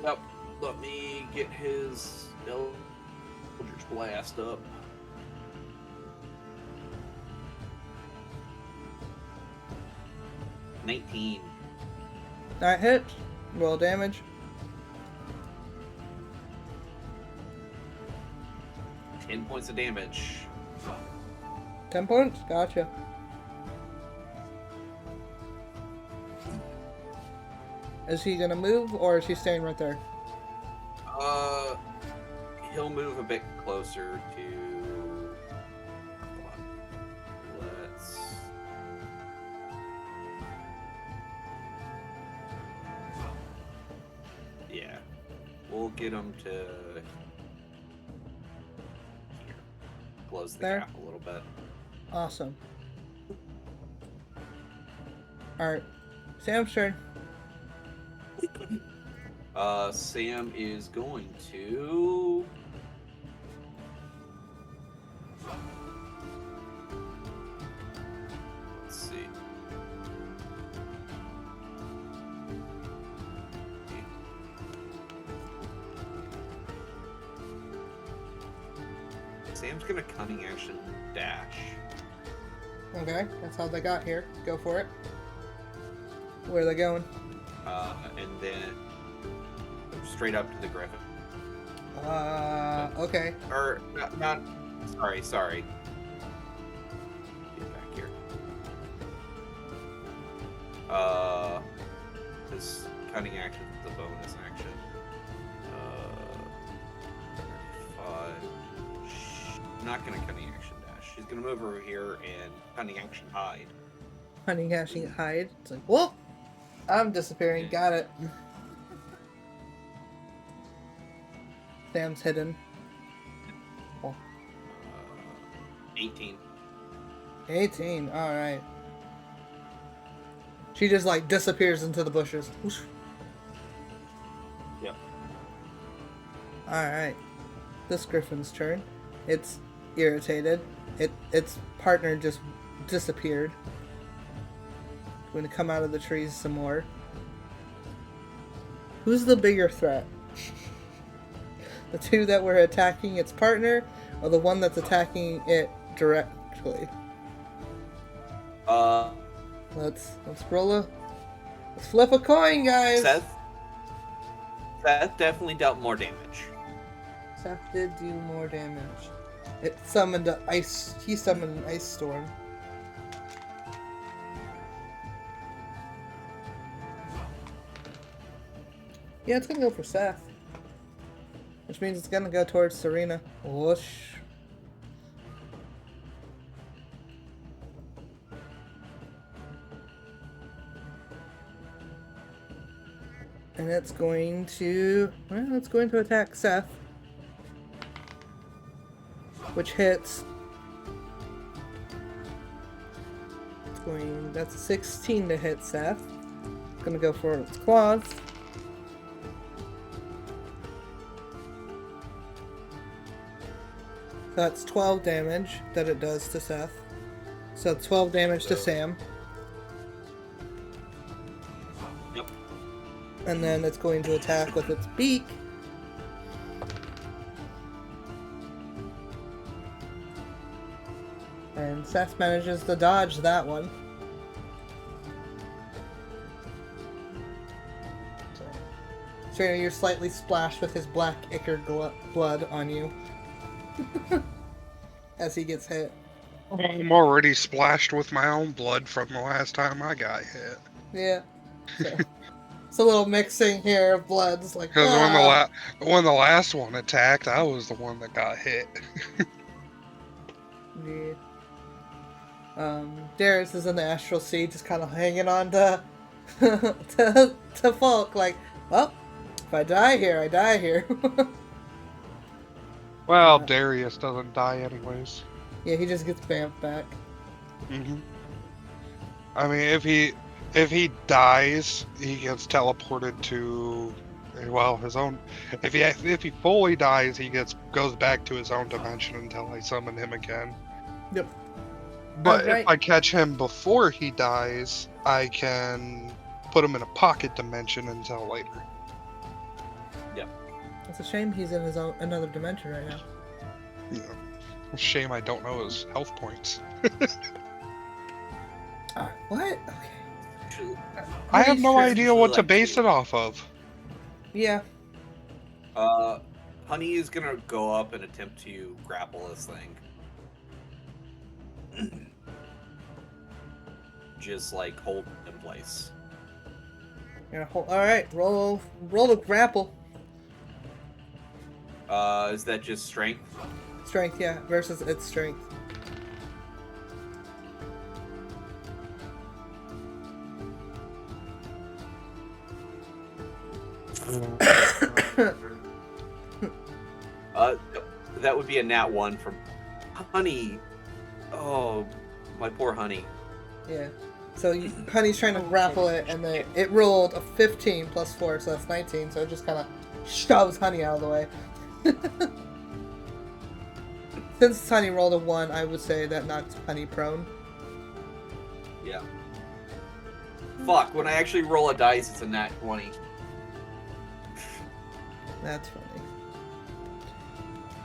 Yep. Let me get his Eldritch Blast up. $19. That hits. Roll damage. 10 points of damage. 10 points? Gotcha. Is he gonna move, or is he staying right there? He'll move a bit closer to... Hold on. Let's... Yeah. We'll get him to... Here. Close the There? gap a little bit. Awesome. Alright. Sam's turn. Sam is going to... Sam's gonna cunning action dash. Okay, that's how they got here. Go for it. Where are they going? And then straight up to the griffin. Okay. Or not. Sorry. Get back here. This cunning action is a bonus action. 35. Not gonna cunning action dash. She's gonna move over here and cunning action hide. Cunning action hide. It's like, whoa! I'm disappearing. Got it. Sam's hidden. 18. 18. All right. She just like disappears into the bushes. Whoosh. Yep. All right. This griffin's turn. It's irritated. Its partner just disappeared. Going to come out of the trees some more. Who's the bigger threat? The two that were attacking its partner, or the one that's attacking it directly? Let's flip a coin, guys. Seth definitely dealt more damage. Seth did do more damage. It summoned an ice. He summoned an ice storm. Yeah, it's gonna go for Seth. Which means it's gonna go towards Serena. Whoosh. And it's going to attack Seth. Which hits. That's a 16 to hit Seth. It's gonna go for its claws. That's 12 damage that it does to Seth. So 12 damage to Sam. Yep. And then it's going to attack with its beak. And Seth manages to dodge that one. So you're slightly splashed with his black ichor blood on you. As he gets hit. I'm already splashed with my own blood from the last time I got hit. Yeah. So, it's a little mixing here of bloods. Like, because when the last one attacked, I was the one that got hit. Yeah. Darius is in the astral sea, just kind of hanging on to to Falk. Like, well, if I die here, I die here. Well, Darius doesn't die anyways. Yeah, he just gets bamfed back. I mean, if he dies, he gets teleported to, well, his own. If he fully dies, he goes back to his own dimension until I summon him again. Yep. But if I catch him before he dies, I can put him in a pocket dimension until later. Yep. It's a shame he's in his own another dimension right now. Yeah. Shame I don't know his health points. What? Okay. I have no idea what to base it off of. Yeah. Honey is gonna go up and attempt to grapple this thing. Just like hold in place. Yeah. All right. Roll the grapple. Is that just strength? Strength, yeah, versus its strength. That would be a nat 1 from Honey. Oh, my poor Honey. Yeah. So Honey's trying to grapple it, and then it rolled a 15 plus 4, so that's 19. So it just kind of shoves Honey out of the way. Since Honey rolled a 1, I would say that knocks Honey prone. Yeah. Fuck, when I actually roll a dice, it's a nat 20. That's funny.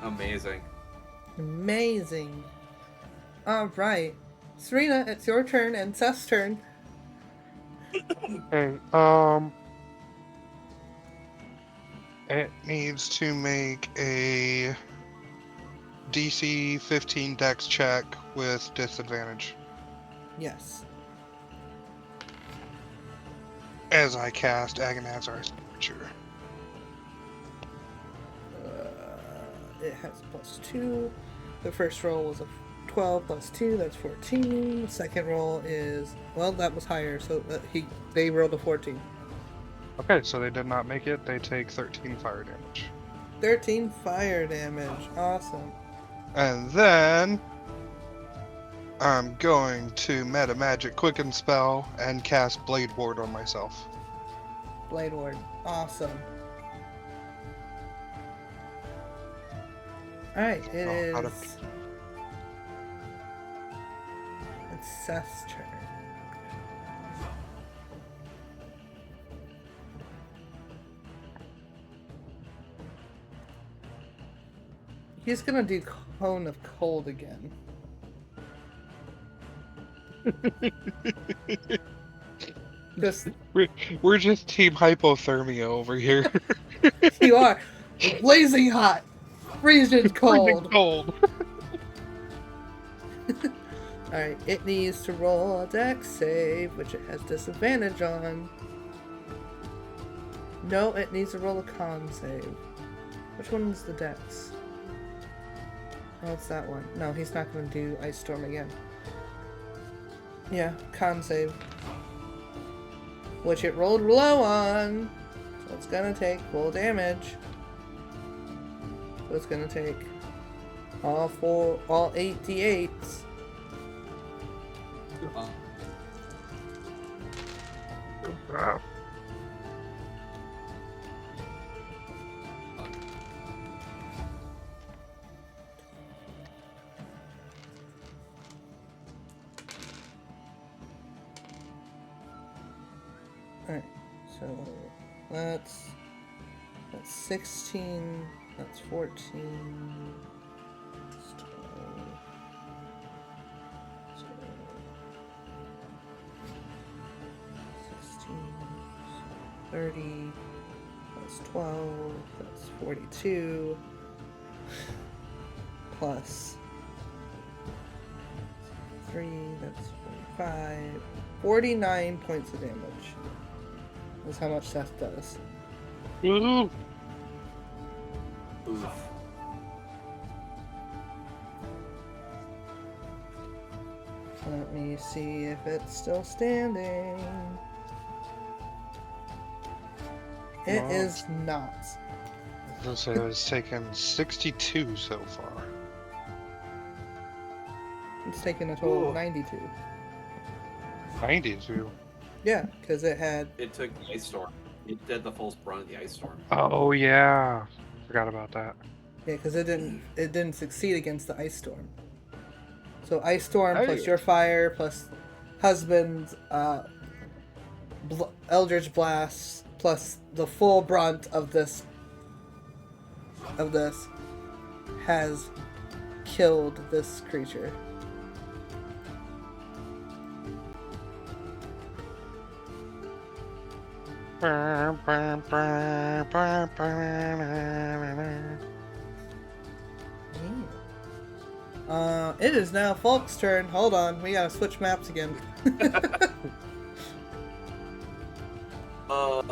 Amazing. Amazing. Alright. Serena, it's your turn and Seth's turn. Okay, it needs to make a DC 15 Dex check with disadvantage. Yes. As I cast Agonizer's Signature. It has +2. The first roll was a 12 plus 2, that's 14. The second roll is, well, that was higher, so they rolled a 14. Okay, so they did not make it. They take 13 fire damage. 13 fire damage. Awesome. And then I'm going to Meta Magic Quicken spell and cast Blade Ward on myself. Blade Ward. Awesome. Alright, it's Seth's turn. He's gonna do Cone of Cold again. We're just Team Hypothermia over here. You are blazing hot, freezing cold. Freezing cold. Alright, it needs to roll a dex save, which it has disadvantage on. No, it needs to roll a con save. Which one is the dex? Oh, it's that one. No, he's not going to do Ice Storm again. Yeah, con save. Which it rolled low on. So it's going to take full damage. So it's going to take all 8 d8s. Alright, so that's 16, that's 14, that's 12, so 16, 30, that's 12, that's 42, plus 3, that's 45, 49 points of damage. That's how much Seth does. Oof. Let me see if it's still standing. It is not. This has taken 62 so far. It's taken a total of 92. 92? Yeah, because It took the ice storm. It did the full brunt of the ice storm. Oh yeah, forgot about that. Yeah, because it didn't succeed against the ice storm. So ice storm plus your fire plus husband's eldritch blast plus the full brunt of this has killed this creature. It is now Falk's turn. Hold on, we gotta switch maps again. I'll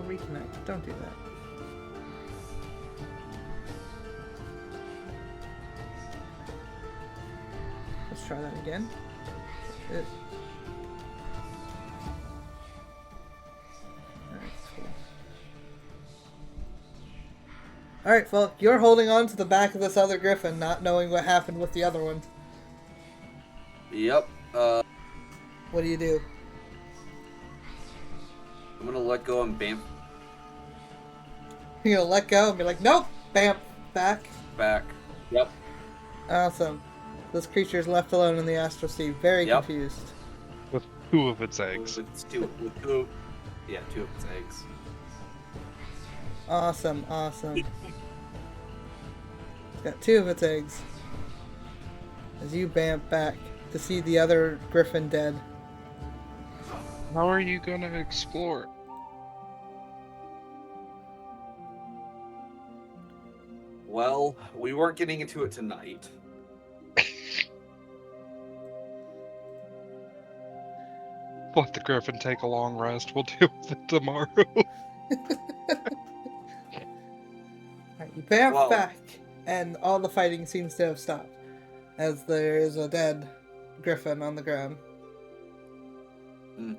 reconnect. Don't do that. Let's try that again. Alright, Falk, you're holding on to the back of this other griffin, not knowing what happened with the other one. Yep. What do you do? I'm gonna let go and bamf You're gonna let go and be like, nope! Bam! Back. back. Yep. Awesome. This creature is left alone in the astral sea, very confused. With 2 of its eggs. With two of its eggs. Awesome, awesome. It's got 2 of its eggs. As you bamf back to see the other griffin dead. How are you gonna explore? Well, we weren't getting into it tonight. Let the griffin take a long rest. We'll deal with it tomorrow. Right, you bamf back, and all the fighting seems to have stopped, as there is a dead griffin on the ground. Mm.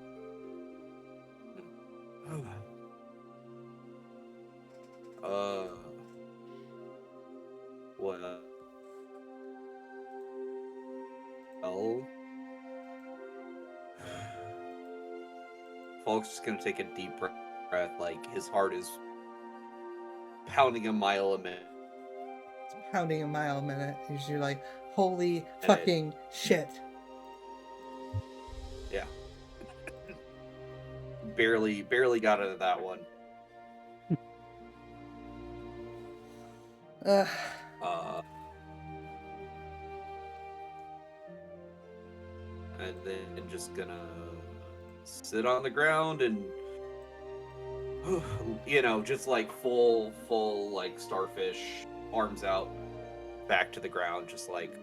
Well, Falk's just gonna take a deep breath, like his heart is pounding a mile a minute. It's pounding a mile a minute, as you're like, holy fucking shit. Yeah. barely got out of that one. And then just gonna sit on the ground and just like full like starfish, arms out, back to the ground, just like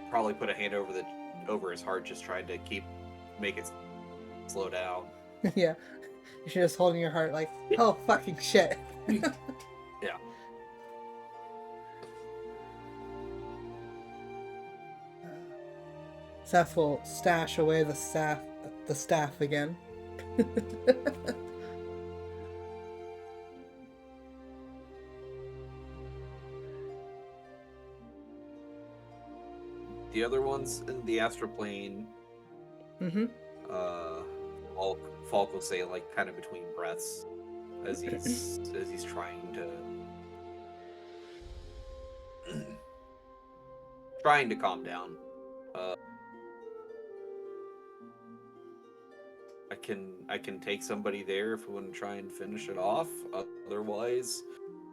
probably put a hand over his heart, just trying to make it slow down. Yeah. You're just holding your heart like, oh fucking shit. Yeah. Seth will stash away the staff again. The other ones in the astral plane. Mm-hmm. Falk will say, like, kind of between breaths, as he's trying to calm down. I can take somebody there if we want to try and finish it off. Otherwise,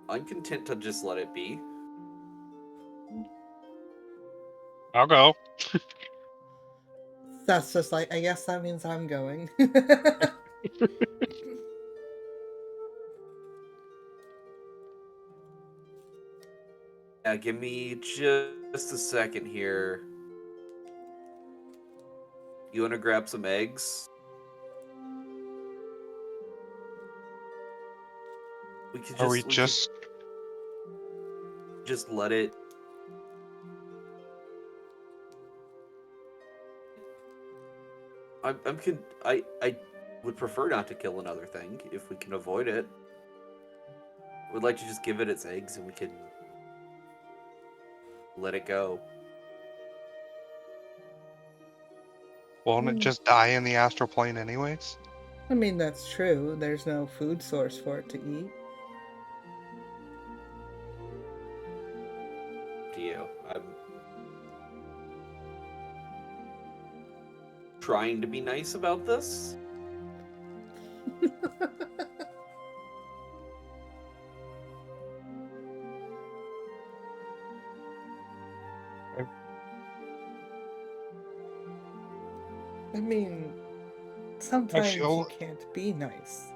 I'm content to just let it be. I'll go. That's just like, I guess that means I'm going. Yeah, give me just a second here. You want to grab some eggs? We could just just let it. I would prefer not to kill another thing if we can avoid it. Would like to just give it its eggs and we can let it go. Won't it just die in the astral plane anyways? I mean, that's true. There's no food source for it to eat. To you. I'm trying to be nice about this. I mean, sometimes you can't be nice.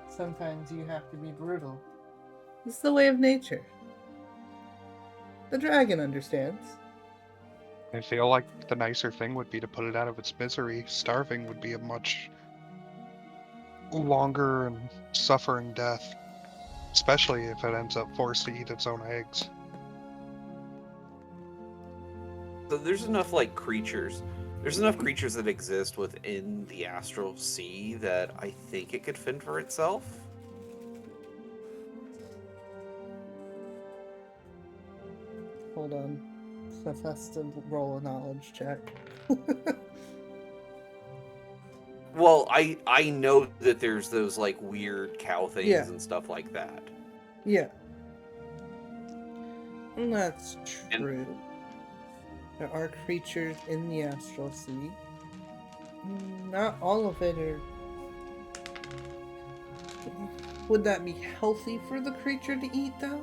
Sometimes you have to be brutal. It's the way of nature. The dragon understands. I feel like the nicer thing would be to put it out of its misery. Starving would be a much longer and suffering death, especially if it ends up forced to eat its own eggs. So there's enough like creatures. There's enough creatures that exist within the astral sea that I think it could fend for itself. Hold on. Seth has to roll a knowledge check. Well, I know that there's those like weird cow things and stuff like that. Yeah. And that's true. There are creatures in the astral sea. Not all of it are Would that be healthy for the creature to eat, though?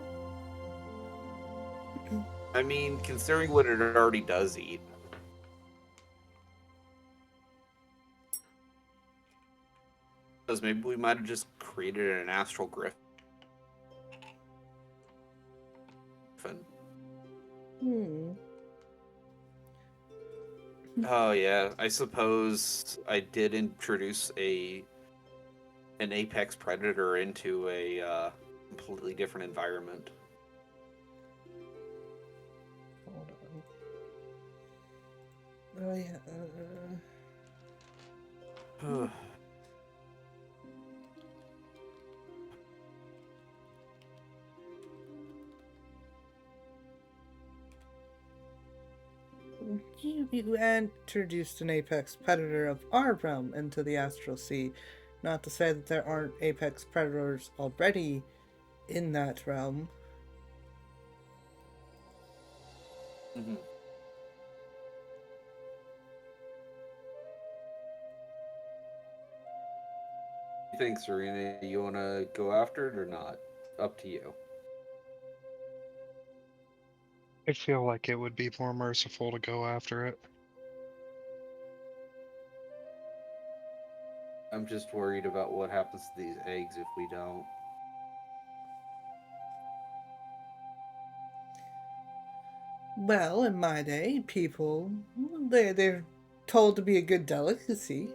I mean, considering what it already does eat. Because maybe we might have just created an astral griffin. Oh yeah, I suppose I did introduce an apex predator into a completely different environment. Hold on. Oh yeah. You introduced an apex predator of our realm into the astral sea. Not to say that there aren't apex predators already in that realm. Mm-hmm. You think, Serena, you want to go after it or not? Up to you. I feel like it would be more merciful to go after it. I'm just worried about what happens to these eggs if we don't. Well, in my day, people, they're told to be a good delicacy.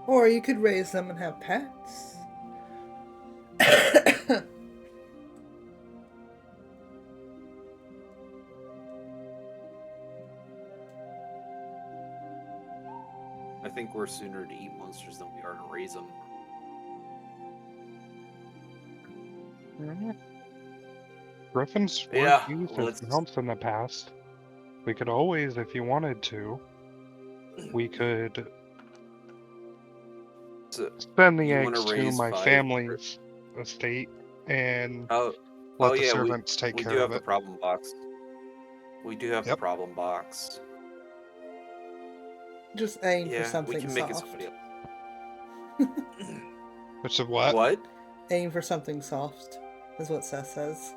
Or you could raise them and have pets. I think we're sooner to eat monsters than we are to raise them. Griffins were Yeah, used as mounts in the past. We could always, if you wanted to, we could send the eggs to my family's estate and let the servants take care of it. We do have the problem box. We do have the problem box. Just aim for something we can soft. make it somebody else. Which is what? What? Aim for something soft, is what Seth says.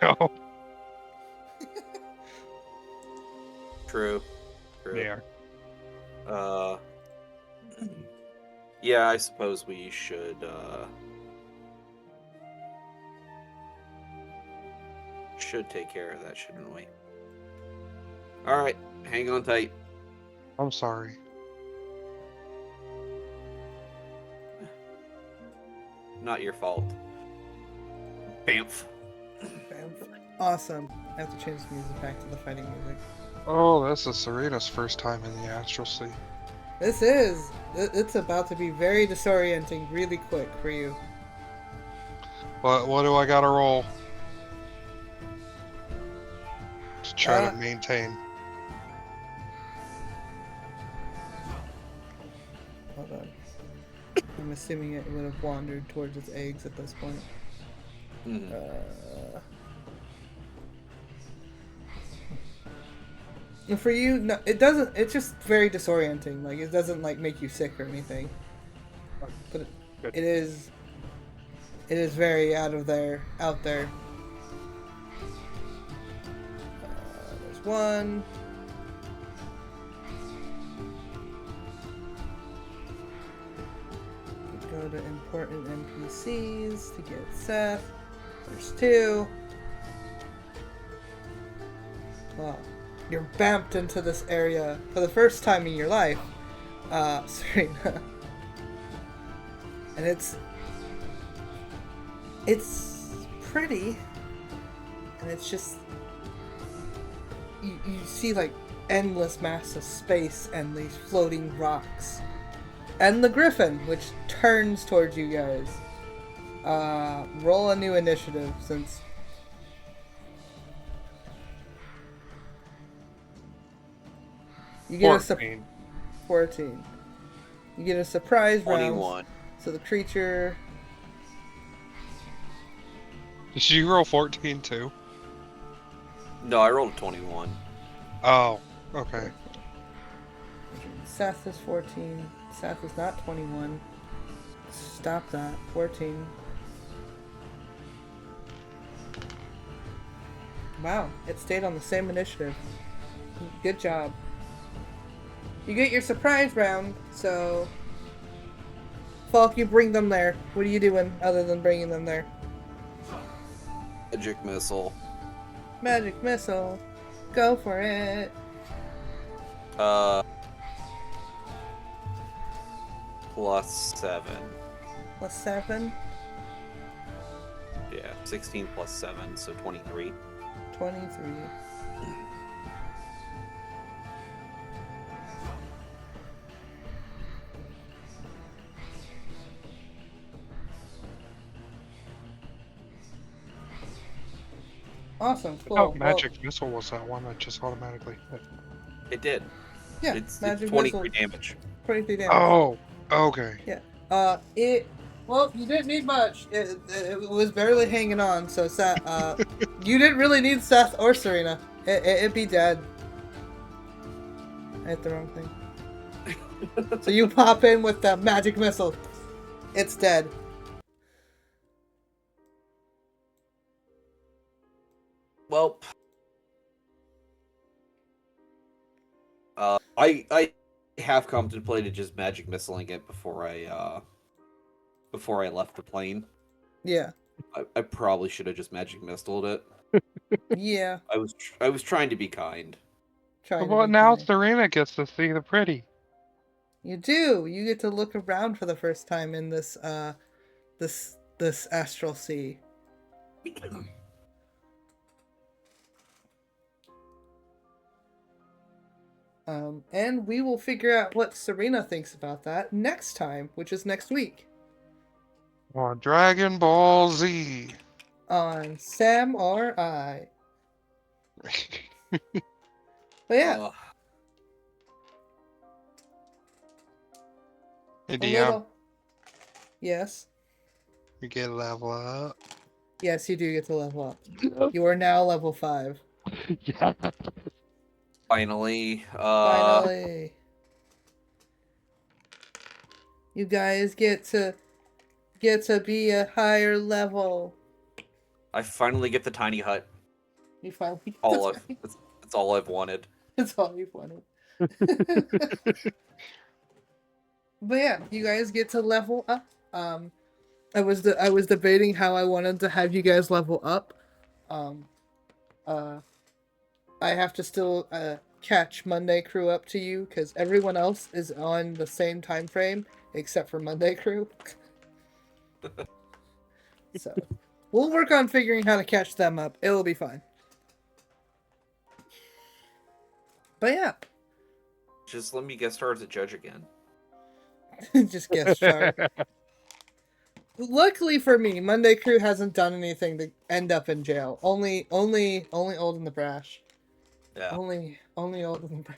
No. True. Yeah. Yeah, I suppose we should take care of that, shouldn't we? All right, hang on tight. I'm sorry. Not your fault. Bamf. Awesome. I have to change the music back to the fighting music. Oh, this is Serena's first time in the astral sea. This is. It's about to be very disorienting really quick for you. What do I gotta roll to try to maintain? Hold on. I'm assuming it would have wandered towards its eggs at this point. And for you, no, it doesn't. It's just very disorienting. Like it doesn't like make you sick or anything. But it is very out there. There's one. Go to important NPCs to get Seth. There's two. Wow. You're bamped into this area for the first time in your life, Serena. And it's pretty, and it's just you see like endless mass of space and these floating rocks, and the griffin which turns towards you guys. Roll a new initiative since. You get 14. You get a surprise 21. round. So the creature. Did you roll 14 too? No, I rolled 21. Oh, okay. Seth is 14. Seth is not 21. Stop that. 14. Wow, it stayed on the same initiative. Good job. You get your surprise round, so... Falk, you bring them there. What are you doing other than bringing them there? Magic missile. Magic missile. Go for it. +7. +7? Yeah, 16 plus 7, so 23. 23. Awesome, cool. Oh, magic missile was that one that just automatically hit. It did. Yeah, it's 23 missile. Damage. 23 damage. Oh, okay. Yeah. Well, you didn't need much. It was barely hanging on, so Seth, you didn't really need Seth or Serena. It'd be dead. I hit the wrong thing. So you pop in with the magic missile. It's dead. Well, I have contemplated just magic missiling it before I left the plane. Yeah. I probably should have just magic missiled it. Yeah. I was trying to be kind. Well, now Serena gets to see the pretty. You do. You get to look around for the first time in this this astral sea. And we will figure out what Serena thinks about that next time, which is next week. On Dragon Ball Z. On Sam or I. But yeah. Hey, DM. Yes. You get a level up. Yes, you do get to level up. You are now level 5. Yeah. Finally. Finally. You guys get to be a higher level. I finally get the tiny hut. You finally get that's all I've wanted. That's all you've wanted. But yeah, you guys get to level up. I was debating how I wanted to have you guys level up. I have to still catch Monday Crew up to you because everyone else is on the same time frame except for Monday Crew. So we'll work on figuring how to catch them up. It'll be fine. But yeah. Just let me guest star as a judge again. Just guest star. Luckily for me, Monday Crew hasn't done anything to end up in jail. Only Old and the Brash. Yeah. Only Old and the Brash.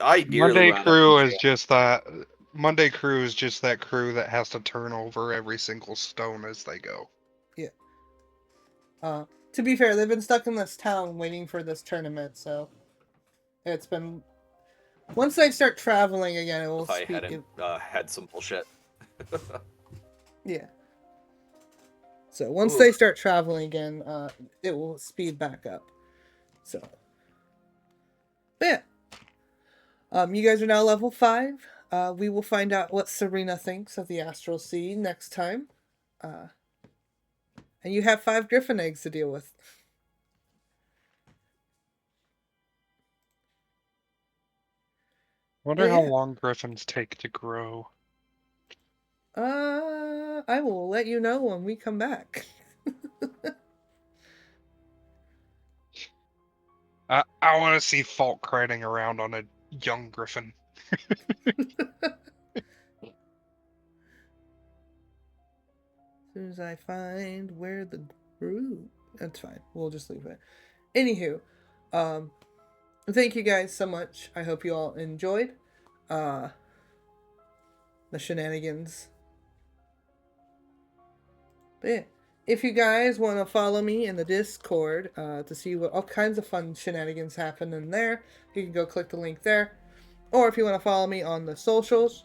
I dearly Monday Crew is just that. Monday Crew is just that crew that has to turn over every single stone as they go. Yeah. To be fair, they've been stuck in this town waiting for this tournament, so it's been. Once they start traveling again, it will. I hadn't had some bullshit. Yeah. So once they start traveling again, it will speed back up. So. But yeah. You guys are now level 5. We will find out what Serena thinks of the Astral Sea next time. And you have 5 Griffin eggs to deal with. Wonder how long griffins take to grow. I will let you know when we come back. I want to see Falk riding around on a young griffin. As soon as I find where the group... That's fine. We'll just leave it. Anywho, thank you guys so much. I hope you all enjoyed the shenanigans. But yeah, if you guys want to follow me in the Discord to see what all kinds of fun shenanigans happen in there, you can go click the link there. Or if you want to follow me on the socials,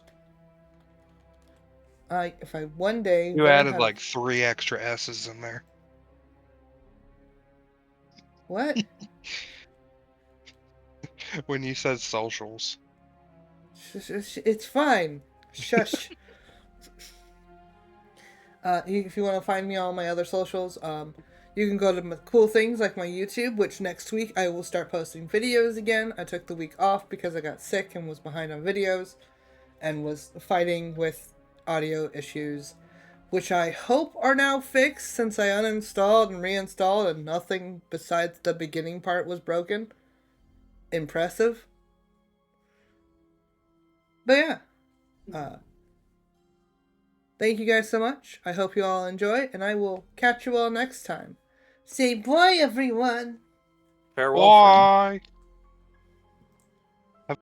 if I one day you learn added how to... like 3 extra S's in there. What? When you said socials. It's fine. Shush. If you want to find me on my other socials, you can go to cool things like my YouTube, which next week I will start posting videos again. I took the week off because I got sick and was behind on videos and was fighting with audio issues, which I hope are now fixed since I uninstalled and reinstalled and nothing besides the beginning part was broken. Impressive. But yeah, thank you guys so much. I hope you all enjoy, and I will catch you all next time. Say bye, everyone. Farewell, friend. Bye.